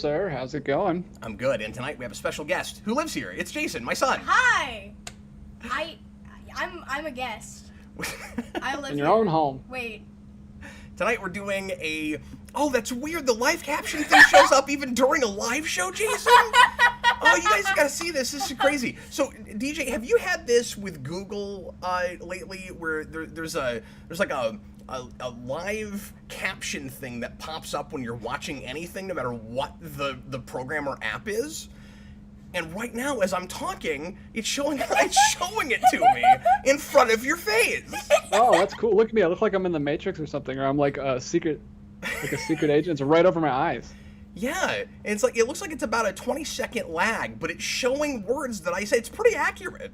sir. How's it going? I'm good, and tonight we have a special guest who lives here. It's Jayson, my son. Hi! I'm a guest. I live In your here. own home. Wait. Tonight we're doing a... Oh, that's weird. The live caption thing shows up even during a live show, Jayson? Oh, you guys gotta see this. This is crazy. So, DJ, have you had this with Google lately, where there's like a live caption thing that pops up when you're watching anything, no matter what the program or app is? And right now, as I'm talking, it's showing it to me in front of your face. Oh, that's cool. Look at me. I look like I'm in the Matrix or something, or I'm like a secret agent. It's right over my eyes. Yeah, and it's like, it looks like it's about a 20-second lag, but it's showing words that I say. It's pretty accurate.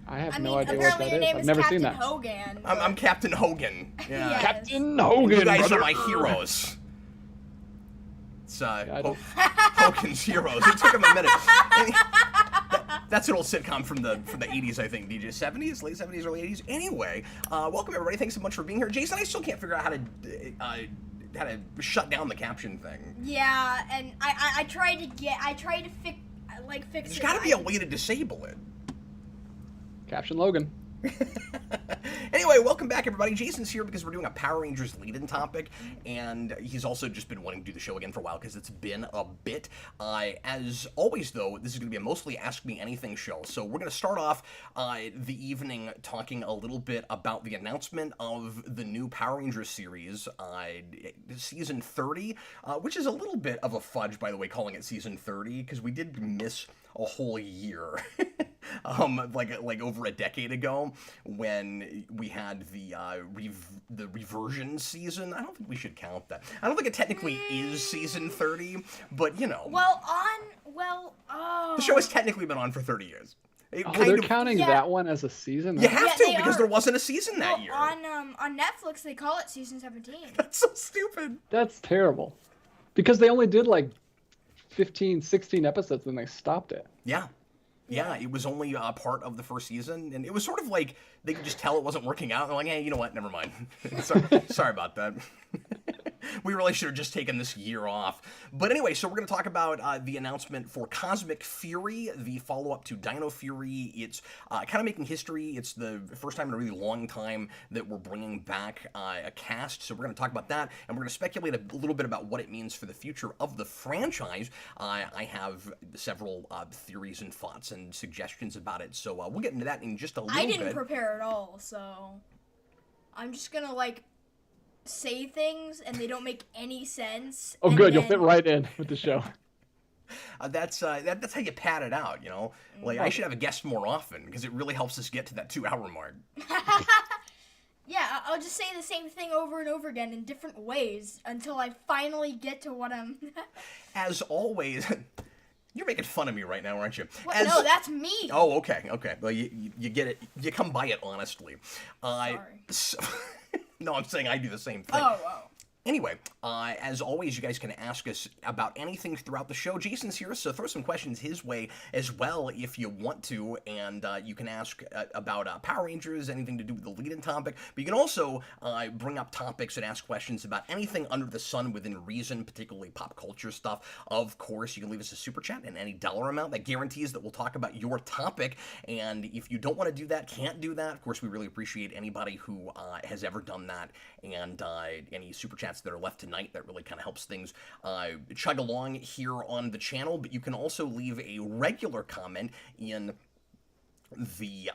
I have no idea what apparently that your is. name I've is never Captain seen that. Hogan. I'm Captain Hogan. Yeah. Yes. Captain Hogan. You guys brother. are my heroes. It's I Hogan's Heroes. It took him a minute. That's an old sitcom from the 80s, I think. DJ 70s, late 70s, early 80s. Anyway, welcome everybody. Thanks so much for being here, Jayson. I still can't figure out how to shut down the caption thing. Yeah, and I tried to fix it. There's got to be a way to disable it. Captain Logan. Anyway, welcome back, everybody. Jayson's here because we're doing a Power Rangers lead-in topic, and he's also just been wanting to do the show again for a while because it's been a bit. As always, though, this is going to be a mostly Ask Me Anything show, so we're going to start off the evening talking a little bit about the announcement of the new Power Rangers series, Season 30, which is a little bit of a fudge, by the way, calling it Season 30, because we did miss a whole year. Like over a decade ago, when we had the reversion season. I don't think we should count that. I don't think it technically is Season 30, but you know. Oh. The show has technically been on for 30 years. They're counting that one as a season? You have to, because are. there wasn't a season that year. On Netflix, they call it Season 17. That's so stupid. That's terrible. Because they only did like 15, 16 episodes and they stopped it. Yeah, it was only part of the first season, and it was sort of like they could just tell it wasn't working out. They're like, hey, you know what? Never mind. Sorry about that. We really should have just taken this year off. But anyway, so we're going to talk about the announcement for Cosmic Fury, the follow-up to Dino Fury. It's kind of making history. It's the first time in a really long time that we're bringing back a cast. So we're going to talk about that, and we're going to speculate a little bit about what it means for the future of the franchise. I have several theories and thoughts and suggestions about it. So we'll get into that in just a little bit. I didn't prepare at all, so I'm just going to, say things and they don't make any sense. Oh, good. You'll fit right in with the show. That's how you pad it out, you know? Like, I should have a guest more often, because it really helps us get to that 2-hour mark. Yeah, I'll just say the same thing over and over again in different ways until I finally get to what I'm... As always... You're making fun of me right now, aren't you? What? No, that's me. Oh, okay. Well, you get it. You come by it honestly. Sorry. No, I'm saying I do the same thing. Oh, wow. Anyway, as always, you guys can ask us about anything throughout the show. Jayson's here, so throw some questions his way as well if you want to, and you can ask about Power Rangers, anything to do with the lead-in topic, but you can also bring up topics and ask questions about anything under the sun within reason, particularly pop culture stuff. Of course, you can leave us a super chat and any dollar amount that guarantees that we'll talk about your topic, and if you don't want to do that, can't do that, of course, we really appreciate anybody who has ever done that, and any super chats that are left tonight. That really kind of helps things chug along here on the channel, but you can also leave a regular comment in the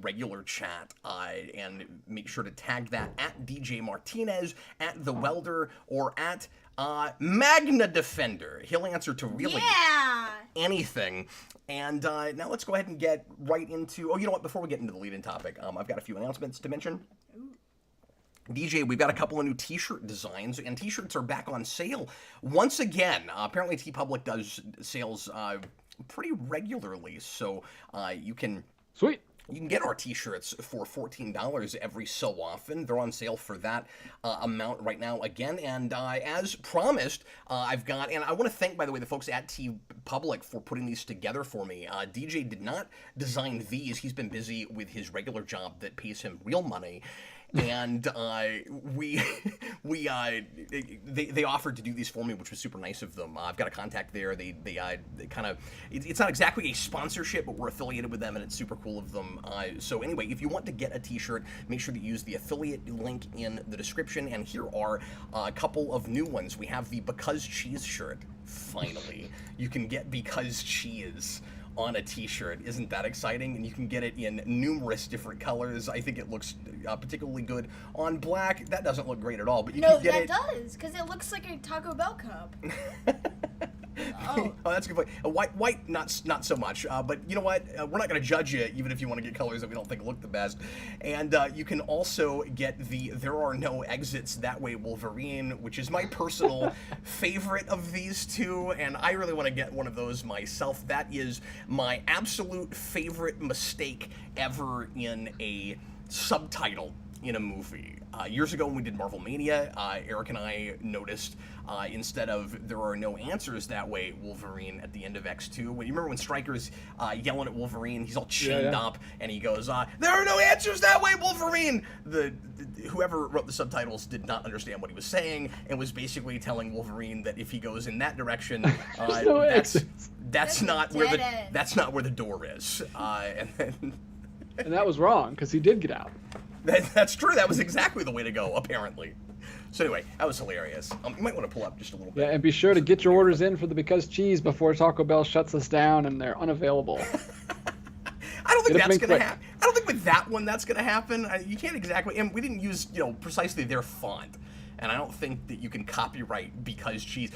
regular chat, and make sure to tag that at DJ Martinez, at The Welder, or at Magna Defender. He'll answer to really anything. And now let's go ahead and get right into... Oh, you know what? Before we get into the lead-in topic, I've got a few announcements to mention. DJ, we've got a couple of new t-shirt designs, and t-shirts are back on sale once again. Apparently, TeePublic does sales pretty regularly, so you can... Sweet. You can get our t-shirts for $14 every so often. They're on sale for that amount right now again. And as promised, I've got, and I want to thank, by the way, the folks at TeePublic for putting these together for me. DJ did not design these. He's been busy with his regular job that pays him real money. And they offered to do these for me, which was super nice of them. I've got a contact there. They kind of, it's not exactly a sponsorship, but we're affiliated with them, and it's super cool of them. So anyway, if you want to get a t-shirt, make sure to use the affiliate link in the description. And here are a couple of new ones. We have the Because Cheese shirt. Finally, you can get Because Cheese on a t-shirt. Isn't that exciting? And you can get it in numerous different colors. I think it looks particularly good on black. That doesn't look great at all, but you can get it. No, that does, because it looks like a Taco Bell cup. Oh, that's a good point. White, not so much. But you know what? We're not going to judge you, even if you want to get colors that we don't think look the best. And you can also get the There Are No Exits That Way Wolverine, which is my personal favorite of these two, and I really want to get one of those myself. That is my absolute favorite mistake ever in a subtitle in a movie. Years ago when we did Marvel Mania, Eric and I noticed instead of There Are No Answers That Way Wolverine at the end of X2, when you remember when Stryker's yelling at Wolverine, he's all chained up, and he goes, "There are no answers that way, Wolverine!" Whoever wrote the subtitles did not understand what he was saying, and was basically telling Wolverine that if he goes in that direction, that's not where the door is. And that was wrong, because he did get out. That's true. That was exactly the way to go, apparently. So anyway, that was hilarious. You might want to pull up just a little bit. Yeah, and be sure to get your orders in for the Because Cheese before Taco Bell shuts us down and they're unavailable. I don't think that's going to happen. I don't think with that one that's going to happen. You can't exactly, and we didn't use, precisely their font. And I don't think that you can copyright Because Cheese.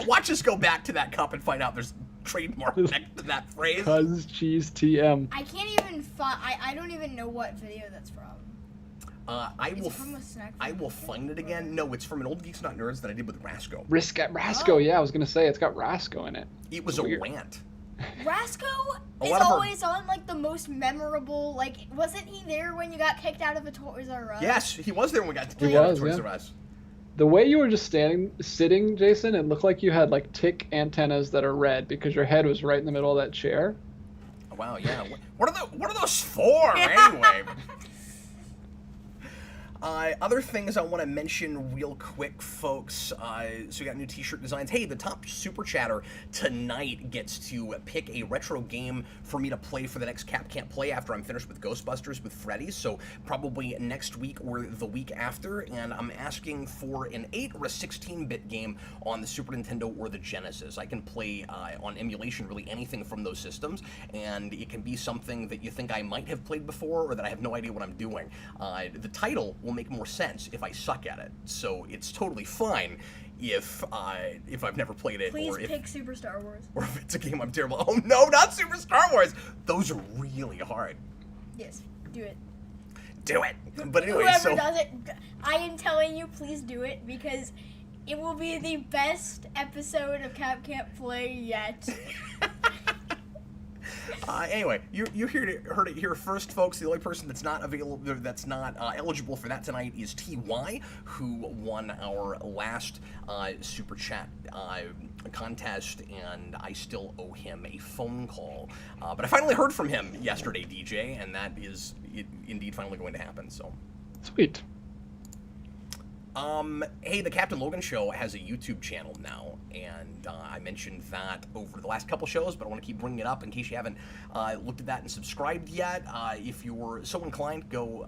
Watch us go back to that cup and find out there's trademark next to that phrase. Because Cheese TM. I can't even find. I don't even know what video that's from. I will find it again. No, it's from an old Geeks Not Nerds that I did with Rasco. Rasco, yeah, I was gonna say it's got Rasco in it. It was a rant. Rasco is always on like the most memorable. Like, wasn't he there when you got kicked out of a Toys R Us? Yes, he was there when we got kicked out of Toys R Us. The way you were just sitting, Jason, it looked like you had like tick antennas that are red because your head was right in the middle of that chair. Oh, wow, yeah. What are those for anyway? Other things I want to mention real quick, folks. So we got new t-shirt designs. Hey, the top super chatter tonight gets to pick a retro game for me to play for the next Cap Can't Play after I'm finished with Ghostbusters with Freddy. So probably next week or the week after. And I'm asking for an 8 or a 16-bit game on the Super Nintendo or the Genesis. I can play on emulation really anything from those systems. And it can be something that you think I might have played before or that I have no idea what I'm doing. The title will make more sense if I suck at it, so it's totally fine if I've never played it. Please pick Super Star Wars. Or if it's a game I'm terrible. Oh no, not Super Star Wars! Those are really hard. Yes, do it. Do it! But anyway, whoever does it, I am telling you, please do it, because it will be the best episode of Cap Can't Play yet. Anyway, you heard it here first, folks. The only person that's not eligible for that tonight is TY, who won our last super chat contest, and I still owe him a phone call. But I finally heard from him yesterday, DJ, and that is indeed finally going to happen. So sweet. Hey, the Captain Logan Show has a YouTube channel now, and I mentioned that over the last couple shows, but I want to keep bringing it up in case you haven't looked at that and subscribed yet. If you're so inclined, go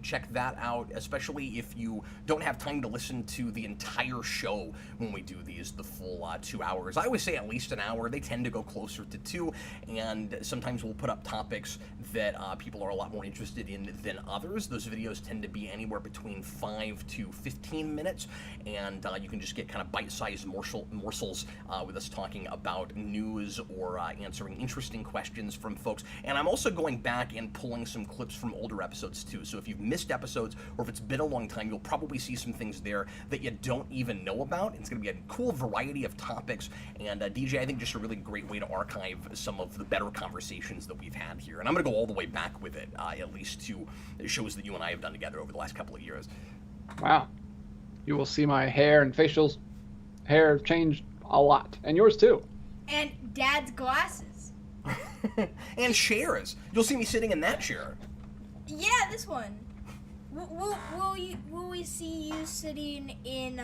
check that out, especially if you don't have time to listen to the entire show when we do these, the full 2 hours. I always say at least an hour. They tend to go closer to 2, and sometimes we'll put up topics that people are a lot more interested in than others. Those videos tend to be anywhere between 5 to 15 minutes, and you can just get kind of bite-sized morsels with us talking about news or answering interesting questions from folks. And I'm also going back and pulling some clips from older episodes too. So if you've missed episodes or if it's been a long time, you'll probably see some things there that you don't even know about. It's going to be a cool variety of topics, and DJ, I think just a really great way to archive some of the better conversations that we've had here. And I'm going to go all the way back with it, at least to shows that you and I have done together over the last couple of years. Wow. You will see my hair and facial hair change a lot. And yours too. And Dad's glasses. And chairs. You'll see me sitting in that chair. Yeah, this one. Will we see you sitting in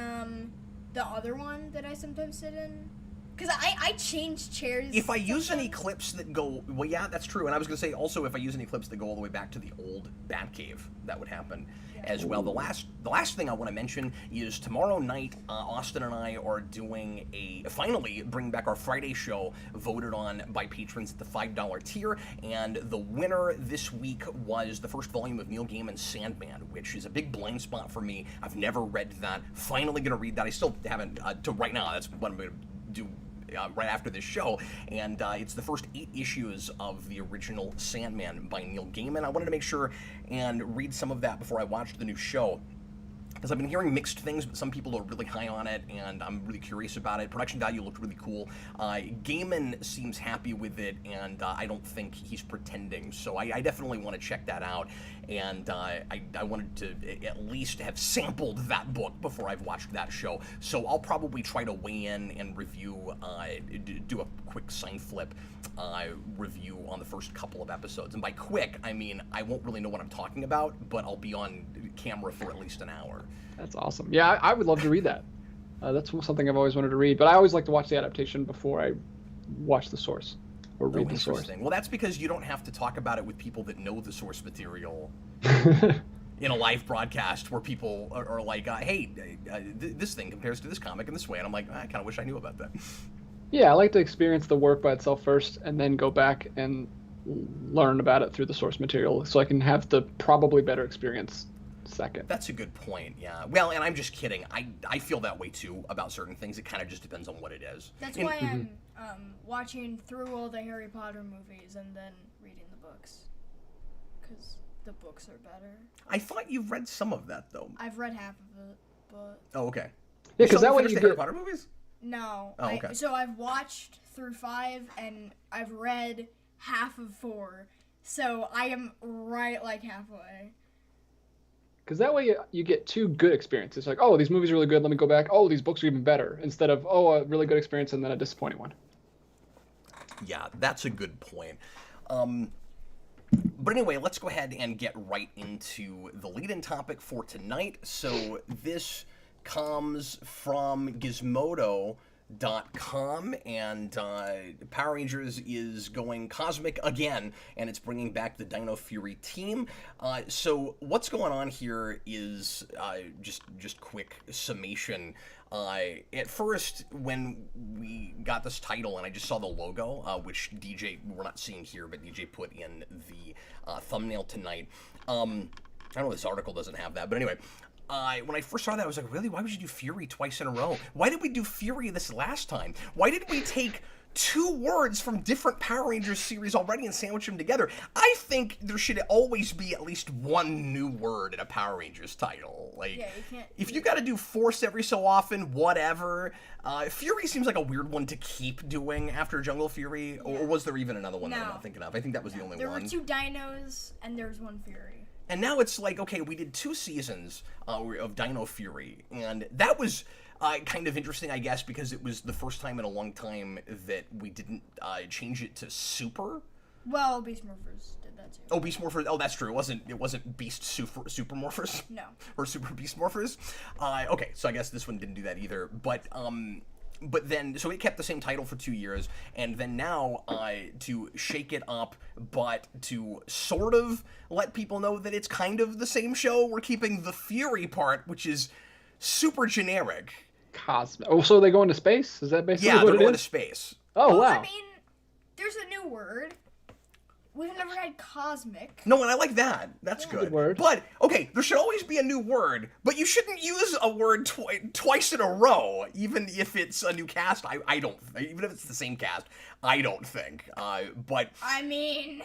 the other one that I sometimes sit in? Because I change chairs. If I use any clips that go, well, yeah, that's true. And I was going to say also, if I use any clips that go all the way back to the old Batcave, that would happen as well. The last thing I want to mention is tomorrow night, Austin and I are doing finally bringing back our Friday show, voted on by patrons at the $5 tier, and the winner this week was the first volume of Neil Gaiman's Sandman, which is a big blind spot for me. I've never read that. Finally going to read that. I still haven't to right now. That's what I'm going to do right after this show, and it's the first 8 issues of the original Sandman by Neil Gaiman. I wanted to make sure and read some of that before I watched the new show, because I've been hearing mixed things, but some people are really high on it, and I'm really curious about it. Production value looked really cool. Gaiman seems happy with it, and I don't think he's pretending, so I definitely want to check that out, and I wanted to at least have sampled that book before I've watched that show, so I'll probably try to weigh in and review, do a quick sign flip review on the first couple of episodes, and by quick, I mean I won't really know what I'm talking about, but I'll be on camera for at least an hour. That's awesome. Yeah, I would love to read that. That's something I've always wanted to read, but I always like to watch the adaptation before I watch the source or read the source. Well, that's because you don't have to talk about it with people that know the source material in a live broadcast where people are like, hey, this thing compares to this comic in this way, and I'm like, I kind of wish I knew about that. Yeah, I like to experience the work by itself first and then go back and learn about it through the source material so I can have the probably better experience second. That's a good point, yeah. Well, and I'm just kidding. I feel that way too about certain things. It kind of just depends on what it is. That's why I'm watching through all the Harry Potter movies and then reading the books. Because the books are better. I thought you've read some of that, though. I've read half of it, but... Oh, okay. Yeah, because that way you you the Harry Potter movies? No. Oh, okay. So I've watched through 5 and I've read half of 4. So I am right like halfway. Because that way you get 2 good experiences. Like, oh, these movies are really good. Let me go back. Oh, these books are even better. Instead of, oh, a really good experience and then a disappointing one. Yeah, that's a good point. But anyway, let's go ahead and get right into the lead-in topic for tonight. So this comes from Gizmodo.com, and Power Rangers is going cosmic again, and it's bringing back the Dino Fury team. So what's going on here is just quick summation. At first, when we got this title and I just saw the logo, which DJ, we're not seeing here, but DJ put in the thumbnail tonight. I know this article doesn't have that, but anyway, when I first saw that, I was like, really? Why would you do Fury twice in a row? Why did we do Fury this last time? Why did we take 2 words from different Power Rangers series already and sandwich them together? I think there should always be at least 1 new word in a Power Rangers title. Like, yeah, if you got to do Force every so often, whatever. Fury seems like a weird one to keep doing after Jungle Fury, or was there even another one that I'm not thinking of? I think that was the only one. There were 2 Dinos, and there was 1 Fury. And now it's like, okay, we did 2 seasons of Dino Fury, and that was kind of interesting, I guess, because it was the first time in a long time that we didn't change it to Super. Well, Beast Morphers did that too. Oh, Beast Morphers. Oh, that's true. It wasn't Beast Super Morphers. No. Or Super Beast Morphers. Okay, so I guess this one didn't do that either. But then, so it kept the same title for 2 years, and then now, to shake it up, but to sort of let people know that it's kind of the same show, we're keeping the Fury part, which is super generic. Cosmic. Oh, so they go into space? Is that basically what it is? Yeah, they're going to space. Oh, wow. I mean, there's a new word. We've never had cosmic. No, and I like that. That's good word. But, okay, there should always be a new word, but you shouldn't use a word twice in a row, even if it's a new cast. I don't, even if it's the same cast, I don't think. But... I mean,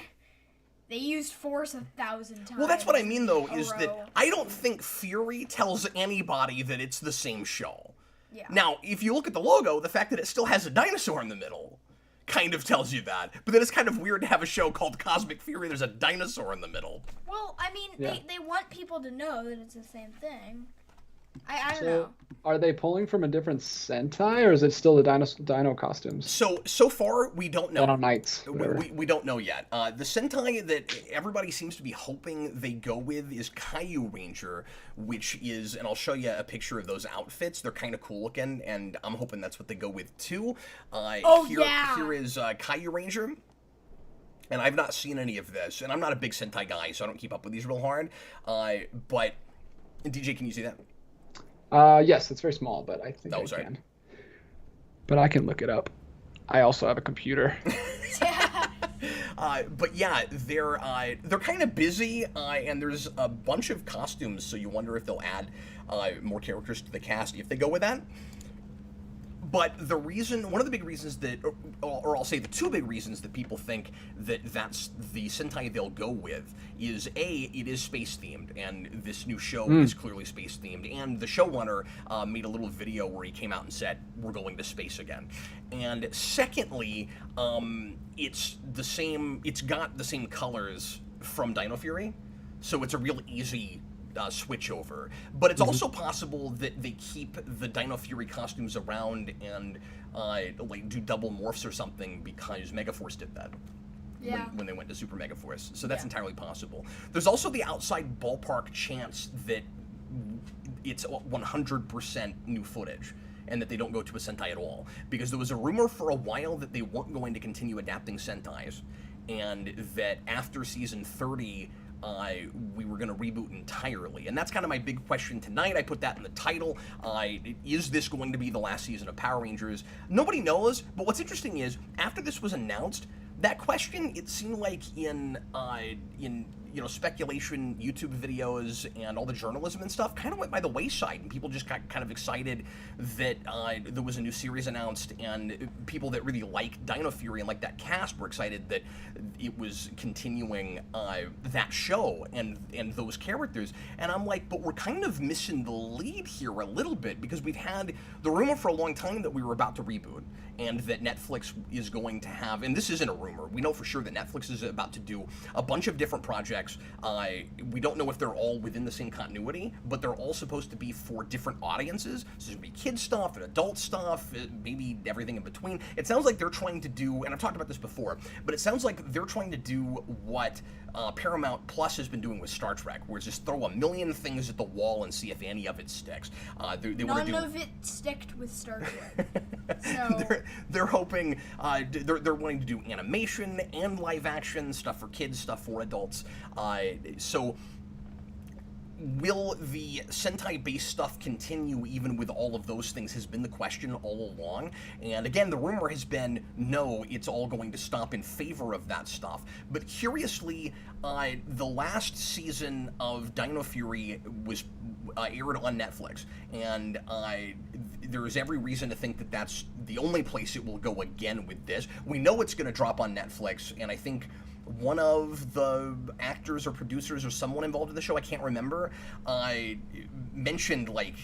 they used Force 1,000 times. Well, that's what I mean, though, is that I don't think Fury tells anybody that it's the same show. Yeah. Now, if you look at the logo, the fact that it still has a dinosaur in the middle kind of tells you that. But then it's kind of weird to have a show called Cosmic Fury. There's a dinosaur in the middle. Well, I mean, they want people to know that it's the same thing. I don't know. Are they pulling from a different Sentai, or is it still the dino costumes? So far, we don't know. Dino Knights. We don't know yet. The Sentai that everybody seems to be hoping they go with is Kaiju Ranger, which is, and I'll show you a picture of those outfits. They're kind of cool looking, and I'm hoping that's what they go with too. Here is Kaiju Ranger. And I've not seen any of this, and I'm not a big Sentai guy, so I don't keep up with these real hard. But DJ, can you see that? Yes, it's very small, but I think I can. But I can look it up. I also have a computer. But yeah, they're kind of busy, and there's a bunch of costumes, so you wonder if they'll add more characters to the cast if they go with that. But one of the big reasons that, or I'll say the two big reasons that people think that that's the Sentai they'll go with is A, it is space themed, and this new show is clearly space themed, and the showrunner made a little video where he came out and said, we're going to space again. And secondly, it's got the same colors from Dino Fury, so it's a real easy switch over. But it's also possible that they keep the Dino Fury costumes around and like do double morphs or something, because Megaforce did that when they went to Super Megaforce. So that's entirely possible. There's also the outside ballpark chance that it's 100% new footage, and that they don't go to a Sentai at all. Because there was a rumor for a while that they weren't going to continue adapting Sentais, and that after season 30, we were going to reboot entirely. And that's kind of my big question tonight. I put that in the title. Is this going to be the last season of Power Rangers? Nobody knows, but what's interesting is, after this was announced, that question, it seemed like in speculation, YouTube videos, and all the journalism and stuff kind of went by the wayside, and people just got kind of excited that there was a new series announced, and people that really like Dino Fury and like that cast were excited that it was continuing that show and those characters. And I'm like, but we're kind of missing the lead here a little bit, because we've had the rumor for a long time that we were about to reboot, and that Netflix is going to have, and this isn't a rumor, we know for sure that Netflix is about to do a bunch of different projects. We don't know if they're all within the same continuity, but they're all supposed to be for different audiences. So there's going to be kids stuff and adult stuff, maybe everything in between. It sounds like they're trying to do, and I've talked about this before, but it sounds like they're trying to do what Paramount Plus has been doing with Star Trek, where it's just throw a million things at the wall and see if any of it sticks. None of it sticked with Star Trek. So they're hoping, they're wanting to do animation and live action, stuff for kids, stuff for adults. So will the Sentai-based stuff continue even with all of those things has been the question all along. And again, the rumor has been, no, it's all going to stop in favor of that stuff. But curiously, the last season of Dino Fury was aired on Netflix, and there is every reason to think that that's the only place it will go again with this. We know it's going to drop on Netflix, and I think one of the actors or producers or someone involved in the show, I can't remember, mentioned like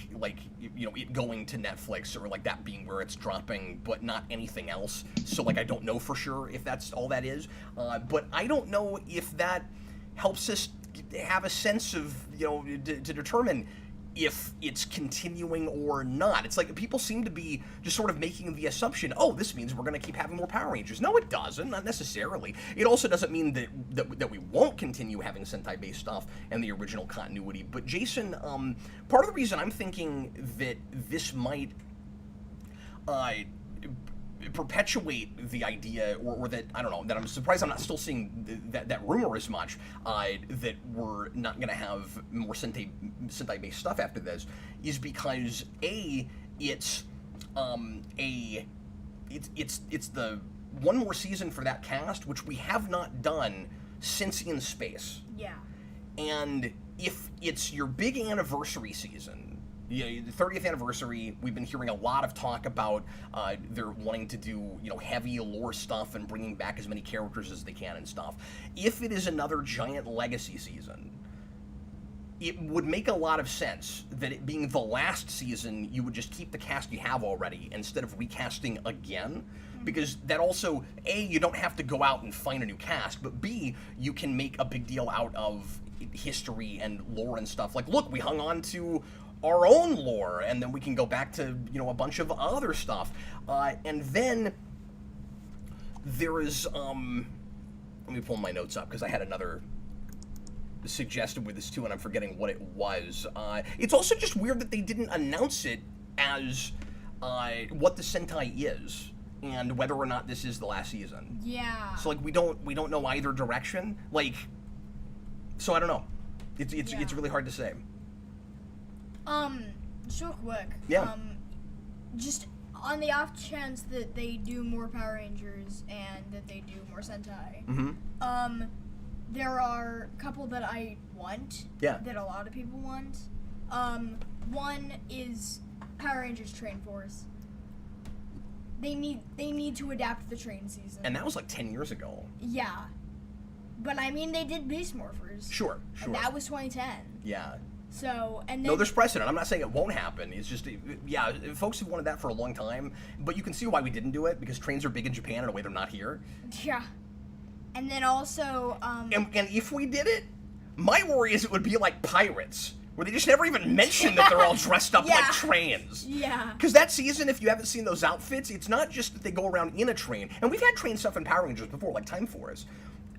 it going to Netflix, or like that being where it's dropping, but not anything else. So like I don't know for sure if that's all that is, but I don't know if that helps us have a sense of to determine if it's continuing or not. It's like people seem to be just sort of making the assumption, oh, this means we're going to keep having more Power Rangers. No, it doesn't, not necessarily. It also doesn't mean that we won't continue having Sentai-based stuff and the original continuity. But Jayson, part of the reason I'm thinking that this might perpetuate the idea, or that, I don't know, that I'm surprised I'm not still seeing that rumor as much, that we're not going to have more Sentai-based stuff after this, is because it's the one more season for that cast, which we have not done since In Space. Yeah. And if it's your big anniversary season, the 30th anniversary, we've been hearing a lot of talk about they're wanting to do heavy lore stuff and bringing back as many characters as they can and stuff. If it is another giant legacy season, it would make a lot of sense that it being the last season, you would just keep the cast you have already instead of recasting again. Because that also, A, you don't have to go out and find a new cast, but B, you can make a big deal out of history and lore and stuff. Like, look, we hung on to our own lore, and then we can go back to, you know, a bunch of other stuff. And then there is, let me pull my notes up, because I had another suggested with this too, and I'm forgetting what it was. It's also just weird that they didn't announce it as what the Sentai is, and whether or not this is the last season. Yeah. So, like, we don't know either direction. Like, so I don't know. It's really hard to say. Just real quick. Yeah. Just on the off chance that they do more Power Rangers and that they do more Sentai. Mm-hmm. There are a couple that I want. Yeah. That a lot of people want. One is Power Rangers Train Force. They need to adapt the train season. And that was like 10 years ago. Yeah. But I mean, they did Beast Morphers. Sure. And that was 2010. Yeah. So, and then... No, there's precedent. I'm not saying it won't happen. It's just, yeah, folks have wanted that for a long time. But you can see why we didn't do it, because trains are big in Japan in a way they're not here. Yeah. And then also, And if we did it, my worry is it would be like Pirates, where they just never even mention that they're all dressed up like trains. Yeah. Because that season, if you haven't seen those outfits, it's not just that they go around in a train. And we've had train stuff in Power Rangers before, like Time Force.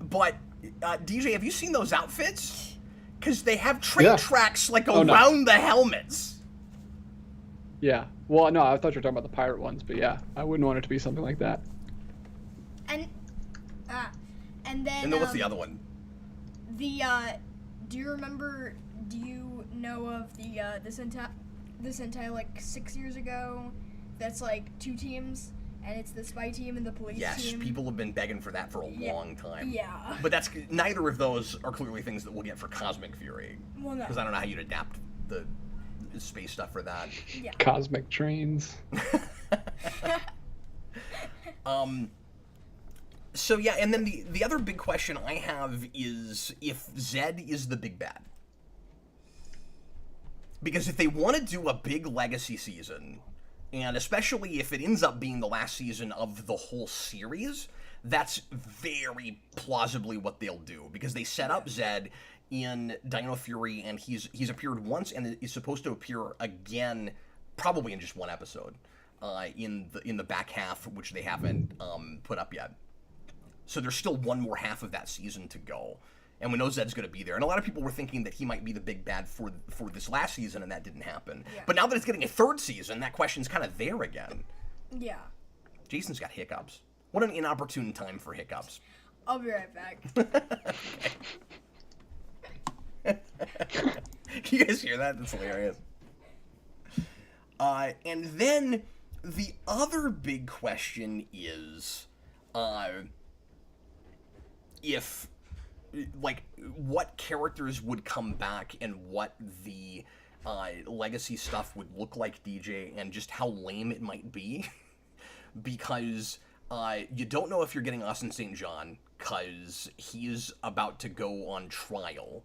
But, DJ, have you seen those outfits? Because they have train tracks, like, around the helmets. Yeah. Well, no, I thought you were talking about the pirate ones, but yeah, I wouldn't want it to be something like that. And then... And then what's the other one? Do you know of the Sentai, like, 6 years ago? That's, like, 2 teams? And it's the spy team and the police team. Yes, people have been begging for that for a long time. Yeah. But that's neither of those are clearly things that we'll get for Cosmic Fury. Well, no. Because I don't know how you'd adapt the space stuff for that. Yeah. Cosmic trains. So yeah, and then the other big question I have is if Zed is the big bad. Because if they want to do a big legacy season, and especially if it ends up being the last season of the whole series, that's very plausibly what they'll do. Because they set up Zed in Dino Fury, and he's appeared once and is supposed to appear again, probably in just one episode, in the back half, which they haven't put up yet. So there's still one more half of that season to go. And we know Zed's going to be there. And a lot of people were thinking that he might be the big bad for this last season, and that didn't happen. Yeah. But now that it's getting a third season, that question's kind of there again. Yeah. Jayson's got hiccups. What an inopportune time for hiccups. I'll be right back. Can you guys hear that? That's hilarious. And then the other big question is, if... like, what characters would come back and what the legacy stuff would look like, DJ, and just how lame it might be. Because you don't know if you're getting Austin St. John, because he's about to go on trial.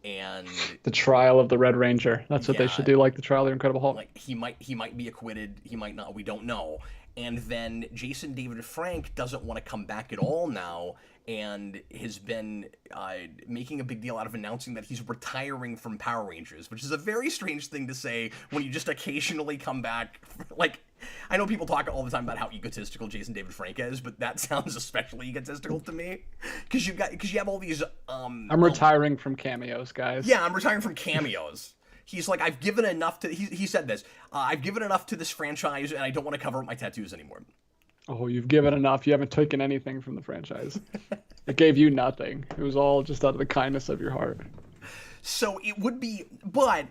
And the trial of the Red Ranger. That's what they should do, like the trial of the Incredible Hulk. Like, he might be acquitted, he might not, we don't know. And then Jayson David Frank doesn't want to come back at all now, and has been making a big deal out of announcing that he's retiring from Power Rangers, which is a very strange thing to say when you just occasionally come back. Like, I know people talk all the time about how egotistical Jayson David Frank is, but that sounds especially egotistical to me, because you have all these. I'm retiring from cameos, guys. Yeah, I'm retiring from cameos. He's like, I've given enough to. He said this. I've given enough to this franchise, and I don't want to cover up my tattoos anymore. Oh, you've given enough. You haven't taken anything from the franchise. It gave you nothing. It was all just out of the kindness of your heart. So it would be, but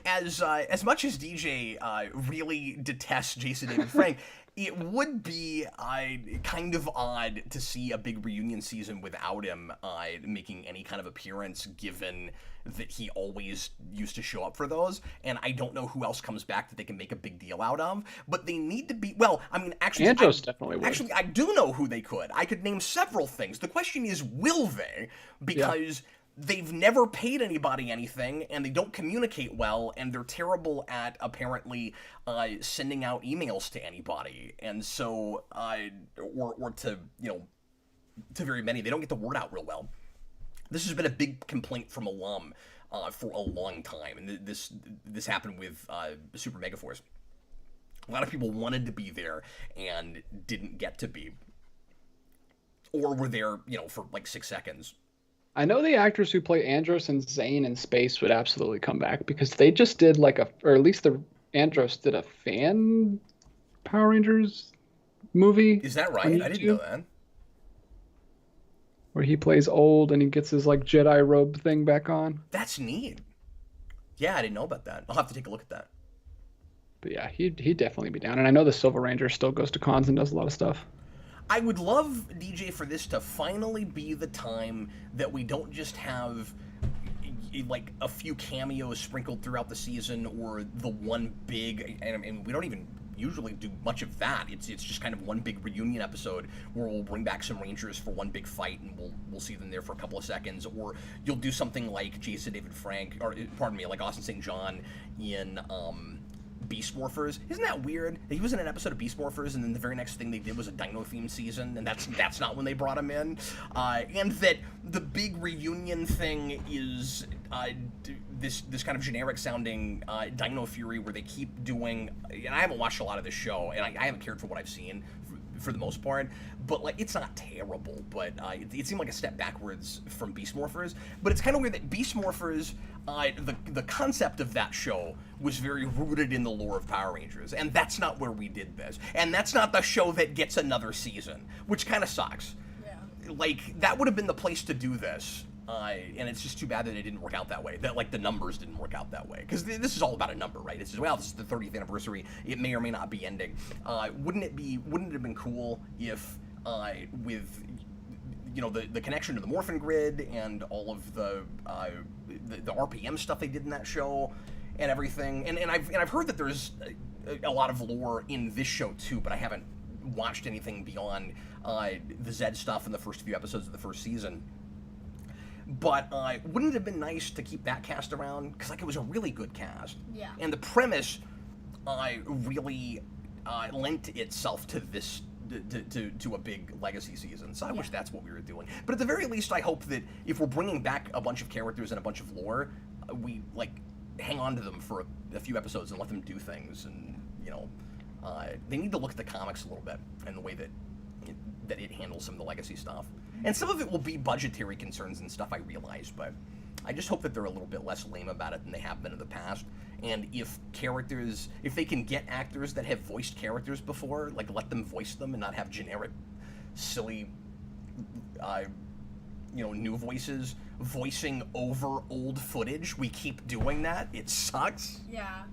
as much as DJ really detests Jayson David Frank, it would be kind of odd to see a big reunion season without him making any kind of appearance, given that he always used to show up for those, and I don't know who else comes back that they can make a big deal out of, but they need to be, well, I mean, actually... Andros definitely would. Actually, I do know who they could. I could name several things. The question is, will they? Because... they've never paid anybody anything, and they don't communicate well, and they're terrible at, apparently, sending out emails to anybody. And so, or to, to very many, they don't get the word out real well. This has been a big complaint from alum for a long time, and this happened with Super Megaforce. A lot of people wanted to be there and didn't get to be, or were there, for like 6 seconds. I know the actors who play Andros and Zane in Space would absolutely come back because they just did or at least the Andros did a fan Power Rangers movie. Is that right? I didn't know that. Where he plays old and he gets his like Jedi robe thing back on. That's neat. Yeah, I didn't know about that. I'll have to take a look at that. But yeah, he'd definitely be down. And I know the Silver Ranger still goes to cons and does a lot of stuff. I would love, DJ, for this to finally be the time that we don't just have like a few cameos sprinkled throughout the season or the one big, and we don't even usually do much of that. It's just kind of one big reunion episode where we'll bring back some Rangers for one big fight and we'll see them there for a couple of seconds, or you'll do something like Jayson David Frank, or pardon me, like Austin St. John in Beast Morphers. Isn't that weird? He was in an episode of Beast Morphers, and then the very next thing they did was a Dino-themed season, and that's not when they brought him in. And that the big reunion thing is this kind of generic-sounding Dino Fury, where they keep doing. And I haven't watched a lot of this show, and I haven't cared for what I've seen for the most part, but like it's not terrible, but it seemed like a step backwards from Beast Morphers. But it's kind of weird that Beast Morphers, the concept of that show was very rooted in the lore of Power Rangers, and that's not where we did this, and that's not the show that gets another season, which kind of sucks. Yeah. Like that would have been the place to do this. And it's just too bad that it didn't work out that way. That like the numbers didn't work out that way, because this is all about a number, right? This is the 30th anniversary. It may or may not be ending. Wouldn't it have been cool if with the connection to the Morphin Grid and all of the RPM stuff they did in that show and everything. And I've heard that there's a lot of lore in this show too, but I haven't watched anything beyond the Zed stuff in the first few episodes of the first season. But wouldn't it have been nice to keep that cast around? Because like it was a really good cast. Yeah. And the premise really lent itself to this to a big legacy season. So I wish that's what we were doing. But at the very least, I hope that if we're bringing back a bunch of characters and a bunch of lore, we like hang on to them for a few episodes and let them do things. And they need to look at the comics a little bit and the way that it handles some of the legacy stuff. And some of it will be budgetary concerns and stuff, I realize, but I just hope that they're a little bit less lame about it than they have been in the past. And if they can get actors that have voiced characters before, like let them voice them and not have generic, silly, new voices voicing over old footage. We keep doing that. It sucks. Yeah.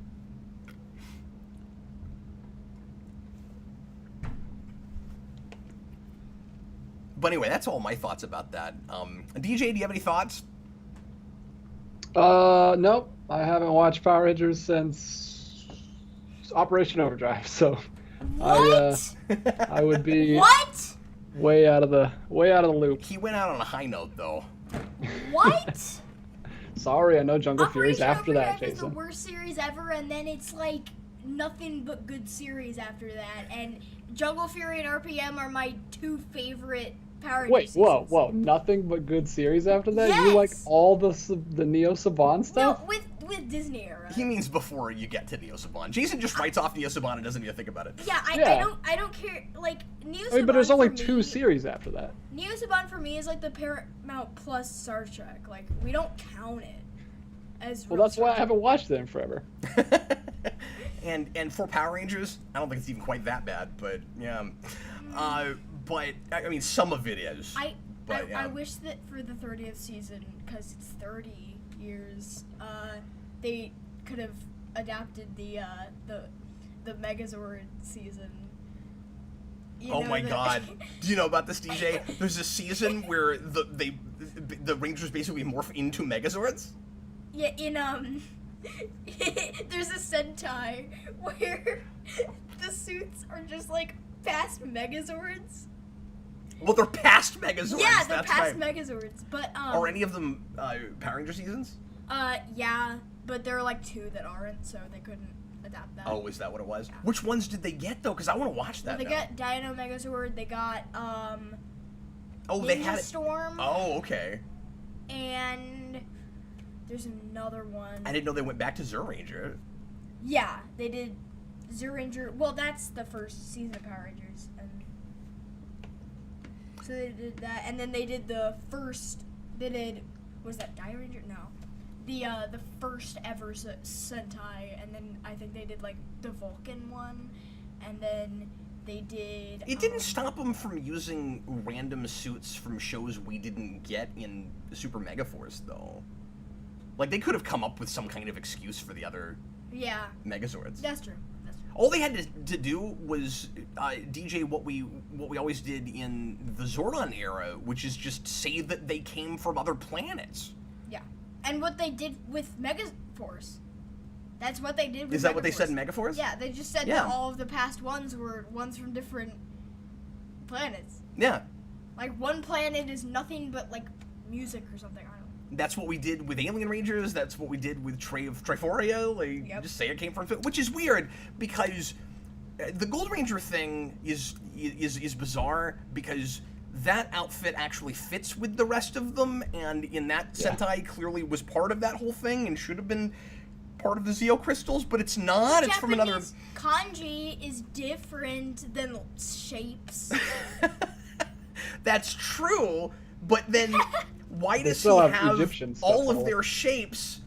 But anyway, that's all my thoughts about that. DJ, do you have any thoughts? Nope. I haven't watched Power Rangers since Operation Overdrive, so what? I would be what? way out of the loop. He went out on a high note, though. What? Sorry, I know Jungle Fury's Operation after that, Overdrive is Jason. the worst series ever, and then it's like nothing but good series after that. And Jungle Fury and RPM are my two favorite Power Rangers. Wait, whoa, nothing but good series after that? Yes! You like all the Neo Saban stuff? No, with Disney era. He means before you get to Neo Saban. Jayson just writes off Neo Saban and doesn't even think about it. Yeah, I don't care. Like Neo Saban. But there's only for two me, series after that. Neo Saban for me is like the Paramount Plus Star Trek. Like we don't count it as. Well, that's why I haven't watched it in forever. And for Power Rangers, I don't think it's even quite that bad, but yeah. But I mean, some of it is. I wish that for the 30th season, because it's 30 years, they could have adapted the Megazord season. God! Do you know about this, DJ? There's a season where the Rangers basically morph into Megazords. Yeah, there's a Sentai where the suits are just like past Megazords. Well, they're past Megazords. Yeah, they're that's past right. Megazords, but Are any of them Power Ranger seasons? Yeah, but there are like two that aren't, so they couldn't adapt that. Oh, is that what it was? Yeah. Which ones did they get though? Because I want to watch that. Well, they got Dino Megazord. They got they had Storm. Oh, okay. and there's another one. I didn't know they went back to Zoolander. Yeah, they did Zoolander. Well, that's the first season of Power Rangers, and so they did that, and then they did the first. They did, was that Die Ranger? No, the first ever Sentai, and then I think they did like the Vulcan one, and then they did. It didn't stop them from using random suits from shows we didn't get in Super Megaforce, though. Like, they could have come up with some kind of excuse for the other Megazords. That's true. All they had to do was DJ what we always did in the Zordon era, which is just say that they came from other planets. Yeah, and what they did with Megaforce. That's what they did with Is that Megaforce. What they said in Megaforce? Yeah, they just said that all of the past ones were ones from different planets. Yeah. Like, one planet is nothing but, like, music or something. I don't know. That's what we did with Alien Rangers. That's what we did with Triforia. Like, just say it came from... Which is weird, because the Gold Ranger thing is bizarre, because that outfit actually fits with the rest of them, and in that Sentai clearly was part of that whole thing and should have been part of the Zeo crystals, but it's not. It's from another... Kanji is different than shapes. That's true, but then why does he have all of their shapes?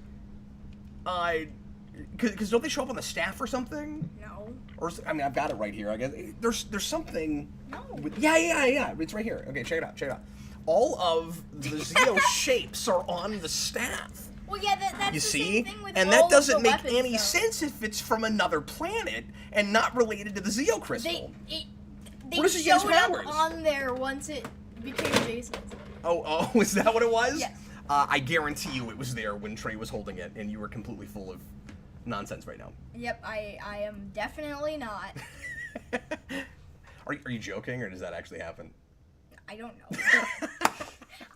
Because don't they show up on the staff or something? No. Or I mean, I've got it right here. I guess there's something. No. Yeah. It's right here. Okay, check it out. All of the Zeo shapes are on the staff. Well, yeah, that's you the see? same thing with and all that doesn't of the make weapons, any sense if it's from another planet and not related to the Zeo crystal. They showed up on there once it became Jayson's. Oh, is that what it was? Yes. I guarantee you it was there when Trey was holding it, and you were completely full of nonsense right now. Yep, I am definitely not. Are you joking, or does that actually happen? I don't know.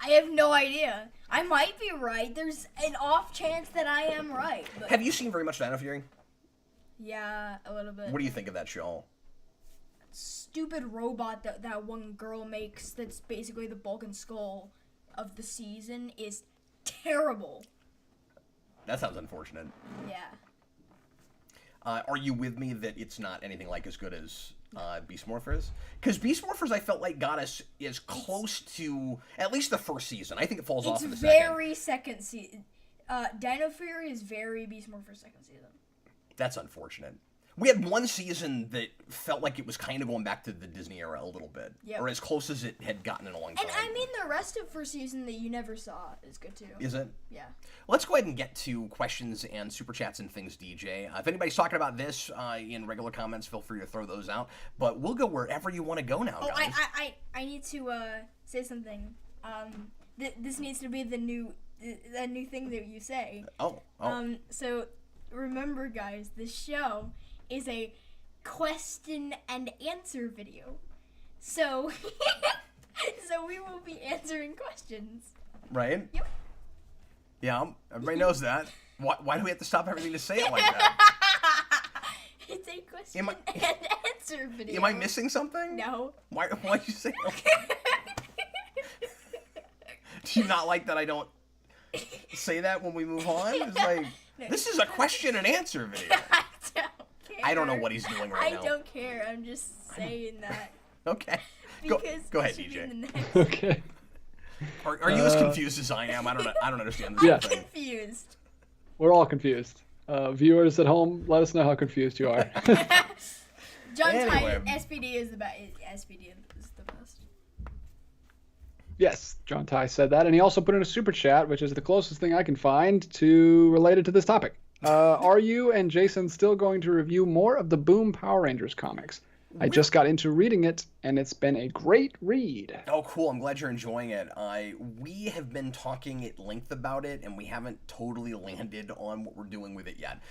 I have no idea. I might be right. There's an off chance that I am right. But... Have you seen very much Dino Fury? Yeah, a little bit. What do you think of that show? Stupid robot that one girl makes that's basically the bulk and skull of the season is terrible. That sounds unfortunate. Yeah. Are you with me that it's not anything like as good as Beast Morphers? Because Beast Morphers, I felt like, got us as close to at least the first season. I think it falls off in the second. It's very second season. Dino Fury is very Beast Morphers second season. That's unfortunate. We had one season that felt like it was kind of going back to the Disney era a little bit. Yep. Or as close as it had gotten in a long time. And I mean, the rest of first season that you never saw is good too. Is it? Yeah. Let's go ahead and get to questions and super chats and things, DJ. If anybody's talking about this in regular comments, feel free to throw those out. But we'll go wherever you want to go now, guys. I need to say something. This needs to be the new thing that you say. Oh. So remember, guys, this show is a question and answer video. So so we will be answering questions. Right? Yep. Yeah, everybody knows that. Why do we have to stop everything to say it like that? It's a question and answer video. Am I missing something? No. Why'd you say that? Do you not like that I don't say that when we move on? It's like, no. This is a question and answer video. I don't know what he's doing right now. I don't care. I'm just saying that. Okay. Go ahead, DJ. Okay. Are you as confused as I am? I don't understand this whole thing. I'm confused. We're all confused. Viewers at home, let us know how confused you are. John's right. SPD is the best. SPD is the best. Yes, John Ty said that, and he also put in a super chat, which is the closest thing I can find to related to this topic. Are you and Jayson still going to review more of the Boom Power Rangers comics? I just got into reading it, and it's been a great read. Oh, cool. I'm glad you're enjoying it. We have been talking at length about it, and we haven't totally landed on what we're doing with it yet.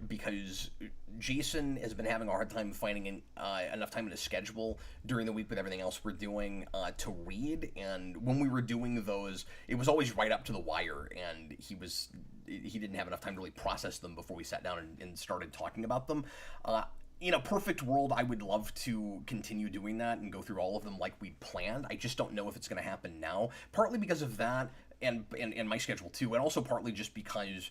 Because Jayson has been having a hard time finding enough time in his schedule during the week with everything else we're doing to read. And when we were doing those, it was always right up to the wire, and he didn't have enough time to really process them before we sat down and started talking about them. In a perfect world, I would love to continue doing that and go through all of them like we planned. I just don't know if it's going to happen now, partly because of that, and my schedule too, and also partly just because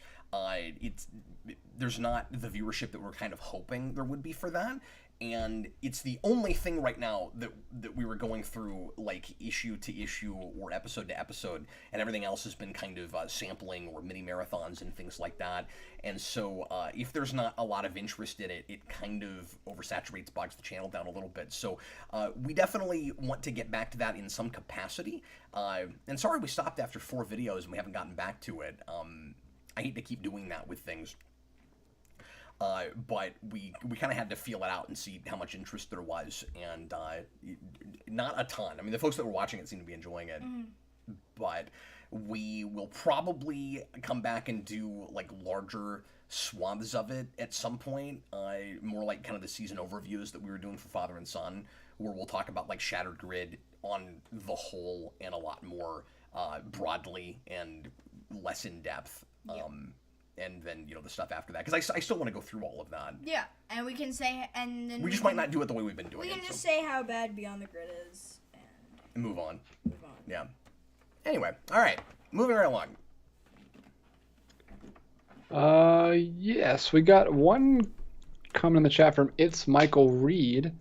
there's not the viewership that we're kind of hoping there would be for that. And it's the only thing right now that we were going through, like, issue to issue or episode to episode, and everything else has been kind of sampling or mini marathons and things like that. And so if there's not a lot of interest in it, it kind of oversaturates, bogs the channel down a little bit. So we definitely want to get back to that in some capacity. And sorry we stopped after 4 videos and we haven't gotten back to it. I hate to keep doing that with things. But we kind of had to feel it out and see how much interest there was, and not a ton. I mean, the folks that were watching it seem to be enjoying it, but we will probably come back and do, like, larger swaths of it at some point, more like kind of the season overviews that we were doing for Father and Son, where we'll talk about, like, Shattered Grid on the whole and a lot more broadly and less in depth. Yep. And then, the stuff after that. Because I still want to go through all of that. Yeah, and we can say, and then... We just might not do it the way we've been doing it. We can just say how bad Beyond the Grid is, and move on. Move on. Yeah. Anyway, all right. Moving right along. Yes, we got one comment in the chat from It's Michael Reed.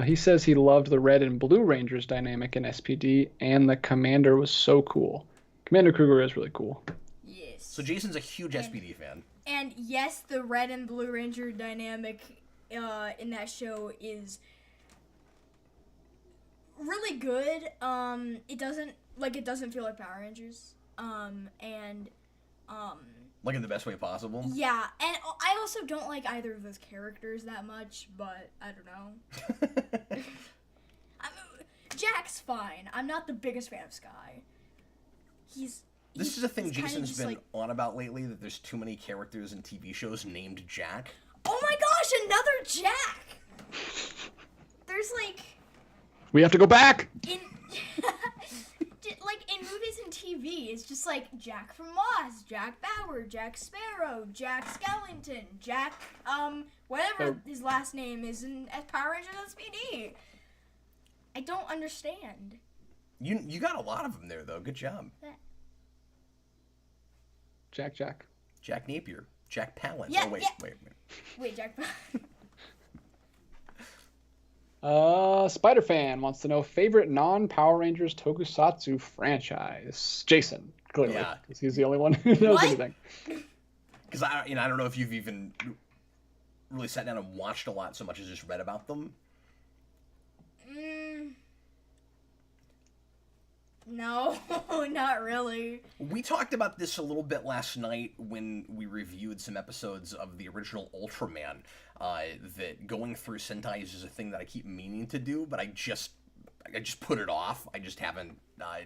He says he loved the Red and Blue Rangers dynamic in SPD, and the Commander was so cool. Commander Kruger is really cool. So Jason's a huge SPD fan. And yes, the Red and Blue Ranger dynamic in that show is really good. It doesn't feel like Power Rangers. Like in the best way possible? Yeah, and I also don't like either of those characters that much, but I don't know. Jack's fine. I'm not the biggest fan of Sky. This is a thing Jason's been on about lately, that there's too many characters in TV shows named Jack. Oh my gosh, another Jack! There's We have to go back! in movies and TV, it's just like Jack from Lost, Jack Bauer, Jack Sparrow, Jack Skellington, Jack, whatever his last name is in Power Rangers SPD. I don't understand. You got a lot of them there, though. Good job. Jack. Jack Napier. Jack Palance. Yeah, oh, wait. Wait, Jack. Spider-Fan wants to know favorite non-Power Rangers tokusatsu franchise. Jason, clearly, because he's the only one who knows anything. Because I don't know if you've even really sat down and watched a lot so much as just read about them. No, not really. We talked about this a little bit last night when we reviewed some episodes of the original Ultraman, that going through Sentai's is a thing that I keep meaning to do, but I just put it off. I just haven't,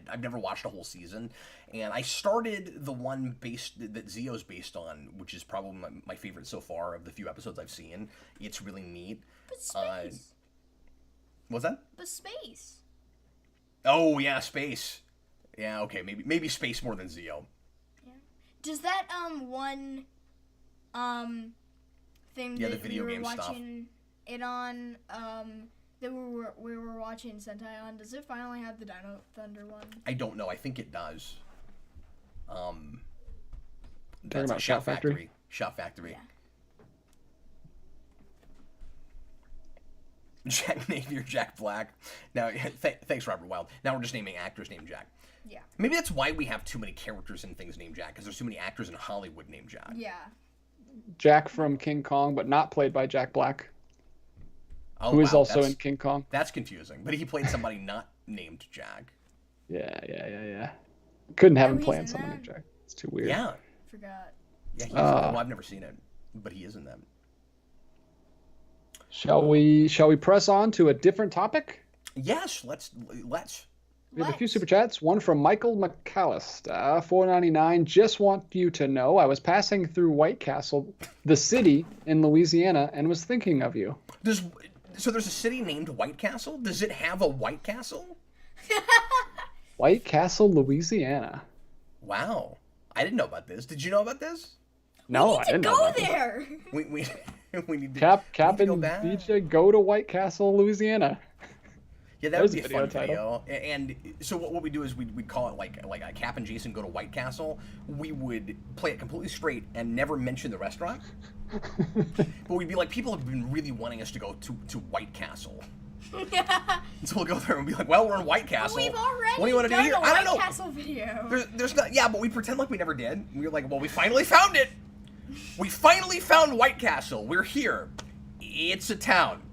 I've never watched a whole season, and I started the one that Zio's based on, which is probably my favorite so far of the few episodes I've seen. It's really neat. But space. What's that? But space. Oh, yeah, space. Yeah, okay, maybe space more than Zio. Yeah. Does that, one, thing the that video we were game stuff. watching it on, that we were watching Sentai on, does it finally have the Dino Thunder one? I don't know. I think it does. Talking That's about Shout Factory? Shout Factory. Yeah. Jack Napier, Jack Black. Now, thanks, Robert Wild. Now we're just naming actors named Jack. Yeah. Maybe that's why we have too many characters and things named Jack, because there's too many actors in Hollywood named Jack. Yeah. Jack from King Kong, but not played by Jack Black, who is also in King Kong. That's confusing, but he played somebody not named Jack. Yeah. Couldn't have him playing someone named Jack. It's too weird. Yeah. Forgot. Yeah, he's in that. Well, I've never seen it, but he is in them. Shall we press on to a different topic? Yes, let's. We have a few super chats. One from Michael McAllister, $4.99. Just want you to know I was passing through White Castle, the city in Louisiana, and was thinking of you. So there's a city named White Castle? Does it have a White Castle? White Castle, Louisiana. Wow. I didn't know about this. Did you know about this? No, I didn't know about this. There. We need to Cap we need to and go back. DJ, go to White Castle, Louisiana. Yeah, that would be a video fun title. video. And so what we do is we'd call it like a Cap and Jayson go to White Castle. We would play it completely straight and never mention the restaurant. But we'd be like, people have been really wanting us to go to White Castle. So we'll go there and be like, well, we're in White Castle. We've already what do you want to do done here? a I don't White know. Castle video. There's not. Yeah, but we pretend like we never did. We were like, well, we finally found it. We finally found White Castle. We're here. It's a town.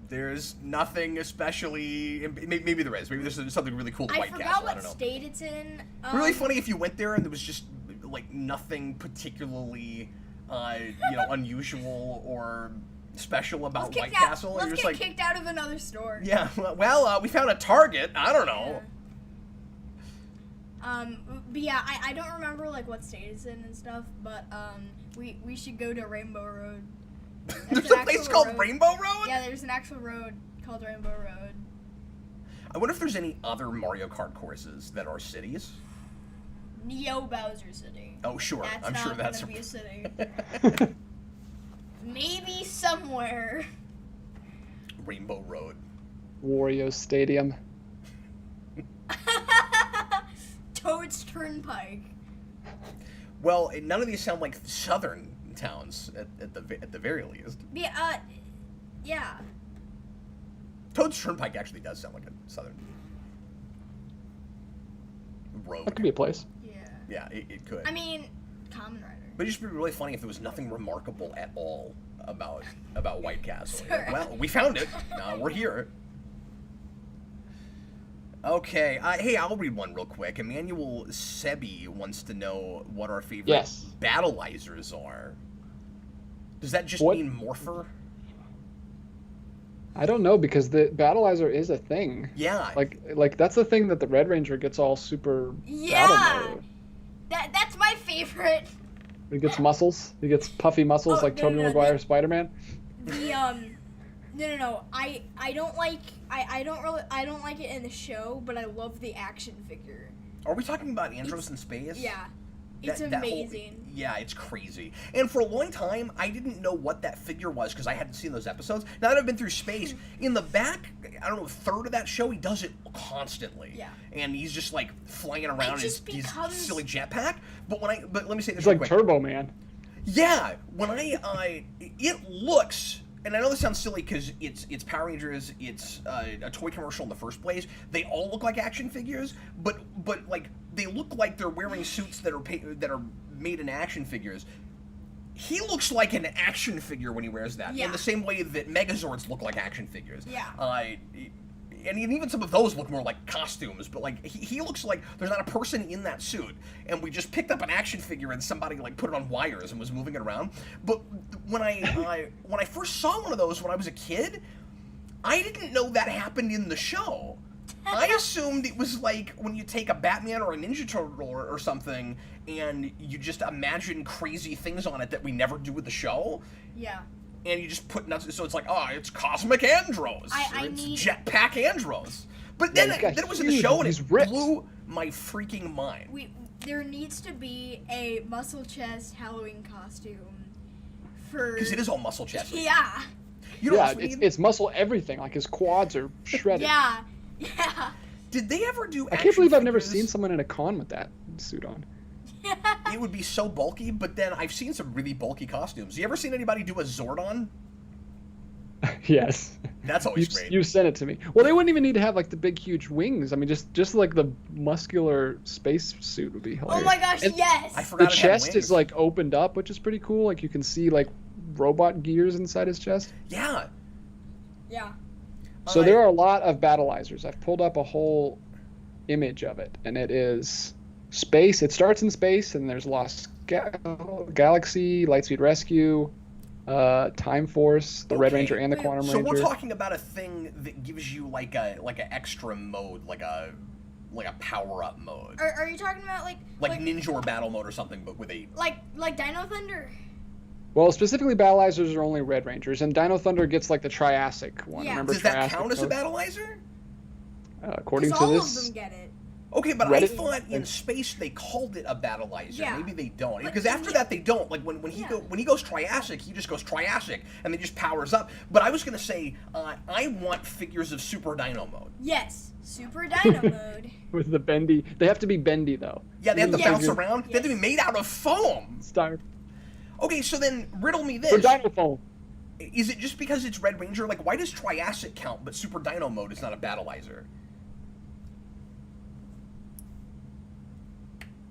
There's nothing especially. Maybe there is. Maybe there's something really cool at White Castle. I forgot I what don't know. state it's in. Really funny if you went there and there was just like nothing particularly, unusual or special about White Castle. Let's You're just get like, kicked out of another store. yeah. Well, we found a Target. I don't know. But yeah, I don't remember like what state it's in and stuff. But we should go to Rainbow Road. There's a place called Rainbow Road? Yeah, there's an actual road called Rainbow Road. I wonder if there's any other Mario Kart courses that are cities. Neo Bowser City. Oh, sure. That's I'm not sure that's gonna be a city. Maybe somewhere. Rainbow Road. Wario Stadium. Toad's Turnpike. Well, none of these sound like southern towns at the very least. Yeah, yeah. Toad's Turnpike actually does sound like a southern road. That could be a place. Yeah. Yeah, it could. I mean, Kamen Rider. But it'd just be really funny if there was nothing remarkable at all about White Castle. Sure. Well, we found it. We're here. Okay. Hey, I'll read one real quick. Emmanuel Sebi wants to know what our favorite battleizers are. Does that just mean morpher? I don't know, because the battleizer is a thing. Yeah. Like that's the thing that the Red Ranger gets all super battle mode. That's my favorite. He gets muscles. He gets puffy muscles like Tobey Maguire Spider-Man. No. I don't like it in the show, but I love the action figure. Are we talking about Andros in space? Yeah. It's amazing. Yeah, it's crazy. And for a long time, I didn't know what that figure was because I hadn't seen those episodes. Now that I've been through space, in the back, I don't know, third of that show, he does it constantly. Yeah. And he's just like flying around in his silly jetpack. But let me say this It's real like quick. Turbo Man. Yeah, when it looks, and I know this sounds silly because it's Power Rangers, it's a toy commercial in the first place. They all look like action figures, but like they look like they're wearing suits that are made in action figures. He looks like an action figure when he wears that, in the same way that Megazords look like action figures. Yeah. And even some of those look more like costumes, but like he looks like there's not a person in that suit, and we just picked up an action figure and somebody like put it on wires and was moving it around. But when I first saw one of those when I was a kid, I didn't know that happened in the show. I assumed it was like when you take a Batman or a Ninja Turtle or something and you just imagine crazy things on it that we never do with the show. Yeah. And you just put nuts, so it's like, it's Cosmic Andros. It's Jetpack Andros. But then it was in the show and it blew my freaking mind. There needs to be a muscle chest Halloween costume for... Because it is all muscle chest. Yeah. You know what else it's muscle everything. Like his quads are shredded. Yeah. Did they ever do I can't believe I've never seen someone in a con with that suit on. It would be so bulky, but then I've seen some really bulky costumes. You ever seen anybody do a Zordon? Yes. That's always great. You sent it to me. Well, they wouldn't even need to have like the big, huge wings. I mean, just like the muscular space suit would be hilarious. Oh my gosh, yes! I forgot the chest is like opened up, which is pretty cool. Like you can see like robot gears inside his chest. Yeah. Yeah. So there are a lot of battleizers. I've pulled up a whole image of it, and it is space. It starts in space, and there's Lost Galaxy, Lightspeed Rescue, Time Force, the Red Ranger, and the Quantum Ranger. So we're talking about a thing that gives you like an extra mode, like a power up mode. Are you talking about like Ninja or Battle Mode or something, but with a like Dino Thunder? Well, specifically, battleizers are only Red Rangers, and Dino Thunder gets like the Triassic one. Yeah. Remember Does Triassic that count as a battleizer? According to all this, of them get it. Okay, but I Reddit- thought in space they called it a battleizer. Yeah. Maybe they don't, But because after that they don't. Like when he goes Triassic, he just goes Triassic, and then just powers up. But I was gonna say I want figures of Super Dino mode. Yes, Super Dino mode. With the bendy. They have to be bendy, though. Yeah, they have to Yes. bounce around. They have to be made out of foam. Star. Okay, so then riddle me this. For Dino Foam. Is it just because it's Red Ranger? Like, why does Triassic count, but Super Dino mode is not a battleizer?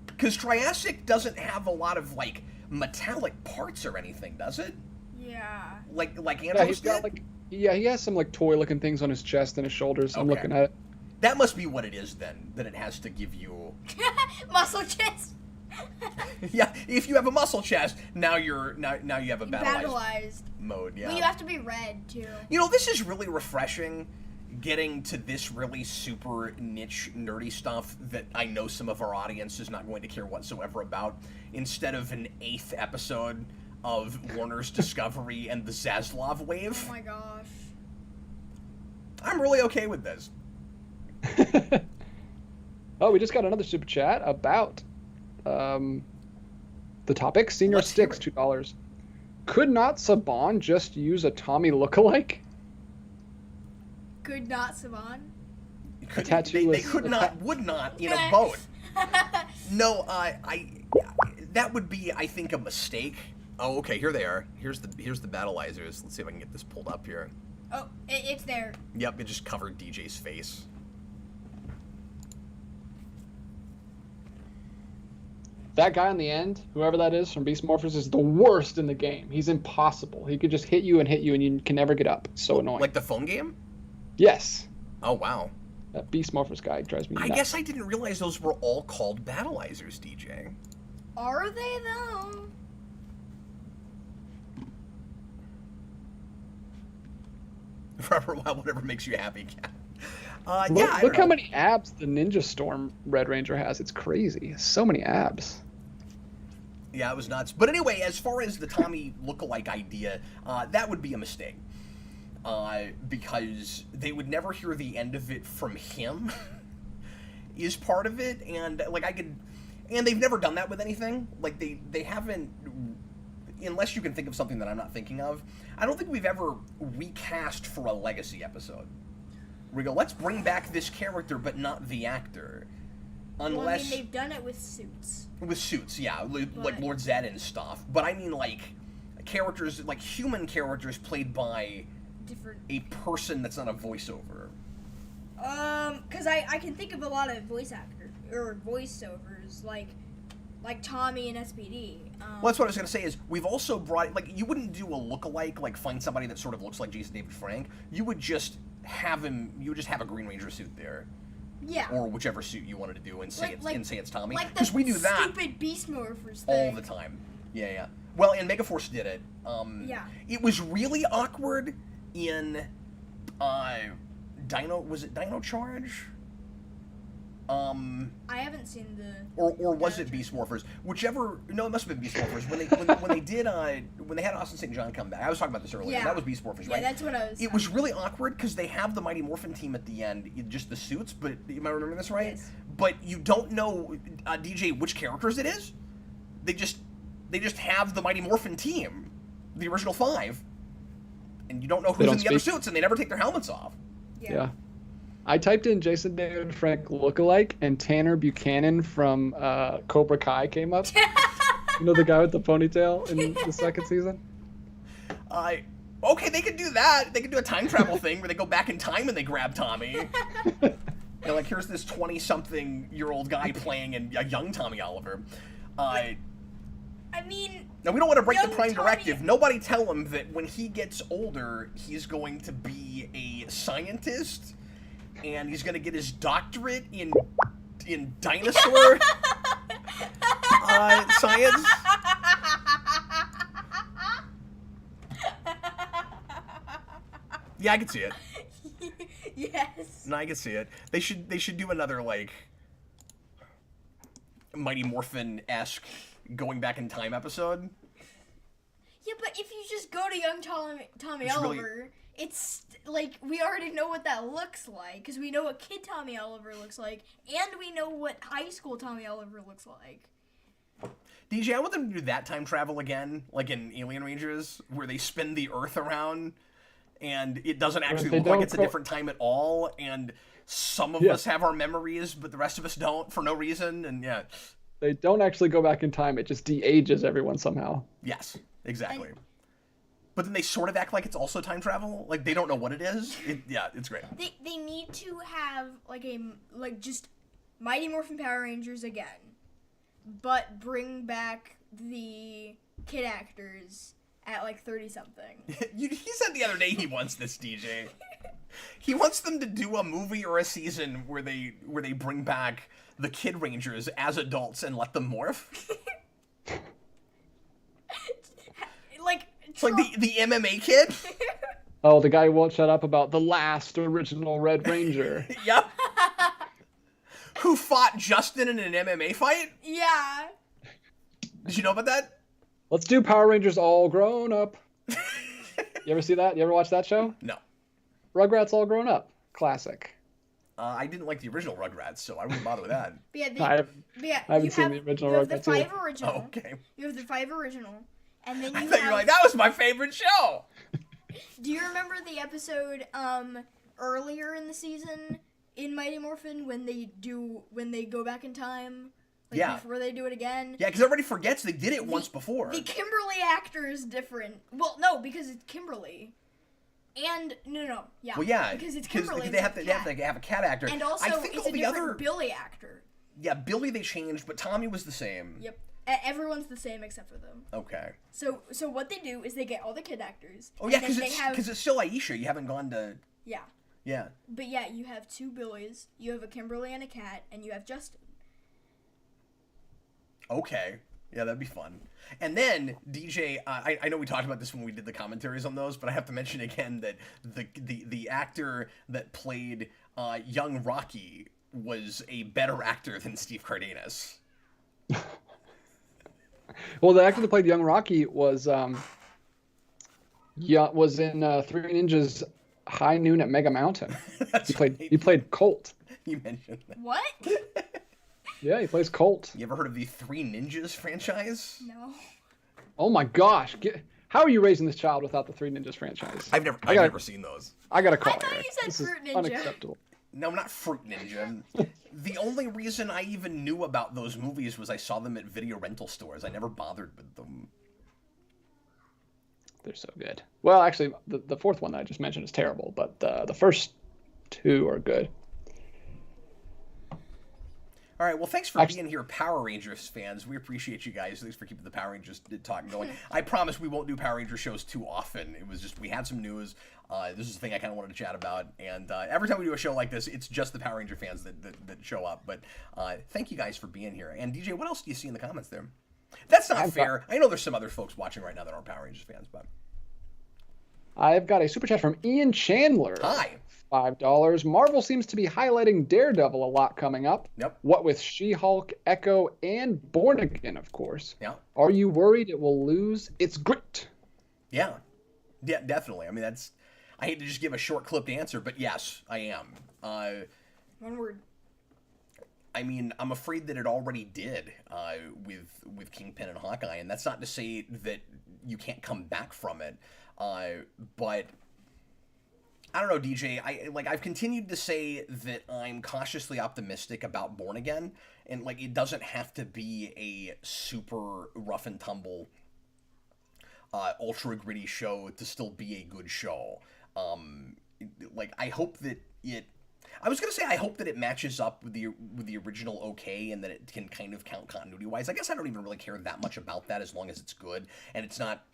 Because Triassic doesn't have a lot of, like, metallic parts or anything, does it? Yeah. Like Yeah, Andros he's got did? like. Yeah, he has some like toy-looking things on his chest and his shoulders. I'm Okay. looking at it. That must be what it is, then, that it has to give you... Muscle chest. Yeah, if you have a muscle chest, now you have a battleized Battleized. mode, yeah. Well, you have to be red too. You know, this is really refreshing, getting to this really super niche, nerdy stuff that I know some of our audience is not going to care whatsoever about, instead of an 8th episode of Warner's Discovery and the Zaslav wave. Oh my gosh. I'm really okay with this. Oh, we just got another super chat about the topic. Senior Let's hear Sticks, it. $2. Could not Saban just use a Tommy lookalike? Could not Saban. They tattoo-less- could not, would not, both. No, that would be, I think, a mistake. Oh, okay, here they are. Here's the battleizers. Let's see if I can get this pulled up here. Oh, it's there. Yep, it just covered DJ's face. That guy on the end, whoever that is from Beast Morphers, is the worst in the game. He's impossible. He could just hit you, and you can never get up. It's so annoying. Like the phone game? Yes. Oh, wow. That Beast Morphers guy drives me I nuts. guess I didn't realize those were all called battleizers, DJ. Are they though? Forever Wild, whatever makes you happy, Cat. Look, Yeah, I look don't how know. many abs the Ninja Storm Red Ranger has. It's crazy. So many abs. Yeah, it was nuts. But anyway, as far as the Tommy lookalike idea, that would be a mistake. Because they would never hear the end of it from him, is part of it. And, like, and they've never done that with anything. Like, they haven't, unless you can think of something that I'm not thinking of, I don't think we've ever recast for a Legacy episode. We go, let's bring back this character, but not the actor. Unless... Well, I mean, they've done it with suits. With suits, yeah, like But- Lord Zed and stuff. But I mean, like, characters, like human characters played by Different. a person that's not a voiceover. Cause I can think of a lot of voice actors or voiceovers like Tommy and SPD. Well, that's what I was gonna say. Is we've also brought, like, you wouldn't do a lookalike, like find somebody that sort of looks like Jason David Frank. You would just have him. You would just have a Green Ranger suit there, Yeah. or whichever suit you wanted to do, and say it's Tommy. Like the Because we do that stupid Beast Morphers all thing. the time. Yeah. Well, and Megaforce did it. Yeah. It was really awkward in Dino. Was it Dino Charge? I haven't seen the. Or was Dino it Beast Charge. Morphers? Whichever. No, it must have been Beast Morphers. When they had Austin St. John come back. I was talking about this earlier. Yeah. That was Beast Morphers, Yeah, right? that's what I was. It was really awkward because they have the Mighty Morphin team at the end, just the suits. But am I remembering this right? Yes. But you don't know, DJ, which characters it is. They just have the Mighty Morphin team, the original 5, and you don't know They who's don't in the other speak? suits, and they never take their helmets off. Yeah. I typed in Jason David Frank lookalike, and Tanner Buchanan from Cobra Kai came up. You know, the guy with the ponytail in the second season? Okay, they could do that. They could do a time travel thing where they go back in time and they grab Tommy. They're like, here's this 20-something-year-old guy playing a young Tommy Oliver. I mean, Now, we don't want to break the young Prime Tommy- Directive. Nobody tell him that when he gets older, he's going to be a scientist, and he's going to get his doctorate in dinosaur science. Yeah, I can see it. yes. No, I can see it. They should do another, like, Mighty Morphin-esque going back in time episode. Yeah, but if you just go to young Tommy It's really- Oliver, it's like we already know what that looks like because we know what kid Tommy Oliver looks like, and we know what high school Tommy Oliver looks like. DJ, I want them to do that time travel again, like in Alien Rangers, where they spin the Earth around, and it doesn't actually look like it's a different time at all, and some of us have our memories, but the rest of us don't for no reason, and yeah. They don't actually go back in time. It just de-ages everyone somehow. Yes, exactly. But then they sort of act like it's also time travel. Like, they don't know what it is. It's great. They need to have, just Mighty Morphin Power Rangers again. But bring back the kid actors at, 30-something. He said the other day he wants this, DJ. He wants them to do a movie or a season where they bring back the Kid Rangers as adults and let them morph. It's like the MMA kid? Oh, the guy who won't shut up about the last original Red Ranger. Yep. Who fought Justin in an MMA fight? Yeah. Did you know about that? Let's do Power Rangers All Grown Up. You ever see that? You ever watch that show? No. Rugrats All Grown Up. Classic. I didn't like the original Rugrats, so I wouldn't bother with that. I haven't seen the original Rugrats. You have the 5 original. Oh, okay. You have the 5 original. And then I thought you were like, that was my favorite show! Do you remember the episode earlier in the season in Mighty Morphin when they go back in time? Before they do it again? Yeah, because everybody forgets they did it once before. The Kimberly actor is different. Well, no, because it's Kimberly. And no, yeah. Well, yeah, because it's Kimberly. They have to have a cat actor. And also, it's a different Billy actor. Yeah, Billy they changed, but Tommy was the same. Yep, everyone's the same except for them. Okay. So what they do is they get all the kid actors. Oh yeah, because it's still Aisha. You haven't gone to. Yeah. Yeah. But yeah, you have 2 Billys. You have a Kimberly and a cat, and you have Justin. Okay. Yeah, that'd be fun. And then, DJ, I know we talked about this when we did the commentaries on those, but I have to mention again that the actor that played young Rocky was a better actor than Steve Cardenas. Well, the actor that played young Rocky was in Three Ninjas High Noon at Mega Mountain. He played Colt. You mentioned that. What? Yeah, he plays Colt. You ever heard of the Three Ninjas franchise? No. Oh my gosh. How are you raising this child without the Three Ninjas franchise? I've never seen those. I gotta call I thought you said this Fruit Ninja. Unacceptable. No, not Fruit Ninja. The only reason I even knew about those movies was I saw them at video rental stores. I never bothered with them. They're so good. Well, actually, the fourth one that I just mentioned is terrible, but the first 2 are good. All right, well, thanks for being here, Power Rangers fans. We appreciate you guys. Thanks for keeping the Power Rangers talk going. I promise we won't do Power Ranger shows too often. It was just, we had some news. This is the thing I kind of wanted to chat about. And every time we do a show like this, it's just the Power Ranger fans that show up. But thank you guys for being here. And DJ, what else do you see in the comments there? That's not fair. I know there's some other folks watching right now that aren't Power Rangers fans, but... I've got a super chat from Ian Chandler. Hi. $5. Marvel seems to be highlighting Daredevil a lot coming up. Yep. What with She-Hulk, Echo, and Born Again, of course. Yeah. Are you worried it will lose its grit? Yeah. Yeah, definitely. I mean, I hate to just give a short-clipped answer, but yes, I am. One word. I mean, I'm afraid that it already did with Kingpin and Hawkeye, and that's not to say that you can't come back from it, but... I don't know, DJ. I've continued to say that I'm cautiously optimistic about Born Again, and it doesn't have to be a super rough and tumble, ultra gritty show to still be a good show. I hope that it. I was gonna say I hope that it matches up with the original okay, and that it can kind of count continuity wise. I guess I don't even really care that much about that as long as it's good and it's not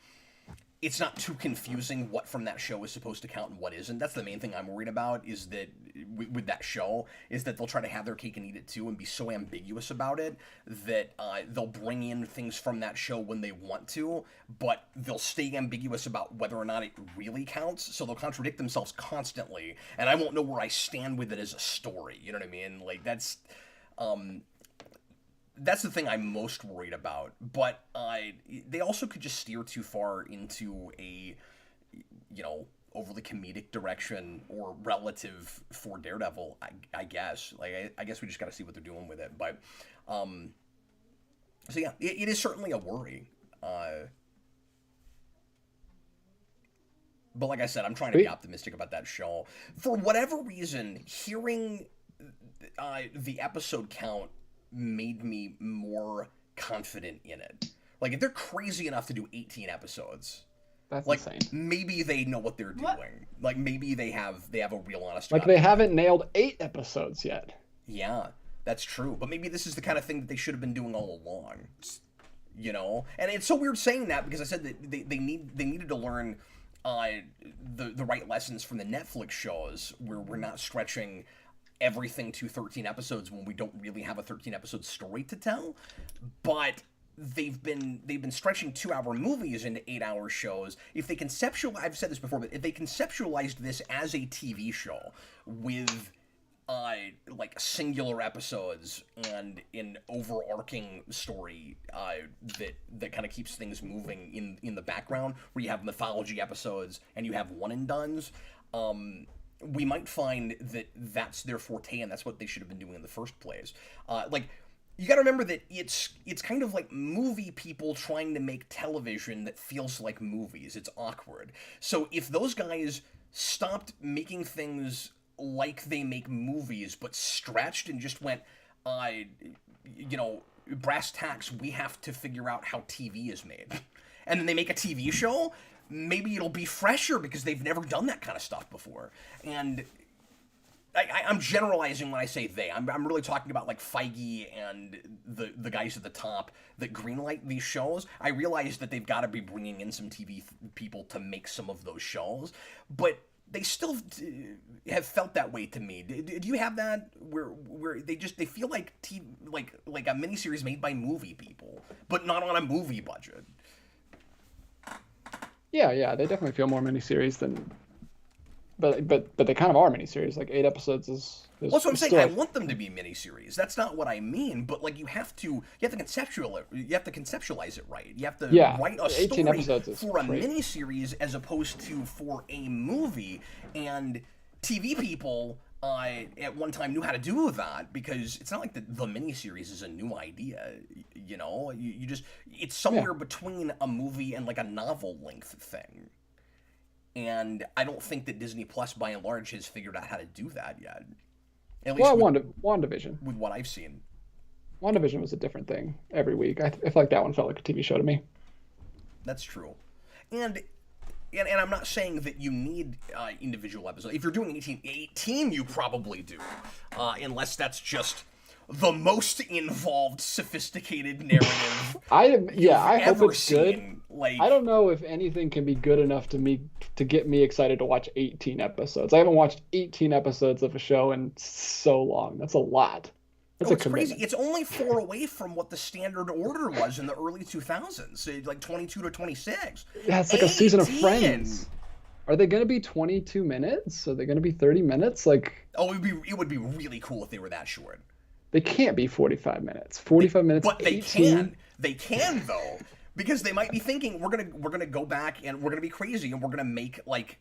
too confusing what from that show is supposed to count and what isn't. That's the main thing I'm worried about, is that with that show, is that they'll try to have their cake and eat it too and be so ambiguous about it that they'll bring in things from that show when they want to, but they'll stay ambiguous about whether or not it really counts, so they'll contradict themselves constantly, and I won't know where I stand with it as a story, you know what I mean? That's the thing I'm most worried about, but they also could just steer too far into a, overly comedic direction or relative for Daredevil, I guess. Like, I guess we just got to see what they're doing with it. But, so yeah, it is certainly a worry. But like I said, I'm trying to be optimistic about that show. For whatever reason, hearing the episode count made me more confident in it. Like, if they're crazy enough to do 18 episodes, that's like, insane. Maybe they know what they're doing. Like, maybe they have a real honest like job. They haven't nailed 8 episodes yet. Yeah, that's true. But maybe this is the kind of thing that they should have been doing all along. You know? And it's so weird saying that, because I said that they needed to learn the right lessons from the Netflix shows, where we're not stretching everything to 13 episodes when we don't really have a 13 episode story to tell. But they've been stretching 2-hour movies into 8-hour shows. If they I've said this before, but if they conceptualized this as a TV show with like singular episodes and an overarching story that kind of keeps things moving in the background, where you have mythology episodes and you have one and dones, we might find that that's their forte, and that's what they should have been doing in the first place. Like, you gotta remember that it's kind of like movie people trying to make television that feels like movies. It's awkward. So if those guys stopped making things like they make movies, but stretched and just went, brass tacks, we have to figure out how TV is made, and then they make a TV show, maybe it'll be fresher because they've never done that kind of stuff before. And I'm generalizing when I say they. I'm really talking about like Feige and the guys at the top that greenlight these shows. I realize that they've got to be bringing in some TV people to make some of those shows, but they still have felt that way to me. Do you have that where they feel like like a miniseries made by movie people, but not on a movie budget? Yeah, they definitely feel more miniseries than, but they kind of are miniseries. Like 8 episodes is well, that's what I'm saying. I want them to be miniseries. That's not what I mean. But like, you have to conceptualize it right. You have to write a story for a miniseries as opposed to for a movie. And TV people at one time knew how to do that, because it's not like the miniseries is a new idea. You know, you just, it's somewhere between a movie and like a novel length thing. And I don't think that Disney Plus, by and large, has figured out how to do that yet. At least WandaVision. With what I've seen. WandaVision was a different thing every week. I feel like that one felt like a TV show to me. That's true. And I'm not saying that you need individual episodes. If you're doing 18 you probably do. Unless that's just the most involved, sophisticated narrative I hope it's seen. Good. Like, I don't know if anything can be good enough to get me excited to watch 18 episodes. I haven't watched 18 episodes of a show in so long. That's a lot. That's it's crazy. It's only 4 away from what the standard order was in the early 2000s, so like 22 to 26. Yeah, it's like 18. A season of Friends. Are they going to be 22 minutes? Are they going to be 30 minutes? Like, it would be really cool if they were that short. They can't be 45 minutes. 45 minutes. But 18? They can though. Because they might be thinking, we're gonna go back and we're gonna be crazy and we're gonna make like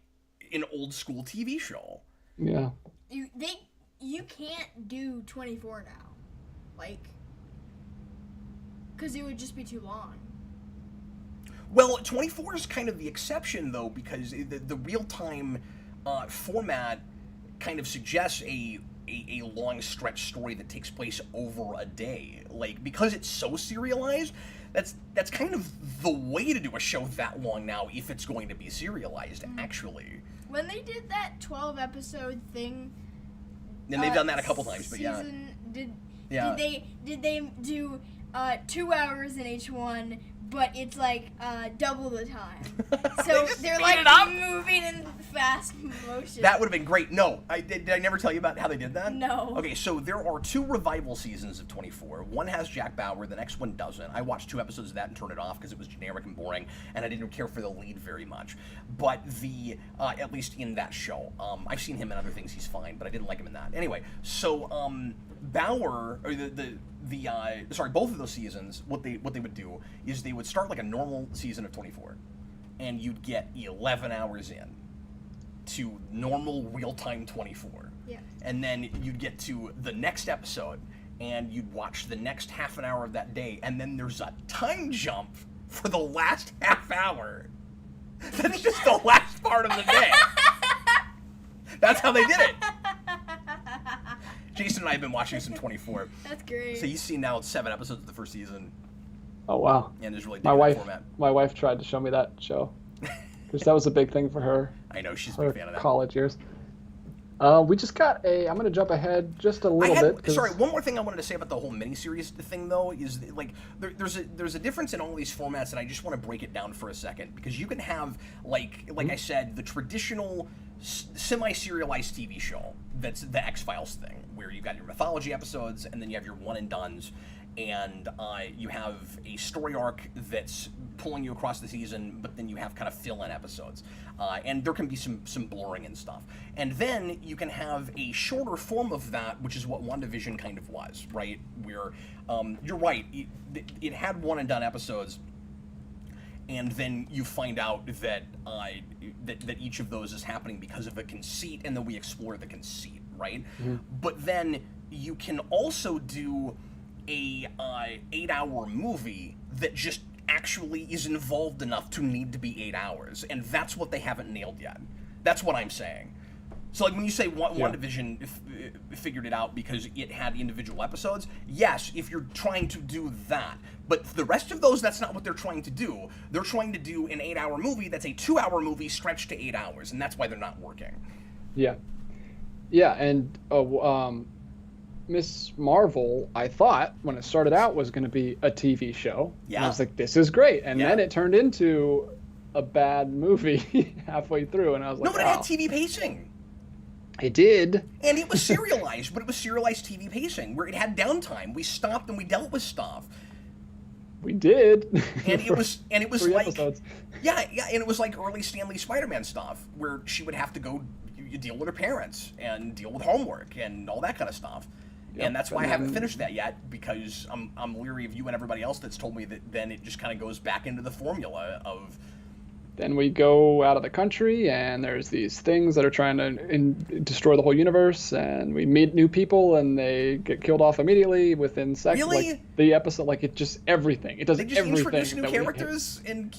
an old school TV show. Yeah. You can't do 24 now, like, because it would just be too long. Well, 24 is kind of the exception though, because the real time format kind of suggests a long stretch story that takes place over a day. Like, because it's so serialized. That's kind of the way to do a show that long now, if it's going to be serialized, actually. When they did that 12 episode thing, and they've done that a couple times, but did they do 2 hours in each one, but it's like double the time. So they're like moving in fast motion. That would have been great. No, did I never tell you about how they did that? No. Okay, so there are 2 revival seasons of 24. One has Jack Bauer, the next one doesn't. I watched 2 episodes of that and turned it off because it was generic and boring, and I didn't care for the lead very much. But at least in that show, I've seen him in other things, he's fine, but I didn't like him in that. Anyway, so Bauer, or both of those seasons, what they would do is they would start like a normal season of 24, and you'd get 11 hours in, to normal real-time 24. Yeah. And then you'd get to the next episode, and you'd watch the next half an hour of that day, and then there's a time jump for the last half hour. That's just the last part of the day. That's how they did it. Jayson and I have been watching some 24. That's great. So you've seen now 7 episodes of the first season. Oh wow. And there's really my different wife. format. My wife tried to show me that show because that was a big thing for her. I know, she's a Her big fan of that. college years. We just got a. I'm going to jump ahead just a little bit. Sorry, one more thing I wanted to say about the whole miniseries thing, though, is like there's a difference in all these formats, and I just want to break it down for a second, because you can have like I said, the traditional semi-serialized TV show that's the X-Files thing, where you've got your mythology episodes, and then you have your one and dones, and you have a story arc that's pulling you across the season, but then you have kind of fill-in episodes, and there can be some blurring and stuff. And then you can have a shorter form of that, which is what WandaVision kind of was, right? Where you're right, it had one and done episodes, and then you find out that that each of those is happening because of a conceit, and then we explore the conceit, right? Mm-hmm. But then you can also do a 8-hour movie that just actually is involved enough to need to be 8 hours, and that's what they haven't nailed yet. That's what I'm saying. So, like, when you say WandaVision figured it out because it had individual episodes, yes, if you're trying to do that. But the rest of those, that's not what they're trying to do. They're trying to do an 8-hour movie that's a 2-hour movie stretched to 8 hours, and that's why they're not working. Yeah. Yeah, and Miss Marvel, I thought, when it started out, was going to be a TV show. Yeah. And I was like, this is great. And then it turned into a bad movie halfway through, and I was like, no, but it had TV pacing. It did. And it was serialized, but it was serialized TV pacing, where it had downtime. We stopped and we dealt with stuff. We did. And it was 3 like episodes. Yeah, and it was like early Stan Lee Spider-Man stuff, where she would have to go deal with her parents and deal with homework and all that kind of stuff. Yep. And that's why I haven't finished that yet, because I'm leery of you and everybody else that's told me that then it just kind of goes back into the formula of... Then we go out of the country, and there's these things that are trying to destroy the whole universe, and we meet new people, and they get killed off immediately within seconds. Really? Like, the episode, like, it just everything. It does everything. They just introduce new characters and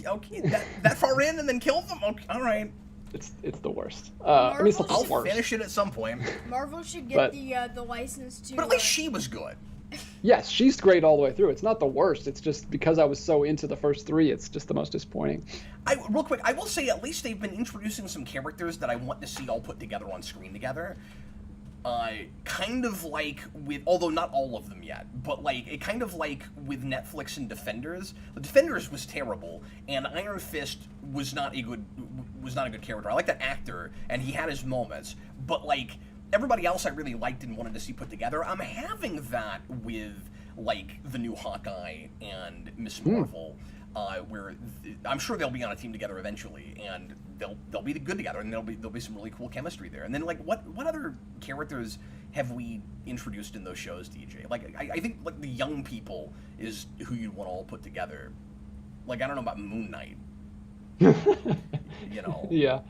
that far in, and then kill them? Okay, all right. It's the worst. I'll finish it at some point. Marvel should get the license to... But at least she was good. Yes, she's great all the way through. It's not the worst. It's just because I was so into the first 3, it's just the most disappointing. Real quick, I will say at least they've been introducing some characters that I want to see all put together on screen together. Kind of like with, although not all of them yet, but like kind of like with Netflix and Defenders. The Defenders was terrible, and Iron Fist was not a good character. I like that actor, and he had his moments, but like everybody else I really liked and wanted to see put together. I'm having that with like the new Hawkeye and Miss Marvel, where I'm sure they'll be on a team together eventually, and they'll be good together, and there'll be some really cool chemistry there. And then like what other characters have we introduced in those shows, DJ? Like I think like the young people is who you'd want to all put together. Like I don't know about Moon Knight. You know. Yeah.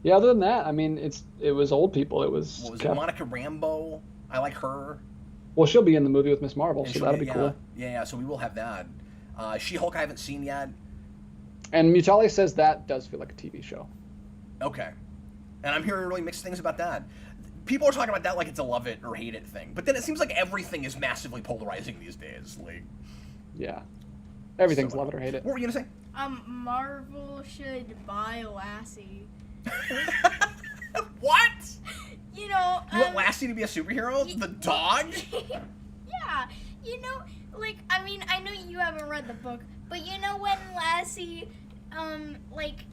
Yeah, other than that, I mean, it was old people. It was... What was it? Monica Rambeau? I like her. Well, she'll be in the movie with Miss Marvel, so that'll be cool. Yeah, so we will have that. She-Hulk I haven't seen yet. And Mutale says that does feel like a TV show. Okay. And I'm hearing really mixed things about that. People are talking about that like it's a love it or hate it thing. But then it seems like everything is massively polarizing these days. Like, yeah. Everything's love it or hate it. What were you going to say? Marvel should buy Lassie. What? You know, you want Lassie to be a superhero? The dog? Yeah. You know, like, I mean, I know you haven't read the book, but you know when Lassie,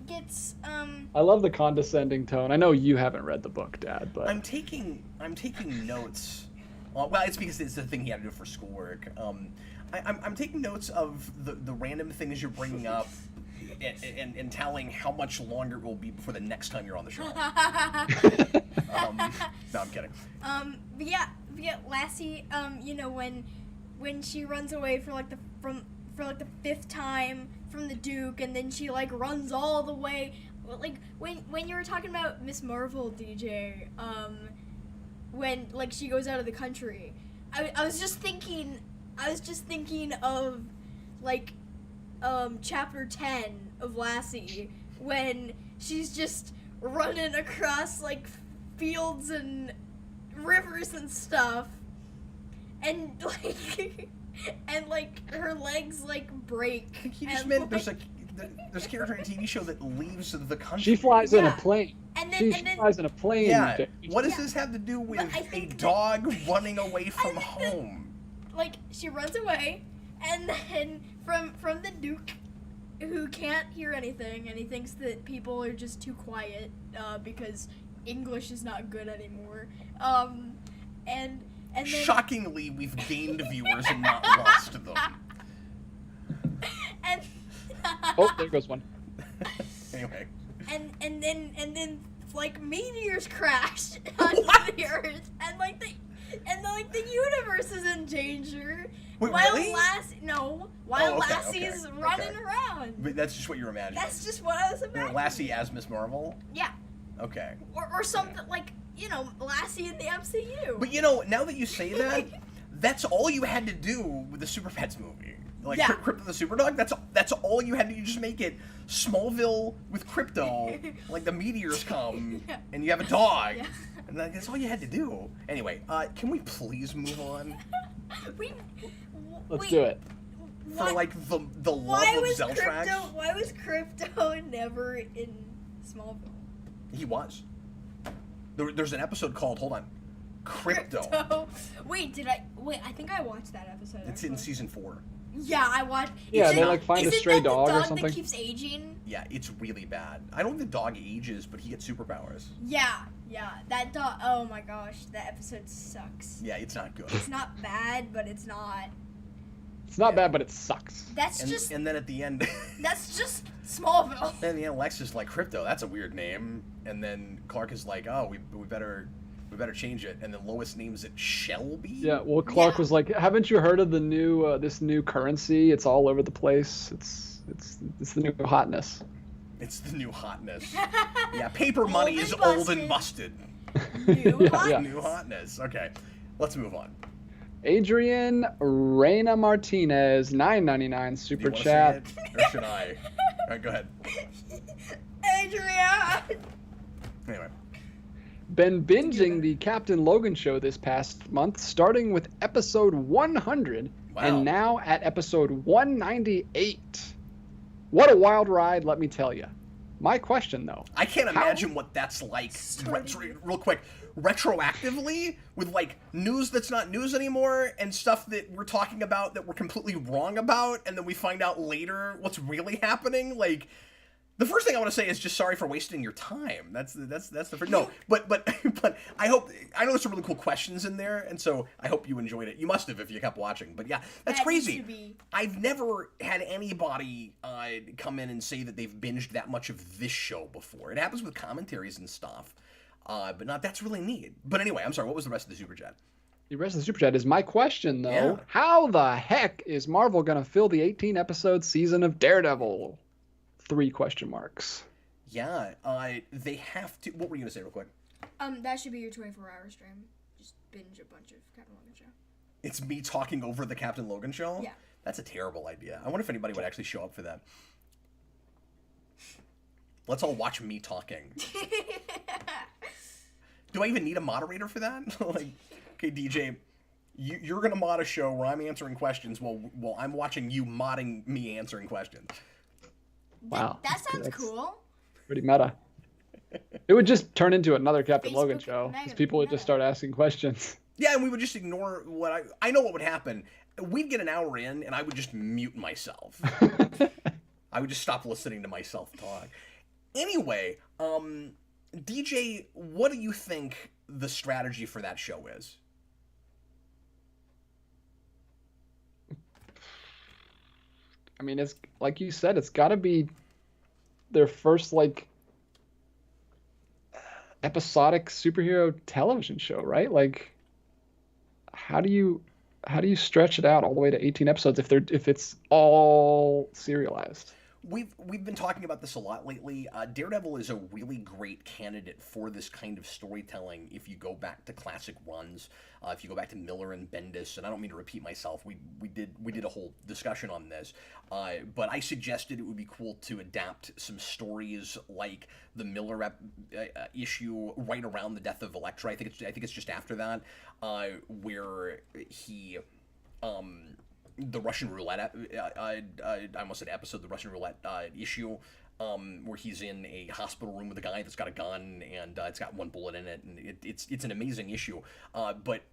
gets, I love the condescending tone. I know you haven't read the book, Dad, but... I'm taking notes. Well, it's because it's the thing he had to do for schoolwork. I'm taking notes of the random things you're bringing up and telling how much longer it will be before the next time you're on the show. No, I'm kidding. But yeah, Lassie, you know, when she runs away for the 5th time from the Duke, and then she like runs all the way. Like when you were talking about Miss Marvel, DJ, when like she goes out of the country, I was just thinking of like chapter 10 of Lassie, when she's just running across like fields and rivers and stuff, and like her legs like break. He just and, meant like, there's a character in a TV show that leaves the country. She flies in a plane. And then, She flies in a plane. Yeah. What does this have to do with a dog running away from home? Like she runs away, and then from the Duke, who can't hear anything, and he thinks that people are just too quiet because English is not good anymore. And then, shockingly, we've gained viewers and not lost them. And Oh, there goes one. Anyway. And then like meteors crash onto the Earth, and the universe is in danger. Wait, while really? Lassie's running around. But that's just what you're imagining. That's just what I was imagining. Lassie as Miss Marvel? Yeah. Okay. Or something like, Lassie in the MCU. But now that you say that, that's all you had to do with the Super Pets movie. Like Crypto the Superdog, that's all you had to do. You just make it Smallville with Crypto, like the meteors come and you have a dog. Yeah. And that's all you had to do. Anyway, can we please move on? Let's do it. For like the love of Zeltrax. Why was Crypto never in Smallville? He was. There's an episode called, hold on, Crypto. Wait, I think I watched that episode. It's in season 4. Yeah, I watched. Yeah, they like find a stray dog or something. That keeps aging. Yeah, it's really bad. I don't think the dog ages, but he gets superpowers. Yeah, that dog. Oh my gosh, that episode sucks. Yeah, it's not good. It's not bad, but it's not. It's not bad, but it sucks. And then at the end. That's just Smallville. Then the end, Lex is like, Crypto, that's a weird name. And then Clark is like, oh, we better change it. And then Lois names it Shelby. Yeah, well, Clark was like, haven't you heard of the new this new currency? It's all over the place. It's the new hotness. It's the new hotness. Yeah, paper money is old and busted. New hotness. New hotness. Okay, let's move on. Adrian Reina Martinez, $9.99 super chat. Or should I? All right, go ahead. Adrian. Anyway. Been binging the Captain Logan Show this past month, starting with episode 100, and now at episode 198. What a wild ride, let me tell you. My question, though. I can't imagine what that's like, real quick, retroactively, with, like, news that's not news anymore, and stuff that we're talking about that we're completely wrong about, and then we find out later what's really happening. Like, the first thing I want to say is just sorry for wasting your time. That's the first. No, but I know there's some really cool questions in there, and so I hope you enjoyed it. You must have if you kept watching. But yeah, that's crazy. I've never had anybody come in and say that they've binged that much of this show before. It happens with commentaries and stuff, but not. That's really neat. But anyway, I'm sorry. What was the rest of the super chat? The rest of the super chat is my question, though. Yeah. How the heck is Marvel gonna fill the 18-episode season of Daredevil? 3 question marks. Yeah, they have to. What were you gonna say, real quick? That should be your 24-hour stream. Just binge a bunch of Captain Logan Show. It's me talking over the Captain Logan Show? Yeah. That's a terrible idea. I wonder if anybody would actually show up for that. Let's all watch me talking. Do I even need a moderator for that? Like, okay, DJ, you're gonna mod a show where I'm answering questions while I'm watching you modding me answering questions. Wow. That sounds cool. Pretty meta. It would just turn into another Captain Facebook Logan show, because people would just start asking questions. Yeah, and we would just ignore what I know what would happen. We'd get an hour in, and I would just mute myself. I would just stop listening to myself talk. Anyway, DJ, what do you think the strategy for that show is? I mean, it's like you said, it's got to be their first, like, episodic superhero television show, right? Like, how do you how do you stretch it out all the way to 18 episodes if it's all serialized? We've been talking about this a lot lately. Daredevil is a really great candidate for this kind of storytelling. If you go back to classic runs, if you go back to Miller and Bendis, and I don't mean to repeat myself, we did a whole discussion on this, but I suggested it would be cool to adapt some stories like the Miller issue right around the death of Elektra. I think it's just after that, where he. The Russian roulette, I almost said episode, the Russian roulette issue, where he's in a hospital room with a guy that's got a gun and it's got one bullet in it, and it's an amazing issue. But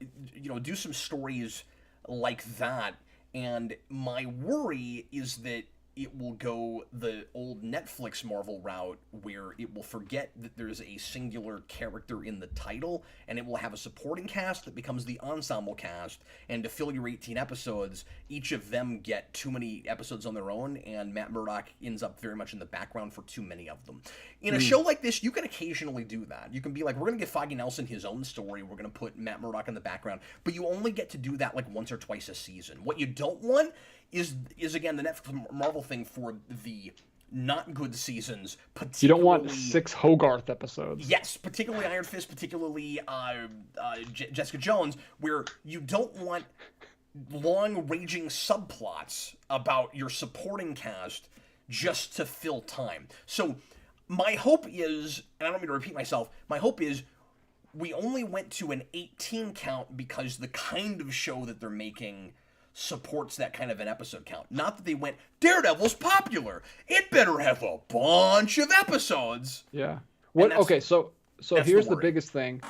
do some stories like that, and my worry is that it will go the old Netflix Marvel route where it will forget that there's a singular character in the title, and it will have a supporting cast that becomes the ensemble cast, and to fill your 18 episodes, each of them get too many episodes on their own, and Matt Murdock ends up very much in the background for too many of them. In a show like this, you can occasionally do that. You can be like, we're going to give Foggy Nelson his own story, we're going to put Matt Murdock in the background, but you only get to do that like once or twice a season. What you don't want is again the Netflix Marvel thing for the not good seasons. You don't want 6 Hogarth episodes. Yes, particularly Iron Fist, particularly Jessica Jones, where you don't want long raging subplots about your supporting cast just to fill time. So my hope is, and I don't mean to repeat myself, my hope is we only went to an 18 count because the kind of show that they're making supports that kind of an episode count. Not that they went, Daredevil's popular, it better have a bunch of episodes. Yeah. Okay, so here's the biggest thing.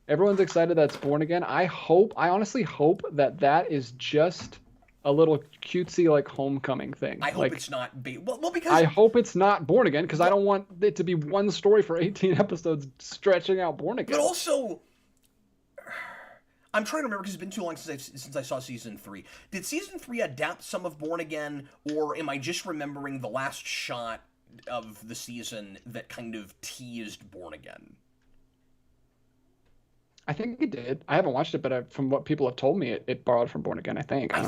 Everyone's excited that's Born Again. I honestly hope that is just a little cutesy like homecoming thing. I hope it's not because I hope it's not Born Again, because I don't want it to be one story for 18 episodes stretching out Born Again. But also, I'm trying to remember because it's been too long since I saw season 3. Did season 3 adapt some of Born Again, or am I just remembering the last shot of the season that kind of teased Born Again? I think it did. I haven't watched it, but from what people have told me, it borrowed from Born Again, I think. I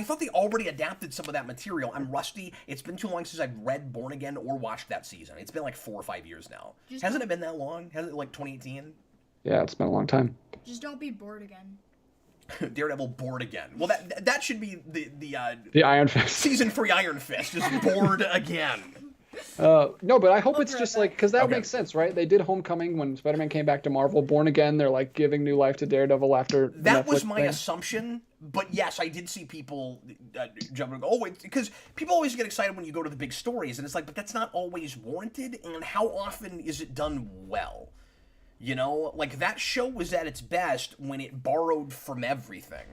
thought they already adapted some of that material. I'm rusty. It's been too long since I've read Born Again or watched that season. It's been like 4 or 5 years now. Hasn't it been that long? Hasn't it like 2018? Yeah, it's been a long time. Just don't be bored again. Daredevil bored again. Well, that should be the Iron Fist. Season 3 Iron Fist is bored again. No, but I hope it's just like, because that makes sense, right? They did Homecoming when Spider-Man came back to Marvel. Born Again, they're like giving new life to Daredevil after that was my assumption. But yes, I did see people jumping. Because people always get excited when you go to the big stories, and it's like, but that's not always warranted. And how often is it done well? Like that show was at its best when it borrowed from everything.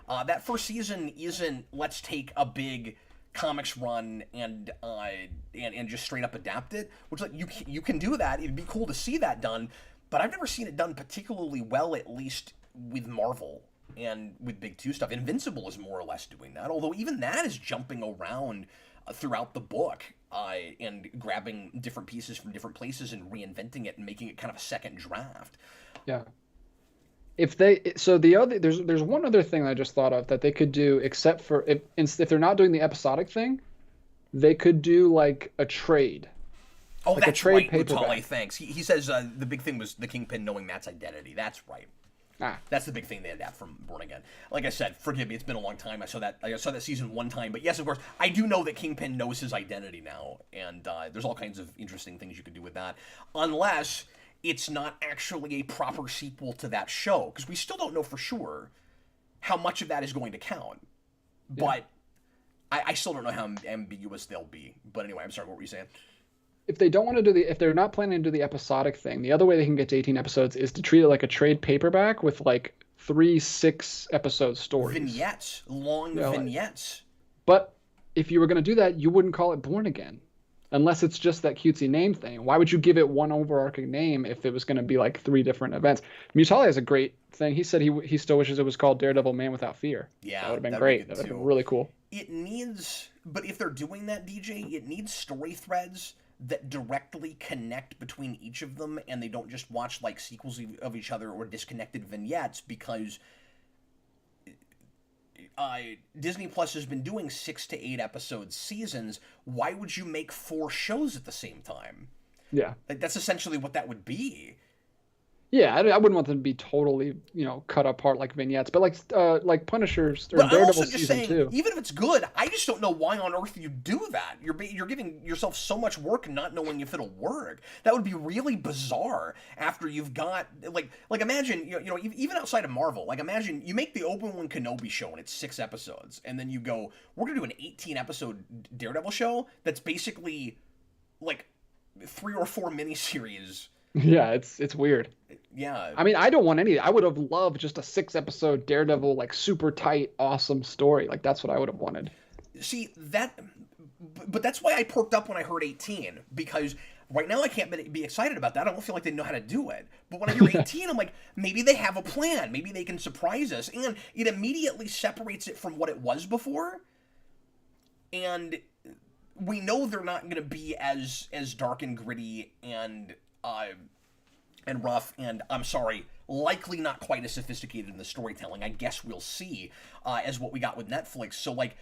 That first season isn't let's take a big comics run and just straight up adapt it, which like you can do that. It'd be cool to see that done, but I've never seen it done particularly well, at least with Marvel and with Big 2 stuff. Invincible is more or less doing that, although even that is jumping around throughout the book and grabbing different pieces from different places and reinventing it and making it kind of a second draft. Yeah. There's one other thing I just thought of that they could do, except for if they're not doing the episodic thing, they could do like a trade. Oh, like that's a trade right. paperback. Mutale, thanks. He says the big thing was the Kingpin knowing Matt's identity. That's right. That's the big thing they adapt from Born Again. Like I said, forgive me, it's been a long time. I saw that season one time, but yes, of course, I do know that Kingpin knows his identity now, and there's all kinds of interesting things you could do with that, unless it's not actually a proper sequel to that show, because we still don't know for sure how much of that is going to count. Yeah. But I still don't know how ambiguous they'll be. But anyway, I'm sorry, what were you saying? If they don't want to if they're not planning to do the episodic thing, the other way they can get to 18 episodes is to treat it like a trade paperback with like 3 6-episode stories. Vignettes, long vignettes. But if you were going to do that, you wouldn't call it Born Again, unless it's just that cutesy name thing. Why would you give it one overarching name if it was going to be like 3 different events? Mutale has a great thing. He said he still wishes it was called Daredevil Man Without Fear. Yeah, that would have been great. That would have been really cool. It needs, but if they're doing that, DJ, it needs story threads that directly connect between each of them, and they don't just watch like sequels of each other or disconnected vignettes, because Disney Plus has been doing 6 to 8 episode seasons, why would you make 4 shows at the same time? Yeah. Like, that's essentially what that would be. Yeah, I wouldn't want them to be totally, cut apart like vignettes, but like Punisher's or Daredevil season 2. Even if it's good, I just don't know why on earth you do that. You're giving yourself so much work not knowing if it'll work. That would be really bizarre after you've got like imagine even outside of Marvel, like imagine you make the Obi-Wan Kenobi show and it's 6 episodes, and then you go, we're gonna do an 18 episode Daredevil show that's basically like 3 or 4 miniseries. Yeah, it's weird. Yeah. I mean, I don't want any. I would have loved just a 6 episode Daredevil, like super tight, awesome story. Like that's what I would have wanted. See, but that's why I perked up when I heard 18, because right now I can't be excited about that. I don't feel like they know how to do it. But when I hear 18, I'm like, maybe they have a plan. Maybe they can surprise us. And it immediately separates it from what it was before. And we know they're not going to be as dark and gritty and rough, and I'm sorry, likely not quite as sophisticated in the storytelling. I guess we'll see as what we got with Netflix. So like,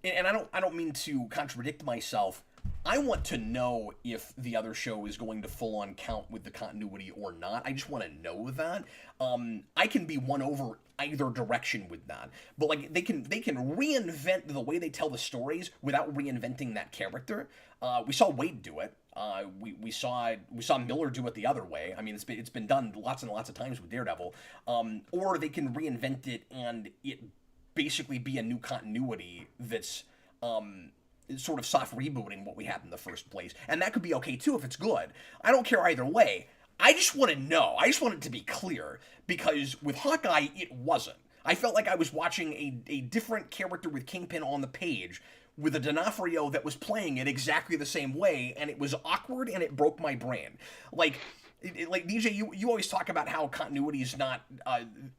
and I don't mean to contradict myself. I want to know if the other show is going to full on count with the continuity or not. I just want to know that. I can be won over either direction with that, but like they can reinvent the way they tell the stories without reinventing that character. We saw Wade do it. We saw Miller do it the other way. I mean, it's been done lots and lots of times with Daredevil. Or they can reinvent it and it basically be a new continuity that's sort of soft rebooting what we had in the first place. And that could be okay too if it's good. I don't care either way. I just want to know. I just want it to be clear, because with Hawkeye, it wasn't. I felt like I was watching a different character with Kingpin on the page, with a D'Onofrio that was playing it exactly the same way, and it was awkward and it broke my brain. Like DJ, you always talk about how continuity is not,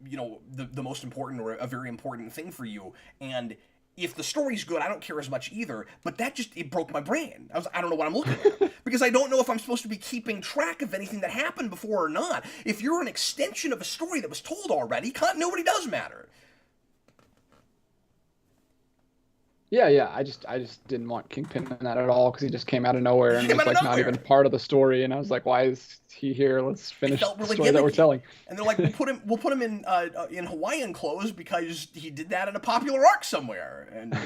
the most important or a very important thing for you, and if the story's good, I don't care as much either, but it broke my brain. I don't know what I'm looking at, because I don't know if I'm supposed to be keeping track of anything that happened before or not. If you're an extension of a story that was told already, continuity does matter. Yeah. I just didn't want Kingpin in that at all, because he just came out of nowhere and was like not even part of the story. And I was like, why is he here? Let's finish the story that we're telling. And they're like, we'll put him in Hawaiian clothes because he did that in a popular arc somewhere. And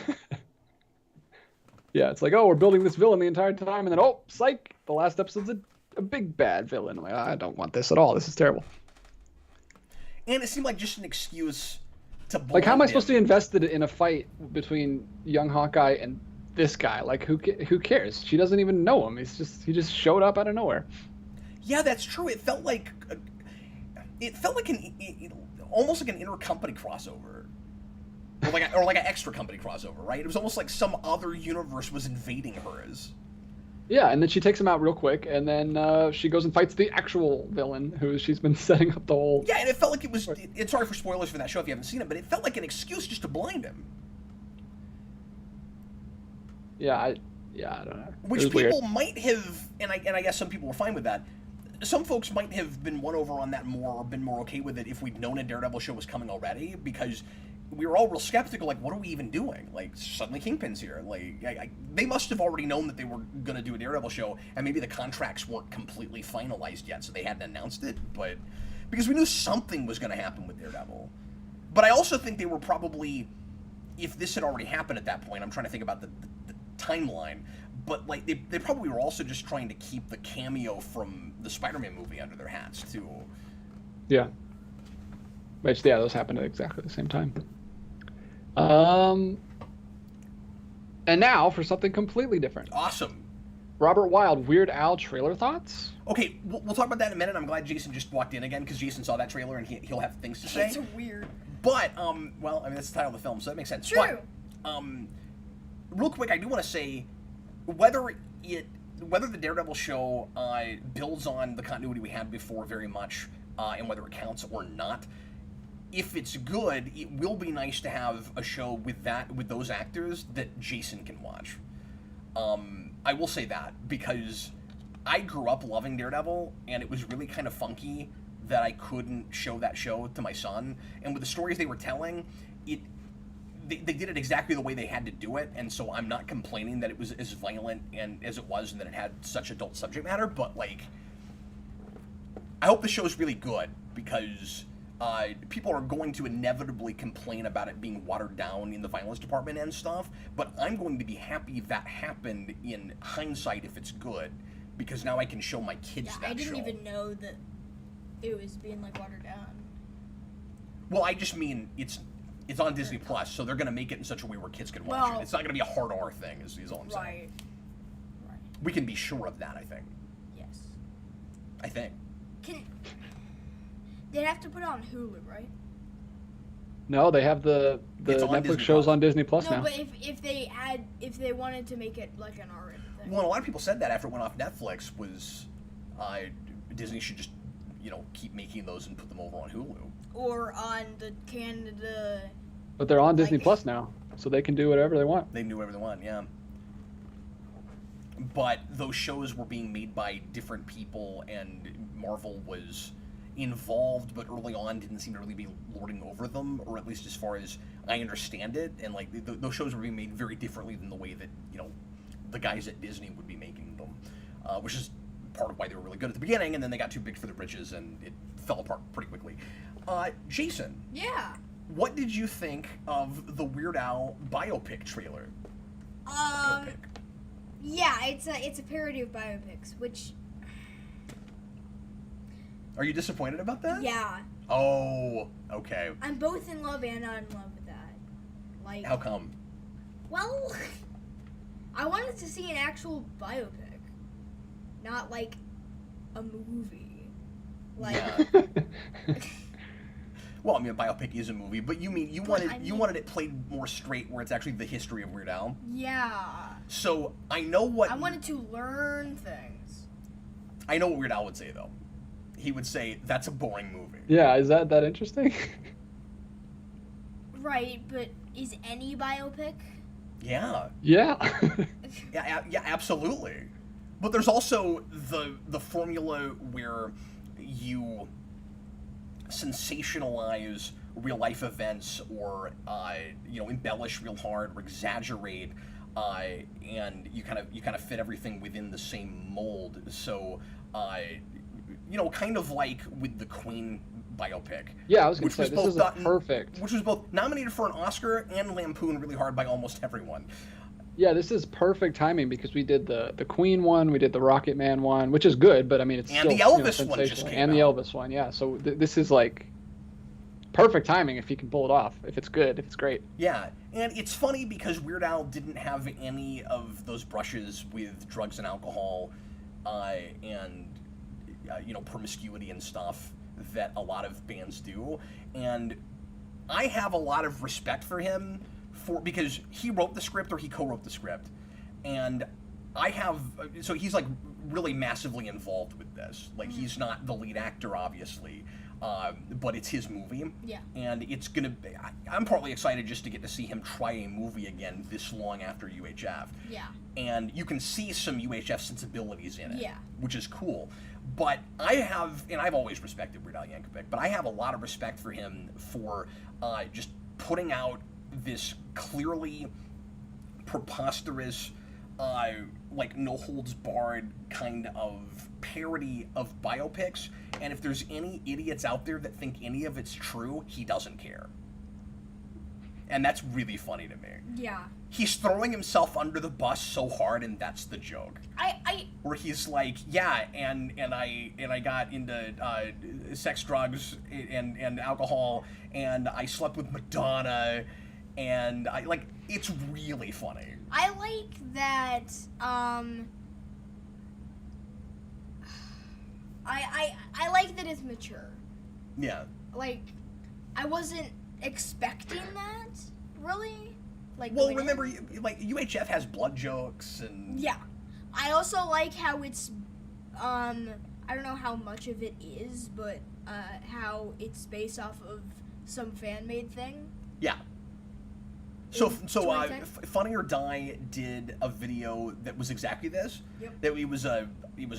yeah, it's like, oh, we're building this villain the entire time, and then oh, psych, the last episode's a big bad villain. I'm like, I don't want this at all. This is terrible. And it seemed like just an excuse. Like, how am I supposed to be invested in a fight between young Hawkeye and this guy? Like, who cares? She doesn't even know him. He just showed up out of nowhere. Yeah, that's true. It felt like almost like an intercompany crossover, or like an extra company crossover, right? It was almost like some other universe was invading hers. Yeah, and then she takes him out real quick, and then she goes and fights the actual villain who she's been setting up the whole... Yeah, and it felt like it was... It's sorry for spoilers for that show if you haven't seen it, but it felt like an excuse just to blind him. Yeah, I don't know. Which people might have, and I guess some people were fine with that. Some folks might have been won over on that more, or been more okay with it if we'd known a Daredevil show was coming already, because we were all real skeptical, like, what are we even doing? Like, suddenly Kingpin's here. Like, they must have already known that they were going to do a Daredevil show, and maybe the contracts weren't completely finalized yet, so they hadn't announced it, but... Because we knew something was going to happen with Daredevil. But I also think they were probably... If this had already happened at that point, I'm trying to think about the timeline, but, like, they probably were also just trying to keep the cameo from the Spider-Man movie under their hats, too. Yeah. Which, yeah, those happened at exactly the same time. And now for something completely different. Awesome. Robert Wild, Weird Al trailer thoughts? Okay, we'll talk about that in a minute. I'm glad Jayson just walked in again, because Jayson saw that trailer and he'll have things to say. It's weird. But, well, I mean, that's the title of the film, so that makes sense. True. But, real quick, I do want to say, whether the Daredevil show builds on the continuity we had before very much, and whether it counts or not, if it's good, it will be nice to have a show with those actors that Jayson can watch. I will say that, because I grew up loving Daredevil, and it was really kind of funky that I couldn't show that show to my son. And with the stories they were telling, they did it exactly the way they had to do it, and so I'm not complaining that it was as violent and as it was, and that it had such adult subject matter. But like, I hope the show's really good, because people are going to inevitably complain about it being watered down in the violence department and stuff. But I'm going to be happy that happened in hindsight if it's good, because now I can show my kids that show. I didn't even know that it was being like watered down. Well, I just mean it's on Disney Plus, so they're going to make it in such a way where kids can watch it. It's not going to be a hard R thing, is all I'm saying. Right. We can be sure of that, I think. Yes. I think. They'd have to put it on Hulu, right? No, they have the Netflix shows on Disney Plus now. No, but if they wanted to make it like an R-rated thing. Well, a lot of people said that after it went off Netflix was Disney should just, keep making those and put them over on Hulu. Or on the Canada. But they're on Disney Plus now, so they can do whatever they want. They can do whatever they want, yeah. But those shows were being made by different people, and Marvel was involved, but early on didn't seem to really be lording over them, or at least as far as I understand it. And like those shows were being made very differently than the way that the guys at Disney would be making them, which is part of why they were really good at the beginning. And then they got too big for their britches, and it fell apart pretty quickly. Jayson. Yeah. What did you think of the Weird Al biopic trailer? Yeah, it's a parody of biopics, which. Are you disappointed about that? Yeah. Oh, okay. I'm both in love and not in love with that. Like. How come? Well, I wanted to see an actual biopic, not like a movie. Like. Yeah. Well, I mean, a biopic is a movie, but you wanted it played more straight, where it's actually the history of Weird Al. Yeah. So I know what I wanted to learn things. I know what Weird Al would say though. He would say that's a boring movie. Yeah, is that interesting? Right, but is any biopic? Yeah. Yeah. yeah, absolutely. But there's also the formula where you sensationalize real life events, or embellish real hard, or exaggerate, and you kind of fit everything within the same mold. So kind of like with the Queen biopic. Yeah, I was going to say, this is perfect. Which was both nominated for an Oscar and lampooned really hard by almost everyone. Yeah, this is perfect timing, because we did the Queen one, we did the Rocket Man one, which is good, but I mean, it's and still the Elvis one just came and out. The Elvis one, yeah. So this is like perfect timing if you can pull it off, if it's good, if it's great. Yeah, and it's funny because Weird Al didn't have any of those brushes with drugs and alcohol, and promiscuity and stuff that a lot of bands do, and I have a lot of respect for him because he wrote the script, or he co-wrote the script, and so he's like really massively involved with this. Like, he's not the lead actor, obviously, but it's his movie. Yeah. And it's gonna be, I'm partly excited just to get to see him try a movie again this long after UHF. Yeah. And you can see some UHF sensibilities in it. Yeah. Which is cool. But I've always respected Weird Al Yankovic, but I have a lot of respect for him for just putting out this clearly preposterous, like no holds barred kind of parody of biopics. And if there's any idiots out there that think any of it's true, he doesn't care. And that's really funny to me. Yeah. He's throwing himself under the bus so hard, and that's the joke. Where he's like, yeah, and I got into sex, drugs, and alcohol, and I slept with Madonna, and it's really funny. I like that. I like that it's mature. Yeah. Like, I wasn't expecting that, really. Like, well, remember, UHF has blood jokes and. Yeah, I also like how it's, I don't know how much of it is, but how it's based off of some fan-made thing. Yeah. So Funny or Die did a video that was exactly this. Yep. That it was a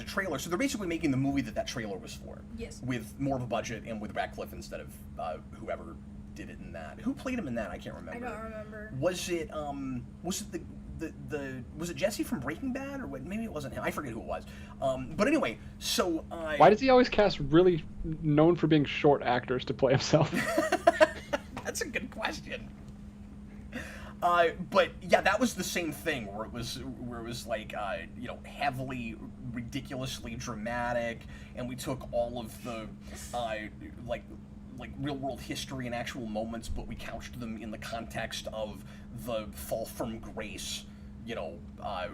trailer. So they're basically making the movie that trailer was for. Yes. With more of a budget and with Radcliffe instead of whoever did it in that. Who played him in that? I can't remember. I don't remember. Was it was it Jesse from Breaking Bad, or what? Maybe it wasn't him. I forget who it was. But anyway, so why does he always cast really known for being short actors to play himself? That's a good question. But yeah, that was the same thing where it was like heavily, ridiculously dramatic, and we took all of the like real world history and actual moments, but we couched them in the context of the Fall from Grace,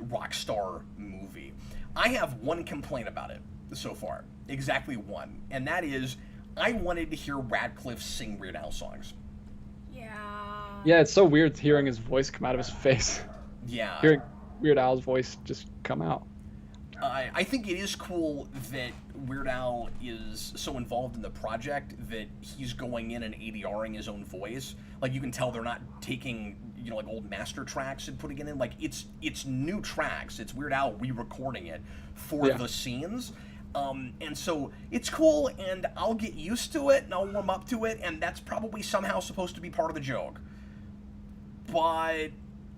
rock star movie. I have one complaint about it so far, exactly one, and that is I wanted to hear Radcliffe sing Weird Al songs. Yeah, it's so weird hearing his voice come out of his face. Yeah. Hearing Weird Al's voice just come out. I think it is cool that Weird Al is so involved in the project that he's going in and ADRing his own voice. Like, you can tell they're not taking, like old master tracks and putting it in. Like, it's new tracks. It's Weird Al re-recording it for the scenes. And so it's cool, and I'll get used to it, and I'll warm up to it, and that's probably somehow supposed to be part of the joke. But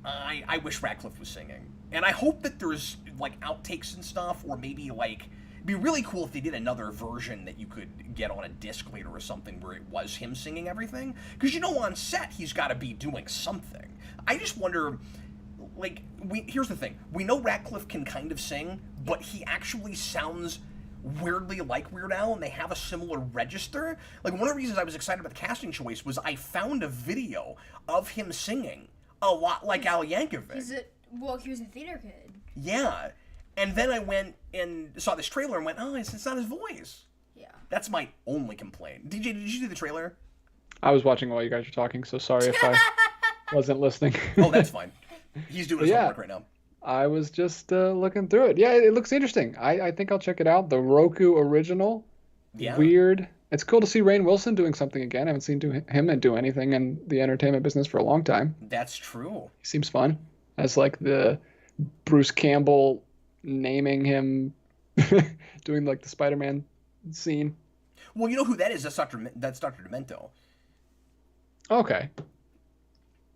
I wish Radcliffe was singing. And I hope that there's, like, outtakes and stuff, or maybe, like, it'd be really cool if they did another version that you could get on a disc later or something where it was him singing everything. Because, on set, he's got to be doing something. I just wonder, like, here's the thing. We know Radcliffe can kind of sing, but he actually sounds weirdly like Weird Al, and they have a similar register. Like, one of the reasons I was excited about the casting choice was I found a video of him singing a lot like Al Yankovic. He was a theater kid. Yeah. And then I went and saw this trailer and went, oh, it's not his voice. Yeah. That's my only complaint. DJ, did you see the trailer? I was watching while you guys were talking, so sorry if I wasn't listening. Oh, that's fine. He's doing his homework right now. I was just looking through it. Yeah, it looks interesting. I think I'll check it out. The Roku original. Yeah. Weird. It's cool to see Rainn Wilson doing something again. I haven't seen him do anything in the entertainment business for a long time. That's true. He seems fun. As like the Bruce Campbell naming him, doing like the Spider-Man scene. Well, you know who that is? That's Dr. Demento. Okay.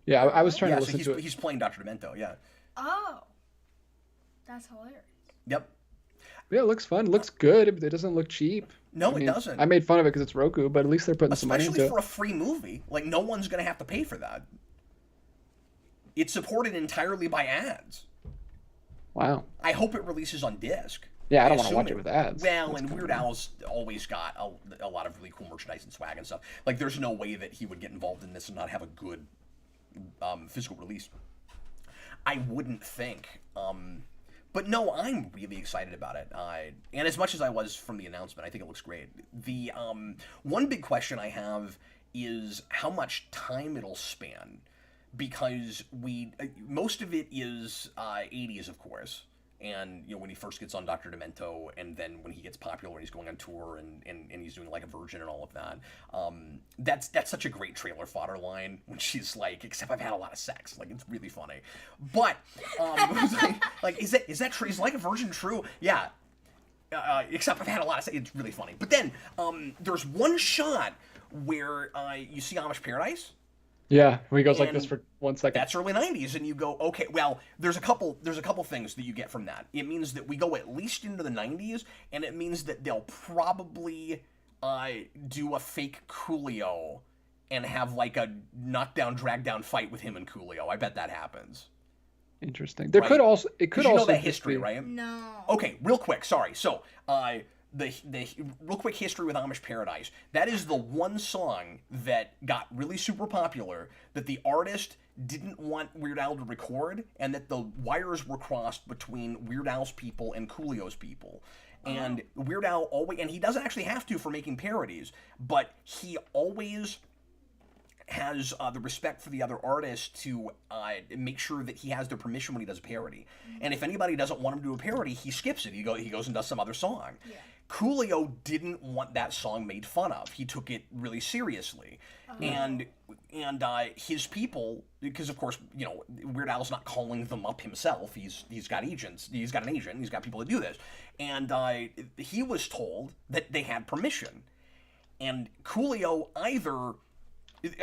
Yeah, I was trying to listen to it. He's playing Dr. Demento, yeah. Oh. That's hilarious. Yep. Yeah, it looks fun. It looks good. It doesn't look cheap. No, it doesn't. I made fun of it because it's Roku, but at least they're putting some money into it. Especially for a free movie. Like, no one's going to have to pay for that. It's supported entirely by ads. Wow. I hope it releases on disc. Yeah, I don't want to watch it with ads. Well, and Weird Al's always got a lot of really cool merchandise and swag and stuff. Like, there's no way that he would get involved in this and not have a good physical release. I wouldn't think. But no, I'm really excited about it. And as much as I was from the announcement, I think it looks great. The one big question I have is how much time it'll span. Because most of it is 80s, of course. And, when he first gets on Dr. Demento, and then when he gets popular and he's going on tour and he's doing like a Virgin and all of that. That's such a great trailer fodder line when she's like, except I've had a lot of sex. Like, it's really funny. But, like, is that true? Is like a Virgin true? Yeah. Except I've had a lot of sex. It's really funny. But then, there's one shot where you see Amish Paradise. Yeah, where he goes like this for 1 second. That's early 90s, and you go, okay, well, there's a couple things that you get from that. It means that we go at least into the 90s, and it means that they'll probably do a fake Coolio and have like a knockdown, drag down fight with him and Coolio. I bet that happens. Interesting. There could also know that history, right? No. Okay, real quick. Sorry. So, the real quick history with Amish Paradise. That is the one song that got really super popular that the artist didn't want Weird Al to record, and that the wires were crossed between Weird Al's people and Coolio's people. And Weird Al always, and he doesn't actually have to for making parodies, but he always has the respect for the other artist to make sure that he has their permission when he does a parody. And if anybody doesn't want him to do a parody, he skips it. He goes and does some other song. Yeah. Coolio didn't want that song made fun of. He took it really seriously. And his people, because of course, Weird Al's not calling them up himself. He's got agents. He's got an agent. He's got people that do this. And he was told that they had permission. And Coolio either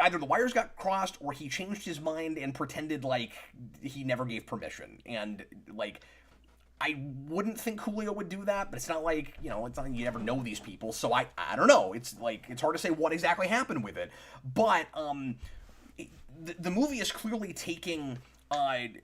either the wires got crossed or he changed his mind and pretended like he never gave permission. And like, I wouldn't think Coolio would do that, but it's not like, you know, it's not like you never know these people. So I don't know. It's like, it's hard to say what exactly happened with it. But the movie is clearly taking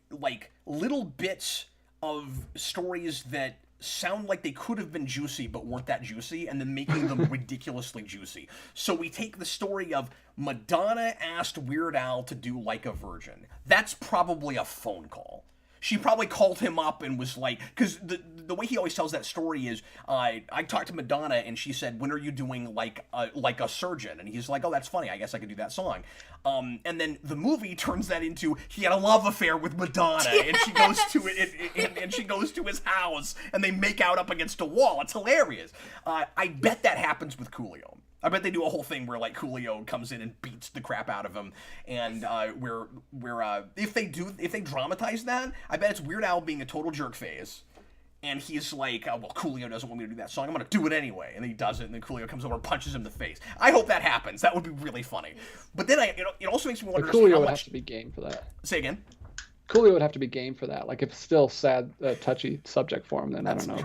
like little bits of stories that sound like they could have been juicy but weren't that juicy, and then making them ridiculously juicy. So we take the story of Madonna asked Weird Al to do Like a Virgin. That's probably a phone call. She probably called him up and was like, because the way he always tells that story is, I talked to Madonna and she said, when are you doing like a surgeon? And he's like, oh, that's funny. I guess I could do that song. And then the movie turns that into he had a love affair with Madonna, and she goes to it, and she goes to his house, and they make out up against a wall. It's hilarious. I bet that happens with Coolio. I bet they do a whole thing where like Coolio comes in and beats the crap out of him, and where if they dramatize that, I bet it's Weird Al being a total jerk face, and he's like, well, Coolio doesn't want me to do that song, I'm gonna do it anyway, and then he does it, and then Coolio comes over and punches him in the face. I hope that happens. That would be really funny. But then it also makes me wonder. But Coolio would have to be game for that. Say again. Coolio would have to be game for that. Like if it's still sad, touchy subject for him, then I don't know.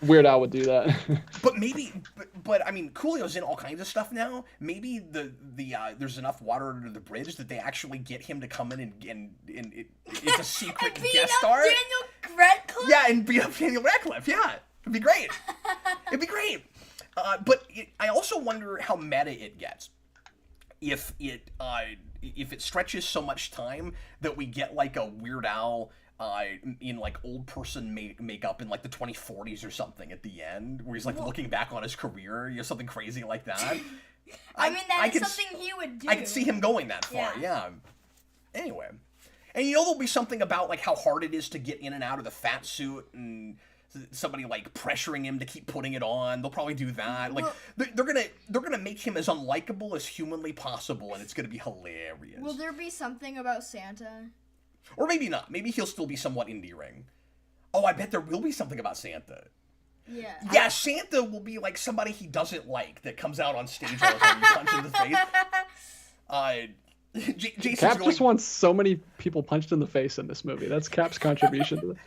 Weird Al would do that. But maybe, but I mean, Coolio's in all kinds of stuff now. Maybe there's enough water under the bridge that they actually get him to come in and it's a secret guest star. Daniel Radcliffe? Yeah, and beat up Daniel Radcliffe. Yeah, it'd be great. It'd be great. But I also wonder how meta it gets. If it stretches so much time that we get like a Weird Al in like old person makeup in like the 2040s or something at the end, where he's like looking back on his career, you know, something crazy like that. I mean, that's something he would do. I could see him going that far. Yeah. Anyway, and you know, there'll be something about like how hard it is to get in and out of the fat suit, and somebody like pressuring him to keep putting it on. They'll probably do that. Like they're gonna make him as unlikable as humanly possible, and it's gonna be hilarious. Will there be something about Santa? Or maybe not. Maybe he'll still be somewhat endearing. Oh, I bet there will be something about Santa. Yeah. Yeah, Santa will be like somebody he doesn't like that comes out on stage all the time and punch in the face. Jason's Cap just wants so many people punched in the face in this movie. That's Cap's contribution to it.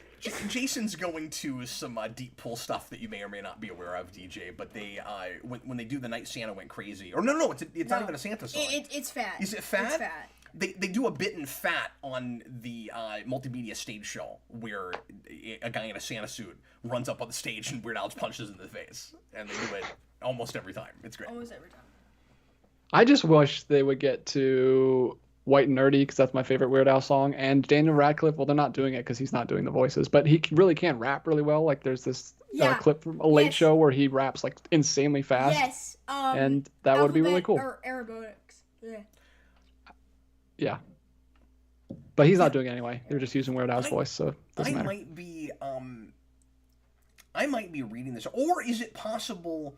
Jason's going to some deep pull stuff that you may or may not be aware of, DJ. But they when they do The Night Santa Went Crazy, or no, it's not even a Santa song. It's Fat. Is it Fat? It's Fat. They do a bit in Fat on the multimedia stage show where a guy in a Santa suit runs up on the stage and Weird Al punches in the face, and they do it almost every time. It's great. Almost every time. I just wish they would get to White and Nerdy, because that's my favorite Weird Al song, and Daniel Radcliffe. Well, they're not doing it because he's not doing the voices, but he really can rap really well. Like there's this clip from a Late Show where he raps like insanely fast. Yes. And that would be really cool. Or aerobics. Yeah. Yeah. But he's not doing it anyway. They're just using Weird Al's voice, so it doesn't matter. I might be reading this, or is it possible?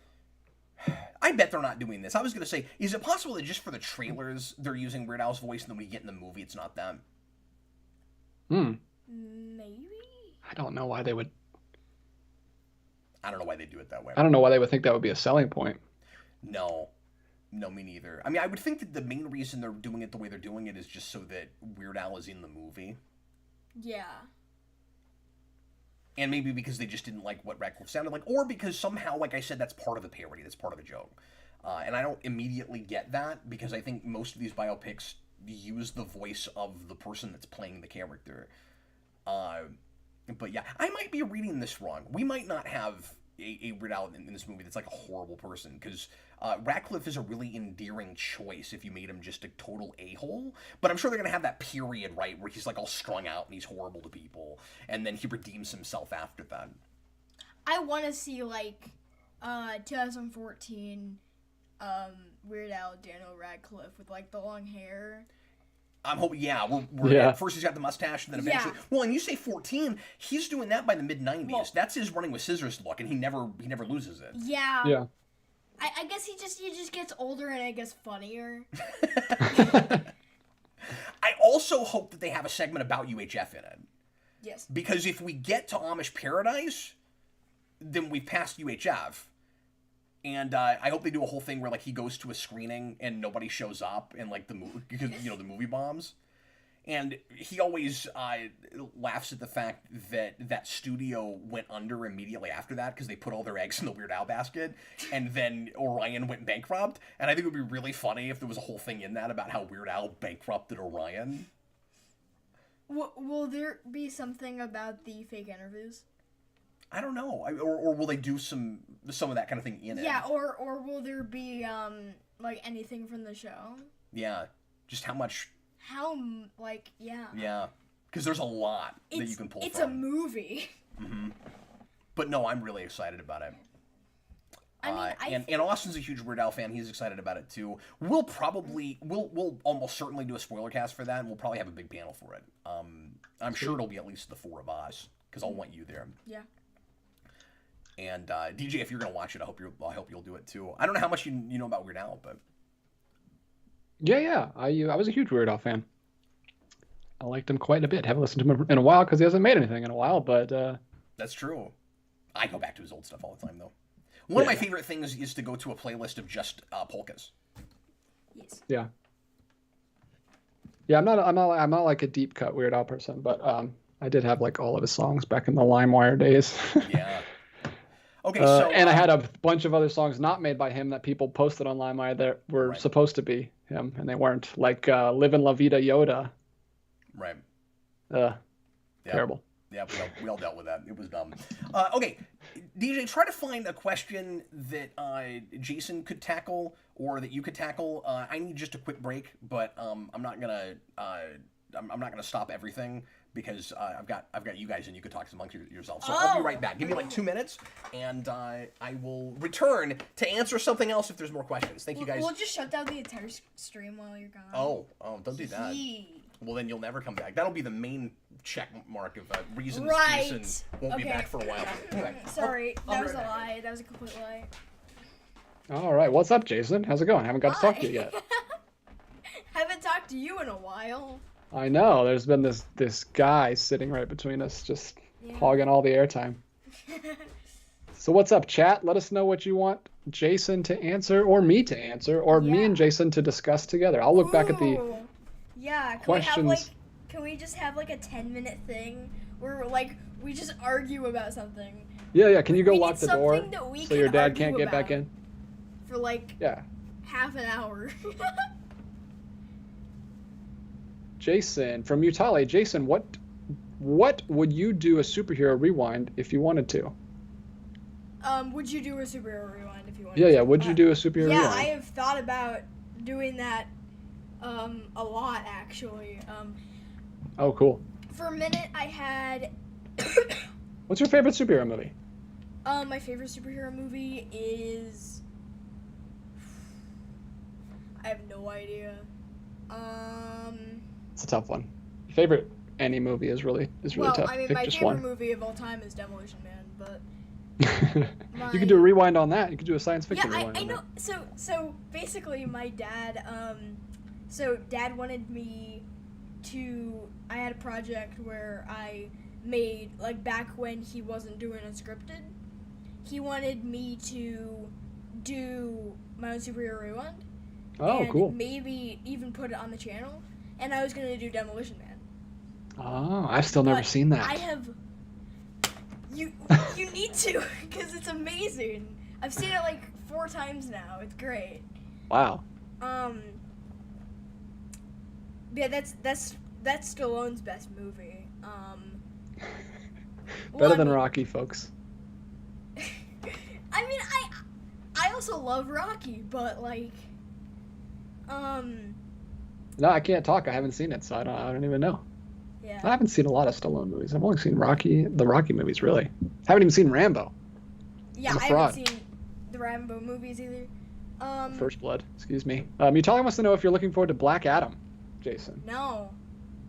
I bet they're not doing this. I was gonna say, is it possible that just for the trailers they're using Weird Al's voice, and then we get in the movie it's not them? Maybe. I don't know why they would. I don't know why they do it that way. I don't know why they would think that would be a selling point. No, me neither. I mean, I would think that the main reason they're doing it the way they're doing it is just so that Weird Al is in the movie. Yeah. And maybe because they just didn't like what Radcliffe sounded like, or because somehow, like I said, that's part of the parody, that's part of the joke. And I don't immediately get that, because I think most of these biopics use the voice of the person that's playing the character. But yeah, I might be reading this wrong. We might not have a Weird Al in this movie that's like a horrible person, because Radcliffe is a really endearing choice if you made him just a total a-hole, but I'm sure they're gonna have that period, right, where he's like all strung out and he's horrible to people, and then he redeems himself after that. I want to see like 2014 Weird Al Daniel Radcliffe with like the long hair. I'm hoping, yeah. First he's got the mustache, and then eventually. Yeah. Well, and you say 14, he's doing that by the mid 90s. Well, that's his running with scissors look, and he never loses it. Yeah. Yeah. I guess he just gets older and it gets funnier. I also hope that they have a segment about UHF in it. Yes. Because if we get to Amish Paradise, then we've passed UHF. And I hope they do a whole thing where like he goes to a screening and nobody shows up and like the movie because the movie bombs, and he always laughs at the fact that that studio went under immediately after that because they put all their eggs in the Weird Al basket, and then Orion went bankrupt. And I think it would be really funny if there was a whole thing in that about how Weird Al bankrupted Orion. Will there be something about the fake interviews? I don't know, or will they do some of that kind of thing in it? Yeah, or will there be like anything from the show? Yeah, just how much. Yeah. Yeah, because there's a lot that you can pull It's from. a movie. Mm-hmm. But no, I'm really excited about it. And Austin's a huge Weird Al fan. He's excited about it too. We'll almost certainly do a spoiler cast for that, and we'll probably have a big panel for it. I'm sure it'll be at least the 4 of us because I'll want you there. Yeah. And DJ, if you're gonna watch it, I hope you'll do it too. I don't know how much you know about Weird Al, but Yeah. I was a huge Weird Al fan. I liked him quite a bit. Haven't listened to him in a while because he hasn't made anything in a while. But that's true. I go back to his old stuff all the time, though. One of my favorite things is to go to a playlist of just polkas. Yes. Yeah. Yeah, I'm not like a deep cut Weird Al person, but I did have like all of his songs back in the LimeWire days. Yeah. Okay, so and I had a bunch of other songs not made by him that people posted on LimeWire that were supposed to be him, and they weren't. Like "Livin' La Vida Yoda." Right. Terrible. Yeah, we all dealt with that. It was dumb. Okay, DJ, try to find a question that Jayson could tackle or that you could tackle. I need just a quick break, but I'm not gonna stop everything because I've got you guys and you could talk amongst yourselves. So I'll be right back. Give me like 2 minutes, and I will return to answer something else if there's more questions. Thank you guys. We'll just shut down the entire stream while you're gone. Oh, don't do that. Well, then you'll never come back. That'll be the main check mark of reasons Jayson won't be back for a while. Anyway, sorry, that was a lie. That was a complete lie. All right, what's up, Jayson? How's it going? Haven't got to talk to you yet. Haven't talked to you in a while. I know. There's been this guy sitting right between us, just hogging all the airtime. So what's up, chat? Let us know what you want Jayson to answer, or me to answer, or me and Jayson to discuss together. I'll look back at the questions. Can we just have like a 10-minute thing where like we just argue about something? Yeah. Can you go lock the door so your dad can't get back in? For like half an hour. Jayson from Utah. Jayson, what would you do a superhero rewind if you wanted to? Would you do a superhero rewind if you wanted to? Yeah, would you do a superhero rewind? Yeah, I have thought about doing that a lot actually. Oh, cool. For a minute I had What's your favorite superhero movie? My favorite superhero movie is I have no idea. It's a tough one. Favorite any movie is really tough. I mean, Pick my just favorite one. movie of all time is Demolition Man, but you could do a rewind on that. You could do a science fiction rewind. I know. So basically, my dad. Dad wanted me to. I had a project where I made like back when he wasn't doing unscripted. He wanted me to do my own superhero rewind. Oh, and cool. Maybe even put it on the channel. And I was gonna do Demolition Man. Oh, I've still never seen that. I have. You need to, because it's amazing. I've seen it like 4 times now. It's great. Wow. Yeah, that's Stallone's best movie. Better than Rocky, folks. I mean, I also love Rocky, but like, No, I can't talk. I haven't seen it, so I don't even know. Yeah. I haven't seen a lot of Stallone movies. I've only seen the Rocky movies, really. Haven't even seen Rambo. Yeah, I haven't seen the Rambo movies either. First Blood, excuse me. Mutali wants to know if you're looking forward to Black Adam, Jayson. No.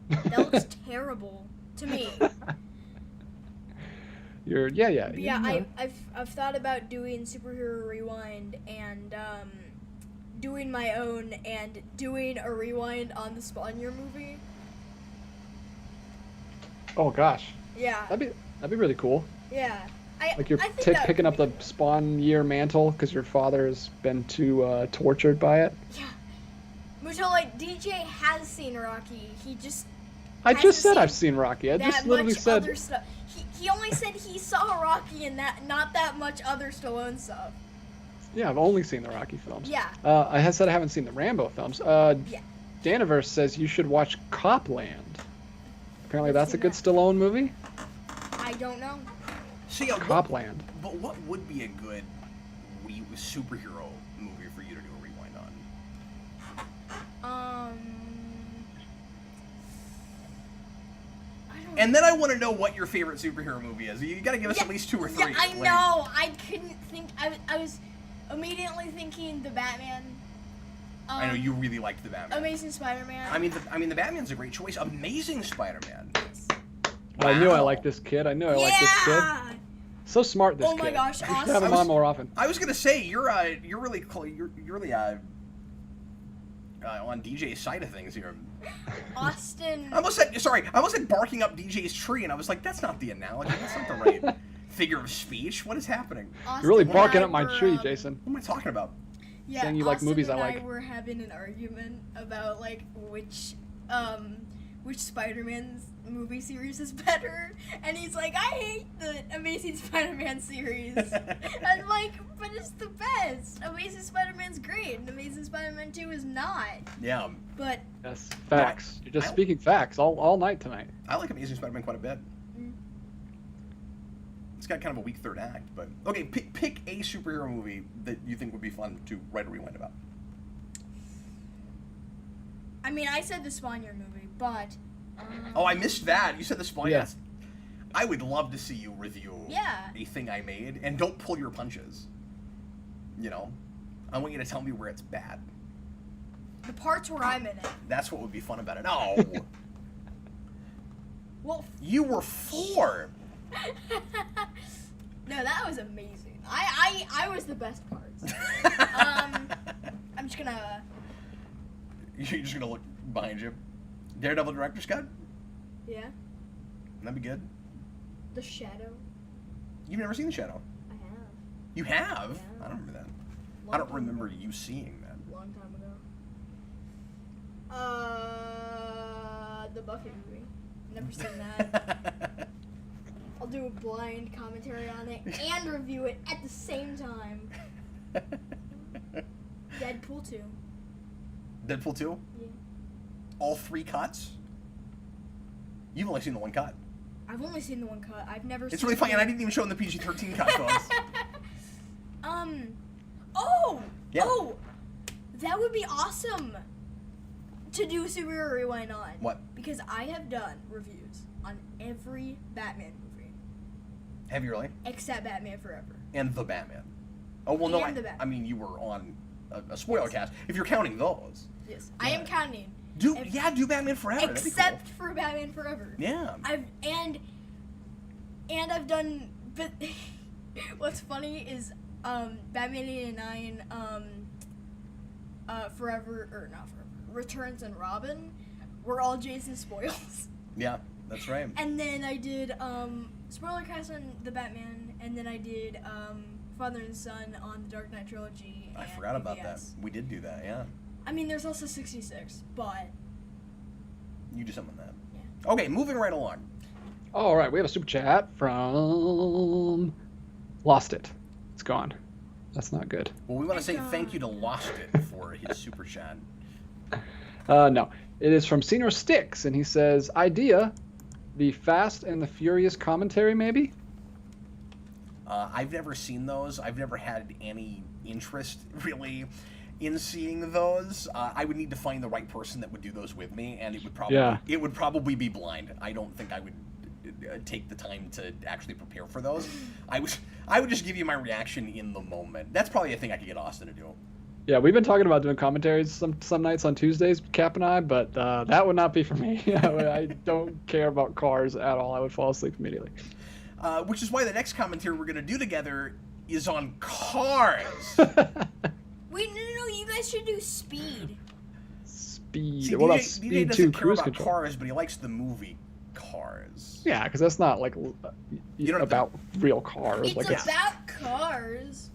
That looks terrible to me. I've thought about doing Superhero Rewind and doing my own and doing a rewind on the Spawnier movie. Oh gosh. Yeah. That'd be really cool. Yeah. Like you're I think that picking would up the be good. Spawn year mantle because your father has been too tortured by it. Yeah. So like DJ has seen Rocky. He just I hasn't just said seen I've seen Rocky. I that just literally much said. other stuff. He only said he saw Rocky and that not that much other Stallone stuff. Yeah, I've only seen the Rocky films. Yeah. I had said I haven't seen the Rambo films. Yeah. Daniverse says you should watch Copland. Apparently I've that's a seen good that. Stallone movie. I don't know. See, Copland. But what would be a good superhero movie for you to do a rewind on? I don't And then I want to know what your favorite superhero movie is. You got to give us Yeah, at least 2 or 3. Yeah, I Like, know. I couldn't think. I was immediately thinking the Batman. I know you really liked the Batman. Amazing Spider-Man. I mean, the Batman's a great choice. Amazing Spider-Man. I knew I Wow. liked this kid. I knew I yeah. liked this kid. So smart, this Oh kid. my gosh, You should awesome. have him on more often. I was gonna say you're really on DJ's side of things here. Austin. I almost said barking up DJ's tree, and I was like, that's not the analogy. That's not the right figure of speech. What is happening? Austin You're really and barking I up my were, tree, Jason. What am I talking about? Yeah, saying you like Austin movies I and like. were having an argument about like which Spider-Man's movie series is better, and he's like, I hate the Amazing Spider-Man series. I'm like, but it's the best. Amazing Spider-Man's great, and Amazing Spider-Man 2 is not. Yeah, But Yes, facts. You're just I- speaking facts all night tonight. I like Amazing Spider-Man quite a bit. Mm. It's got kind of a weak third act, but okay. Pick a superhero movie that you think would be fun to write a rewind about. I mean, I said the Spawn-Year movie, but Oh, I missed that. You said the spoiler. Yeah. I would love to see you review Yeah. a thing I made, and don't pull your punches. You know, I want you to tell me where it's bad. the parts where I'm in it. That's what would be fun about it. No, Well, you were 4. no, that was amazing. I was the best parts. I'm just gonna. You're just gonna look behind you. Daredevil director's cut. Yeah. That'd be good. The Shadow. You've never seen The Shadow. I have. You have? Yeah. I don't remember that. Long I don't time remember ago. you seeing that. Long time ago. The Buffy movie. Never seen that. I'll do a blind commentary on it and review it at the same time. Deadpool 2. Deadpool 2? Yeah. All 3 cuts? You've only seen the 1 cut. I've only seen the one cut. I've never seen It's really funny, and I didn't even show him the PG-13 cut, folks. Oh! Yeah. Oh! That would be awesome to do a superhero rewind on. What? Because I have done reviews on every Batman movie Have you really? except Batman Forever. And The Batman. Oh, well, no, And The Batman. I mean, you were on a spoiler cast. If you're counting those. Yes, I am counting. Do If- Batman Forever. That'd be Except for Batman Forever. cool. Yeah. I've done. But what's funny is Batman 89, Forever or not Forever, Returns and Robin were all Jason spoils. Yeah, that's right. And then I did spoiler cast on the Batman, and then I did Father and Son on the Dark Knight trilogy. I and forgot about that. BVS. We did do that, yeah. I mean, there's also 66, but You do something on that. Yeah. Okay, moving right along. All right, we have a super chat from Lost It. It's gone. That's not good. Well, we want to say Thank thank you to Lost It for his super chat. No, it is from Senior Sticks, and he says, idea, the Fast and the Furious commentary, maybe? I've never seen those. I've never had any interest, really, in seeing those. I would need to find the right person that would do those with me, and it would probably be blind. I don't think I would take the time to actually prepare for those. I would just give you my reaction in the moment. That's probably a thing I could get Austin to do. Yeah, we've been talking about doing commentaries some nights on Tuesdays, Cap and I, but that would not be for me. I don't care about cars at all. I would fall asleep immediately. Which is why the next commentary we're going to do together is on cars. wait, no, you guys should do Speed. Speed. See, What about DJ Speed doesn't 2 care cruise about control? cars, but he likes the movie. cars. Yeah, because that's not like You don't have about real cars. It's like about cars.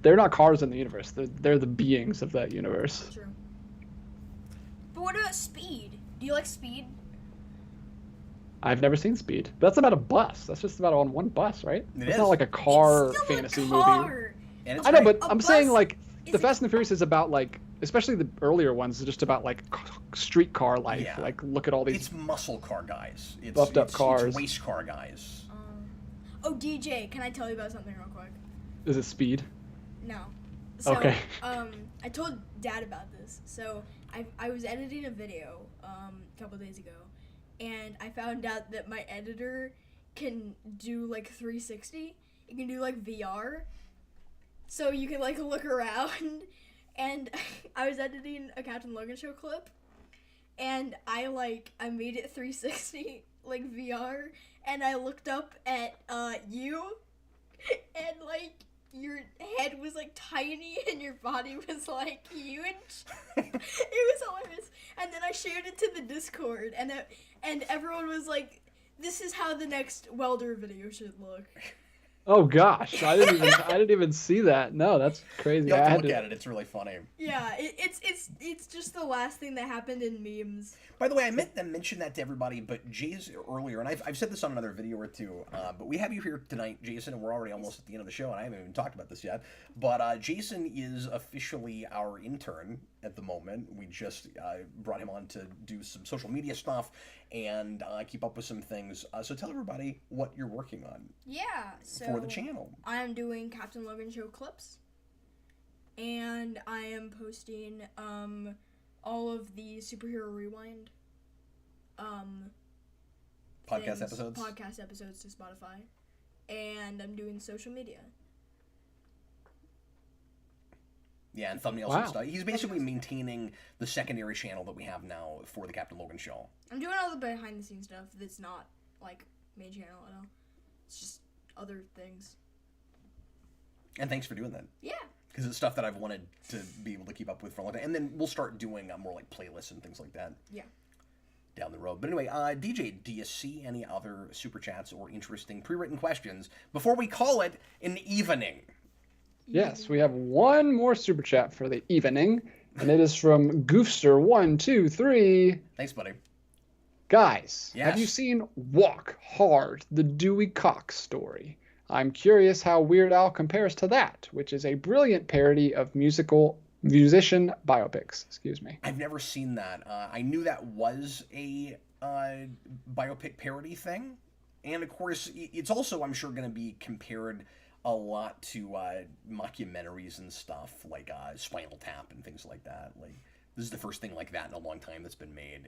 they're not cars in the universe. They're the beings of that universe. True. But what about Speed? Do you like Speed? I've never seen Speed. But that's about a bus. That's just about on one bus, right? It It's is. not like a car It's still fantasy a movie. car. And it's I know, great. but A I'm bus saying like is the a Fast and the Furious is about like, especially the earlier ones, is just about like streetcar life. Yeah. Like look at all these. It's muscle car guys. It's Buffed up it's cars. race car guys. Oh, DJ, can I tell you about something real quick? Is it Speed? No. So, Okay. I told Dad about this. So I was editing a video a couple days ago, and I found out that my editor can do like 360. It can do like VR. So you can like look around, and I was editing a Captain Logan Show clip, and I made it 360 like VR, and I looked up at you, and like your head was like tiny and your body was like huge. It was hilarious. And then I shared it to the Discord, and everyone was like, "This is how the next welder video should look." Oh gosh, I didn't even see that. No, that's crazy. You have I to had look at it. It's really funny. Yeah, it's just the last thing that happened in memes. By the way, I meant to mention that to everybody, but Jay's earlier, and I've said this on another video or two, but we have you here tonight, Jayson, and we're already almost at the end of the show, and I haven't even talked about this yet. But Jayson is officially our intern at the moment. We just brought him on to do some social media stuff and keep up with some things. So tell everybody what you're working on Yeah, so for the channel. I'm doing Captain Logan Show clips, and I am posting all of the Superhero Rewind Podcast things, episodes? podcast episodes to Spotify, and I'm doing social media. Yeah, and thumbnails Wow. and stuff. He's basically maintaining the secondary channel that we have now for the Captain Logan Show. I'm doing all the behind the scenes stuff that's not like main channel at all. It's just other things. And thanks for doing that. Yeah. Because it's stuff that I've wanted to be able to keep up with for a long time. And then we'll start doing more like playlists and things like that. Yeah. Down the road. But anyway, DJ, do you see any other super chats or interesting pre-written questions before we call it an evening? Yes, we have one more super chat for the evening, and it is from Goofster123. Thanks, buddy. Guys, Yes. have you seen Walk Hard, the Dewey Cox story? I'm curious how Weird Al compares to that, which is a brilliant parody of musician biopics. Excuse me. I've never seen that. I knew that was a biopic parody thing. And of course, it's also, I'm sure, going to be compared a lot to mockumentaries and stuff like Spinal Tap and things like that. Like, this is the first thing like that in a long time that's been made.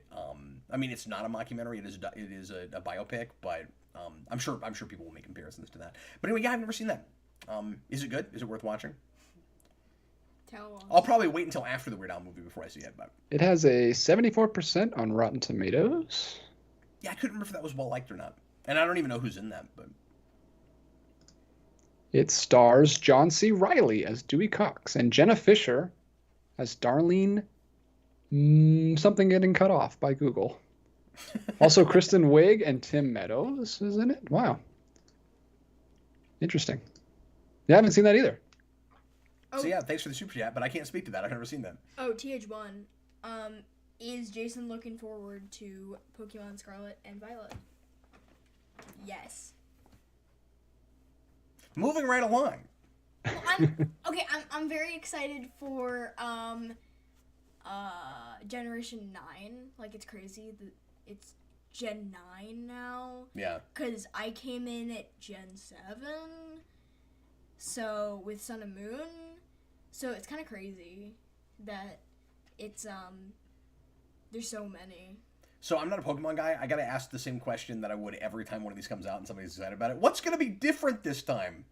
I mean, it's not a mockumentary; it is a biopic, but I'm sure people will make comparisons to that. But anyway, yeah, I've never seen that. Is it good? Is it worth watching? Tell us. I'll probably wait until after the Weird Al movie before I see it. But It has a 74% on Rotten Tomatoes. yeah, I couldn't remember if that was well liked or not, and I don't even know who's in that. But It stars John C. Reilly as Dewey Cox and Jenna Fisher as Darlene something getting cut off by Google. Also, Kristen Wiig and Tim Meadows is in it. Wow. Interesting. Yeah, I haven't seen that either. Oh. So yeah, thanks for the super chat, but I can't speak to that. I've never seen that. Oh, TH1. Is Jayson looking forward to Pokemon Scarlet and Violet? Yes. Moving right along. Well, I'm very excited for Generation 9. Like, it's crazy that it's Gen 9 now. Yeah. Cause I came in at Gen 7. So with Sun and Moon. So it's kinda crazy that it's there's so many. So I'm not a Pokemon guy. I gotta ask the same question that I would every time one of these comes out and somebody's excited about it. What's gonna be different this time?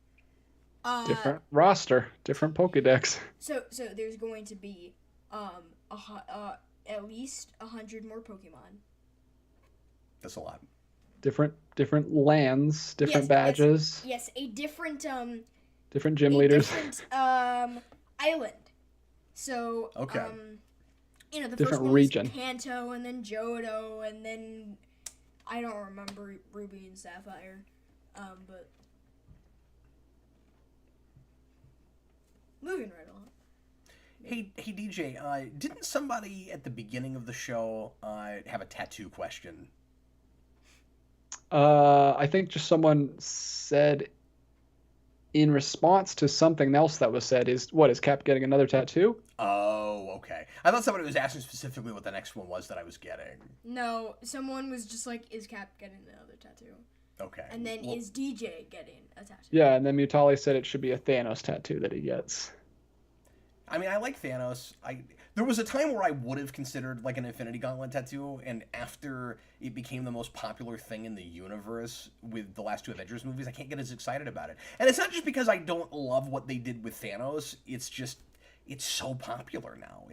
Different roster, different Pokedex. So there's going to be at least 100 more Pokemon. That's a lot. Different lands, different badges, Yes, a different different gym leaders. different island. So Okay. the Different first one region. was Kanto, and then Johto, and then I don't remember Ruby and Sapphire, but moving right on. Hey DJ, didn't somebody at the beginning of the show have a tattoo question? I think just someone said in response to something else that was said is Cap getting another tattoo? Oh, okay. I thought somebody was asking specifically what the next one was that I was getting. No, someone was just like, is Cap getting another tattoo? Okay. And then is DJ getting a tattoo? Yeah, and then Mutali said it should be a Thanos tattoo that he gets. I mean, I like Thanos. There was a time where I would have considered like an Infinity Gauntlet tattoo, and after it became the most popular thing in the universe with the last two Avengers movies, I can't get as excited about it. And it's not just because I don't love what they did with Thanos. It's just, it's so popular now.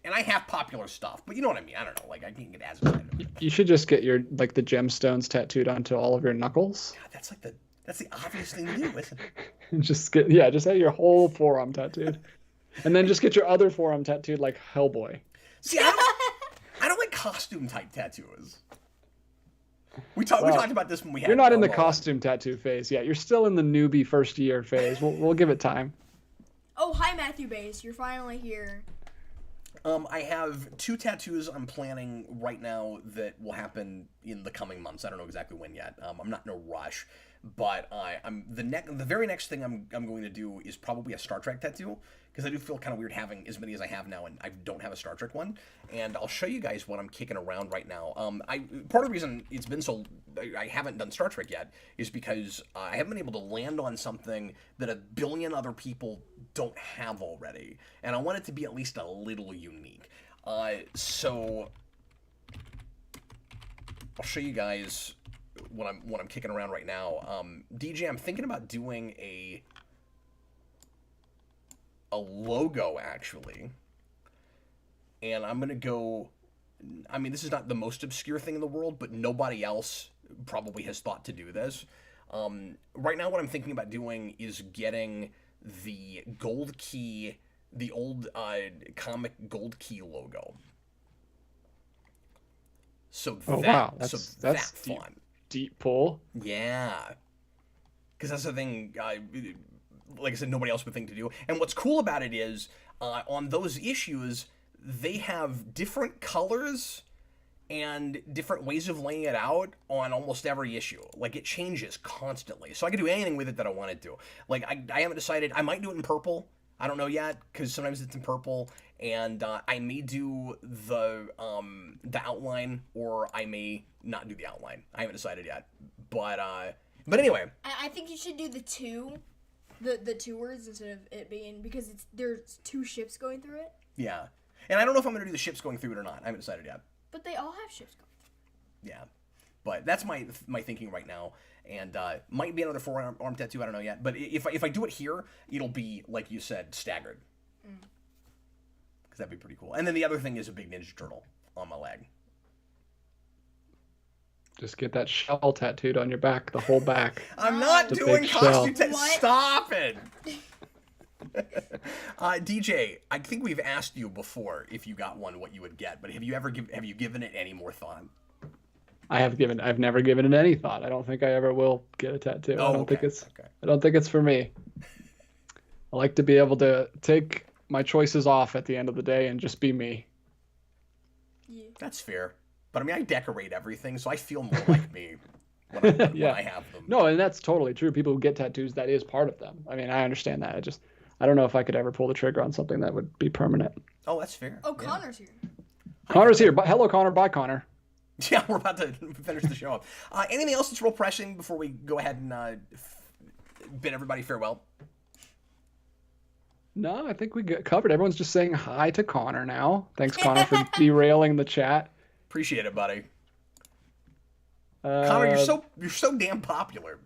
And I have popular stuff, but you know what I mean. I don't know. Like, I can't get as excited about it. You should just get your the gemstones tattooed onto all of your knuckles. God, that's the obvious thing to do, isn't it? Just have your whole forearm tattooed. And then just get your other forearm tattooed like Hellboy. See, I don't like costume type tattoos. We talked about this when we had. You're not in the costume tattoo phase yet. You're still in the newbie first year phase. We'll give it time. Oh, hi Matthew Bass. You're finally here. I have 2 tattoos I'm planning right now that will happen in the coming months. I don't know exactly when yet. I'm not in a rush, but the very next thing I'm going to do is probably a Star Trek tattoo, because I do feel kind of weird having as many as I have now, and I don't have a Star Trek one. And I'll show you guys what I'm kicking around right now. Part of the reason it's been so I haven't done Star Trek yet is because I haven't been able to land on something that a billion other people don't have already, and I want it to be at least a little unique. So I'll show you guys what I'm kicking around right now. DJ, I'm thinking about doing a logo, actually, and I'm gonna go, I mean, this is not the most obscure thing in the world, but nobody else probably has thought to do this. Right now what I'm thinking about doing is getting the gold key, the old comic gold key logo. So wow, that's fun. Deep pull. Yeah, because that's the thing, like I said, nobody else would think to do. And what's cool about it is, on those issues, they have different colors and different ways of laying it out on almost every issue. Like, it changes constantly. So I can do anything with it that I wanted to. Like, I haven't decided. I might do it in purple. I don't know yet, because sometimes it's in purple. And I may do the outline, or I may not do the outline. I haven't decided yet. But anyway. I think you should do the two words instead of it being, because there's 2 ships going through it. Yeah. And I don't know if I'm going to do the ships going through it or not. I haven't decided yet. But they all have ships going through it. Yeah. But that's my thinking right now. And might be another forearm tattoo. I don't know yet. But if I do it here, it'll be, like you said, staggered. Because that'd be pretty cool. And then the other thing is a big Ninja Turtle on my leg. Just get that shell tattooed on your back, the whole back. I'm not The doing big costume shell. Stop it! DJ, I think we've asked you before if you got one what you would get, but have you given it any more thought? I've never given it any thought. I don't think I ever will get a tattoo. Oh, I don't think it's for me. I like to be able to take my choices off at the end of the day and just be me. Yeah. That's fair. But I mean, I decorate everything, so I feel more like me when I have them. No, and that's totally true. People who get tattoos, that is part of them. I mean, I understand that. I don't know if I could ever pull the trigger on something that would be permanent. Oh, that's fair. Oh, Connor's here. Connor's here. Hello, Connor. Bye, Connor. Yeah, we're about to finish the show up. Anything else that's real pressing before we go ahead and bid everybody farewell? No, I think we got covered. Everyone's just saying hi to Connor now. Thanks, Connor, for derailing the chat. Appreciate it, buddy. Connor, you're so damn popular.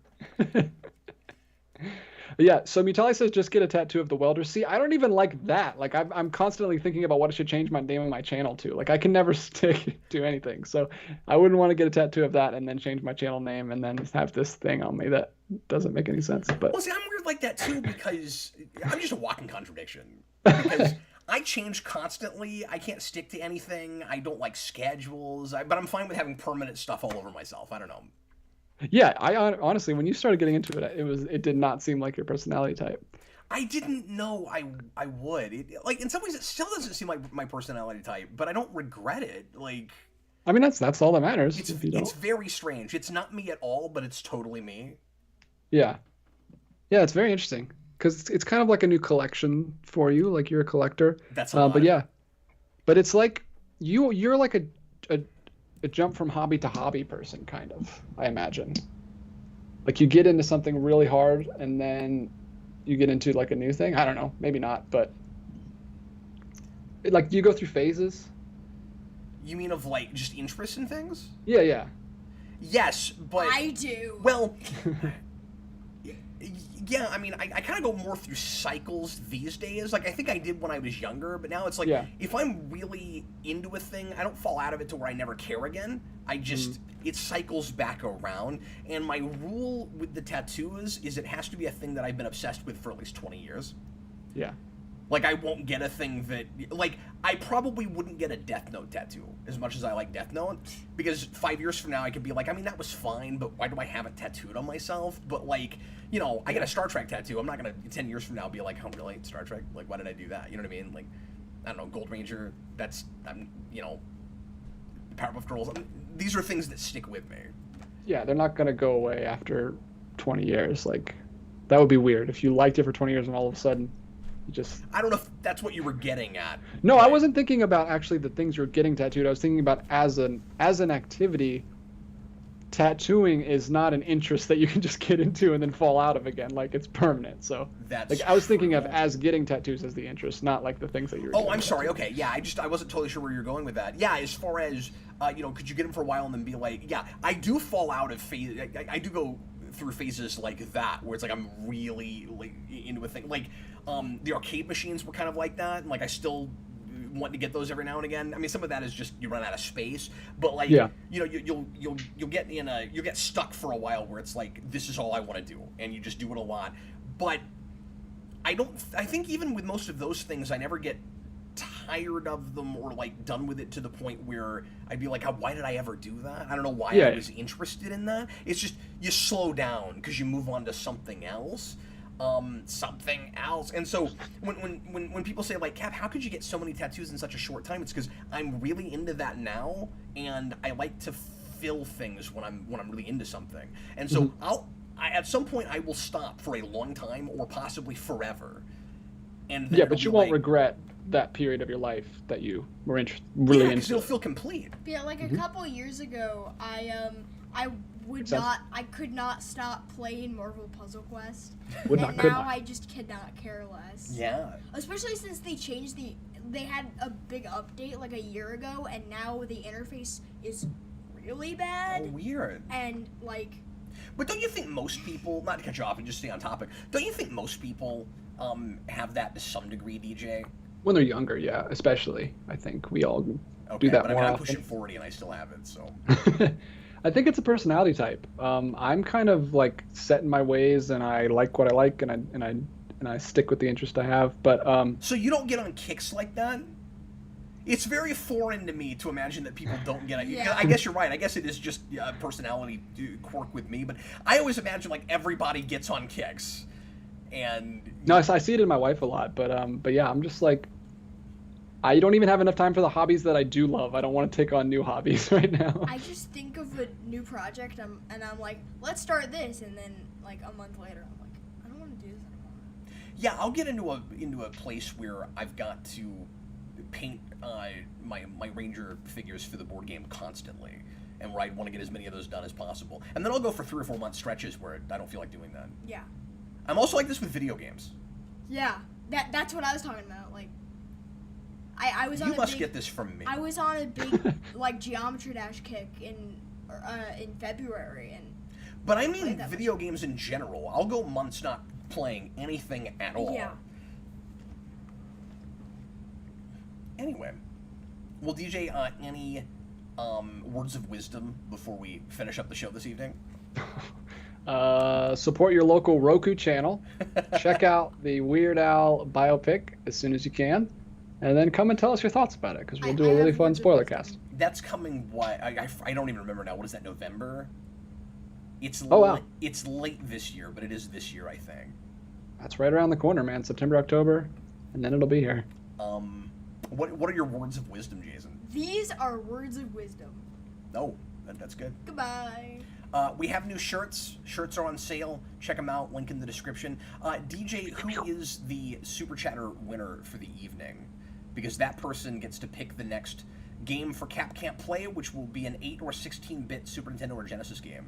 Yeah, so Mutali says just get a tattoo of the welder. See, I don't even like that. Like, I'm constantly thinking about what I should change my name of my channel to. Like, I can never stick to anything. So I wouldn't want to get a tattoo of that and then change my channel name and then have this thing on me that doesn't make any sense. But well, see, I'm weird like that too, because I'm just a walking contradiction. Because I change constantly. I can't stick to anything. I don't like schedules. But I'm fine with having permanent stuff all over myself. I don't know. Yeah, honestly, when you started getting into it, it did not seem like your personality type. I didn't know I would. Like, in some ways, it still doesn't seem like my personality type, but I don't regret it. Like, I mean, that's all that matters. It's very strange. It's not me at all, but it's totally me. Yeah. Yeah, it's very interesting because it's kind of like a new collection for you. Like, you're a collector. That's a lot. But yeah, but it's like you're like a jump from hobby to hobby person, kind of, I imagine. Like, you get into something really hard and then you get into like a new thing. I don't know, maybe not, but like, do you go through phases? You mean of like just interest in things? Yeah. Yes, but I do. Well, yeah, I mean, I kind of go more through cycles these days. Like, I think I did when I was younger, but now it's like, if I'm really into a thing, I don't fall out of it to where I never care again. I just, it cycles back around. And my rule with the tattoos is it has to be a thing that I've been obsessed with for at least 20 years. Yeah. Like, I won't get a thing that... Like, I probably wouldn't get a Death Note tattoo as much as I like Death Note. Because 5 years from now, I could be like, I mean, that was fine, but why do I have it tattooed on myself? But, like, you know, I get a Star Trek tattoo. I'm not going to, 10 years from now, be like, oh, really? Star Trek? Like, why did I do that? You know what I mean? Like, I don't know, Gold Ranger, that's, you know, Powerpuff Girls. These are things that stick with me. Yeah, they're not going to go away after 20 years. Like, that would be weird if you liked it for 20 years and all of a sudden... I don't know if that's what you were getting at. No, I wasn't thinking about actually the things you're getting tattooed. I was thinking about as an activity, tattooing is not an interest that you can just get into and then fall out of again. Like, it's permanent. So that's like, I was thinking of as getting tattoos as the interest, not like the things that you're Oh, I'm sorry. Okay. Yeah, I wasn't totally sure where you're going with that. Yeah, as far as you know, could you get them for a while and then be like, yeah, I do fall out of phase. I do go through phases like that where it's like I'm really like into a thing. Like the arcade machines were kind of like that, and like I still want to get those every now and again. I mean, some of that is just you run out of space, but like you know, you'll get stuck for a while where it's like, this is all I want to do, and you just do it a lot. But I think even with most of those things, I never get tired of them or like done with it to the point where I'd be like, why did I ever do that? I don't know why I was interested in that. It's just you slow down because you move on to something else. And so when people say like, Cap, how could you get so many tattoos in such a short time? It's because I'm really into that now, and I like to fill things when I'm really into something. And so at some point I will stop for a long time or possibly forever. And but you won't regret that period of your life that you were really into. Because it'll feel complete. Yeah, like a couple years ago, I could not stop playing Marvel Puzzle Quest. I just cannot care less. Yeah. Especially since they changed they had a big update like a year ago, and now the interface is really bad. Oh, weird. And like. But don't you think most people, not to cut you off and just stay on topic, don't you think most people have that to some degree, DJ? When they're younger, yeah, especially. I think we all do that more often. I'm pushing 40 and I still have it, so. I think it's a personality type. I'm kind of like set in my ways, and I like what I like, and I stick with the interest I have. But so you don't get on kicks like that? It's very foreign to me to imagine that people don't get it. Yeah. I guess you're right. I guess it is just a personality quirk with me. But I always imagine like everybody gets on kicks. And no, I see it in my wife a lot. But yeah, I'm just like, I don't even have enough time for the hobbies that I do love. I don't want to take on new hobbies right now. I just think of a new project and I'm like, let's start this, and then like a month later I'm like, I don't want to do this anymore. Yeah, I'll get into a place where I've got to paint my Ranger figures for the board game constantly, and where I want to get as many of those done as possible. And then I'll go for 3 or 4 month stretches where I don't feel like doing that. Yeah. I'm also like this with video games. Yeah, that's what I was talking about. Like, I was on. You must get this from me. I was on a big like Geometry Dash kick in February, and. But I mean video games in general. I'll go months not playing anything at all. Yeah. Anyway, well, DJ, any words of wisdom before we finish up the show this evening? Support your local Roku channel. Check out the Weird Al biopic as soon as you can. and then come and tell us your thoughts about it, because we'll do I a really have fun words of spoiler wisdom. cast. That's coming. What I don't even remember now. What is that? November. It's Oh, wow. It's late this year, but it is this year, I think. That's right around the corner, man. September, October, and then it'll be here. What are your words of wisdom, Jason? These are words of wisdom. Oh, that's good. Goodbye. We have new shirts. Shirts are on sale. Check them out. Link in the description. DJ, who is the Super Chatter winner for the evening? Because that person gets to pick the next game for Cap Can't Play, which will be an 8 or 16-bit Super Nintendo or Genesis game.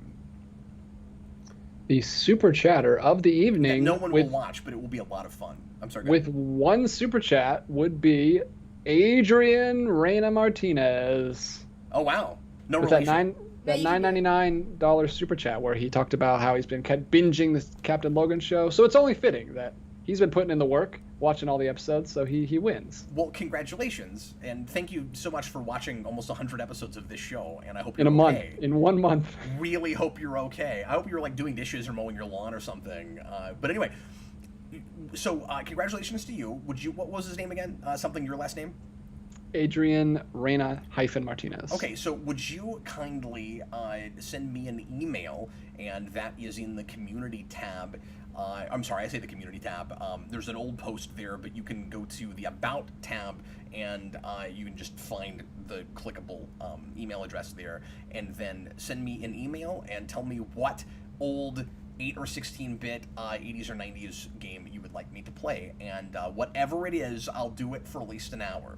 The Super Chatter of the evening. That no one will watch, but it will be a lot of fun. I'm sorry. With one Super Chat would be Adrian Reyna Martinez. Oh, wow. No with relation. that $9.99 Super Chat where he talked about how he's been binging this Captain Logan show. So it's only fitting that he's been putting in the work, watching all the episodes, so he wins. Well, congratulations, and thank you so much for watching almost 100 episodes of this show, and I hope you're okay. In 1 month. Really hope you're okay. I hope you're, like, doing dishes or mowing your lawn or something. But anyway, so congratulations to you. What was his name again? Your last name? Adrian Reyna Martinez. Okay, so would you kindly send me an email, and that is in the community tab. I'm sorry, I say the community tab. There's an old post there, but you can go to the About tab, and you can just find the clickable email address there, and then send me an email and tell me what old 8 or 16-bit 80s or 90s game you would like me to play, and whatever it is, I'll do it for at least an hour.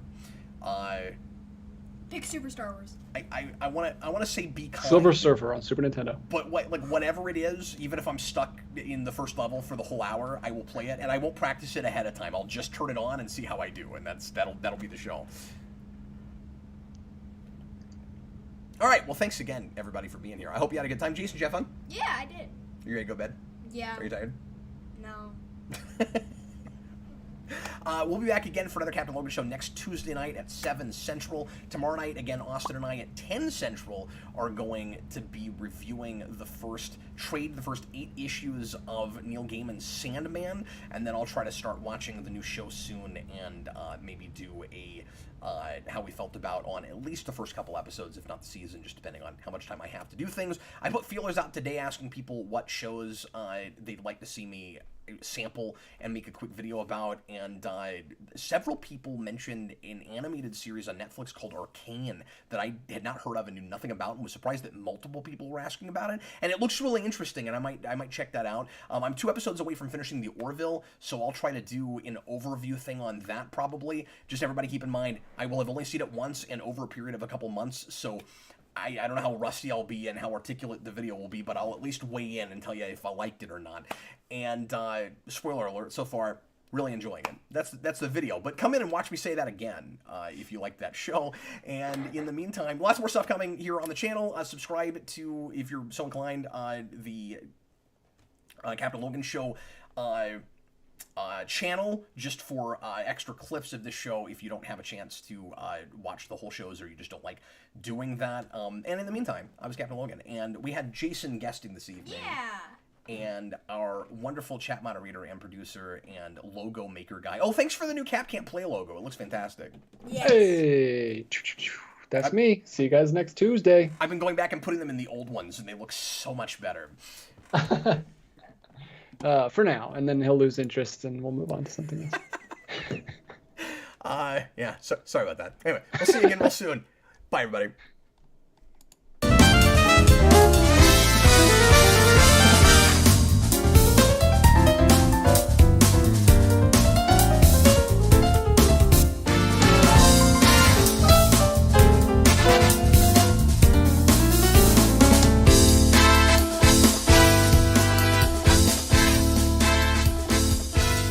Pick Super Star Wars. I want to say be kind. Silver Surfer on Super Nintendo. But whatever it is, even if I'm stuck in the first level for the whole hour, I will play it, and I won't practice it ahead of time. I'll just turn it on and see how I do, and that'll be the show. All right. Well, thanks again, everybody, for being here. I hope you had a good time. Jason, did you have fun? Yeah, I did. You ready to go to bed? Yeah. Are you tired? No. We'll be back again for another Captain Logan Show next Tuesday night at 7 Central. Tomorrow night, again, Austin and I at 10 Central are going to be reviewing the first 8 issues of Neil Gaiman's Sandman, and then I'll try to start watching the new show soon and maybe do a how we felt about on at least the first couple episodes, if not the season, just depending on how much time I have to do things. I put feelers out today asking people what shows they'd like to see me sample and make a quick video about, and several people mentioned an animated series on Netflix called Arcane that I had not heard of and knew nothing about, and was surprised that multiple people were asking about it, and it looks really interesting, and I might check that out. I'm 2 episodes away from finishing the Orville, so I'll try to do an overview thing on that probably. Just everybody keep in mind, I will have only seen it once and over a period of a couple months, so I don't know how rusty I'll be and how articulate the video will be, but I'll at least weigh in and tell you if I liked it or not. And spoiler alert, so far, really enjoying it. That's the video. But come in and watch me say that again if you like that show. And in the meantime, lots more stuff coming here on the channel. Subscribe to, if you're so inclined, the Captain Logan Show channel, just for extra clips of this show if you don't have a chance to watch the whole shows, or you just don't like doing that. And in the meantime, I was Captain Logan, and we had Jayson guesting this evening. Yeah. And our wonderful chat moderator and producer and logo maker guy. Oh, thanks for the new Cap Can't Play logo. It looks fantastic. Yes. Hey, that's me. See you guys next Tuesday. I've been going back and putting them in the old ones, and they look so much better. For now, and then he'll lose interest, and we'll move on to something else. Yeah, sorry about that. Anyway, we'll see you again real soon. Bye, everybody.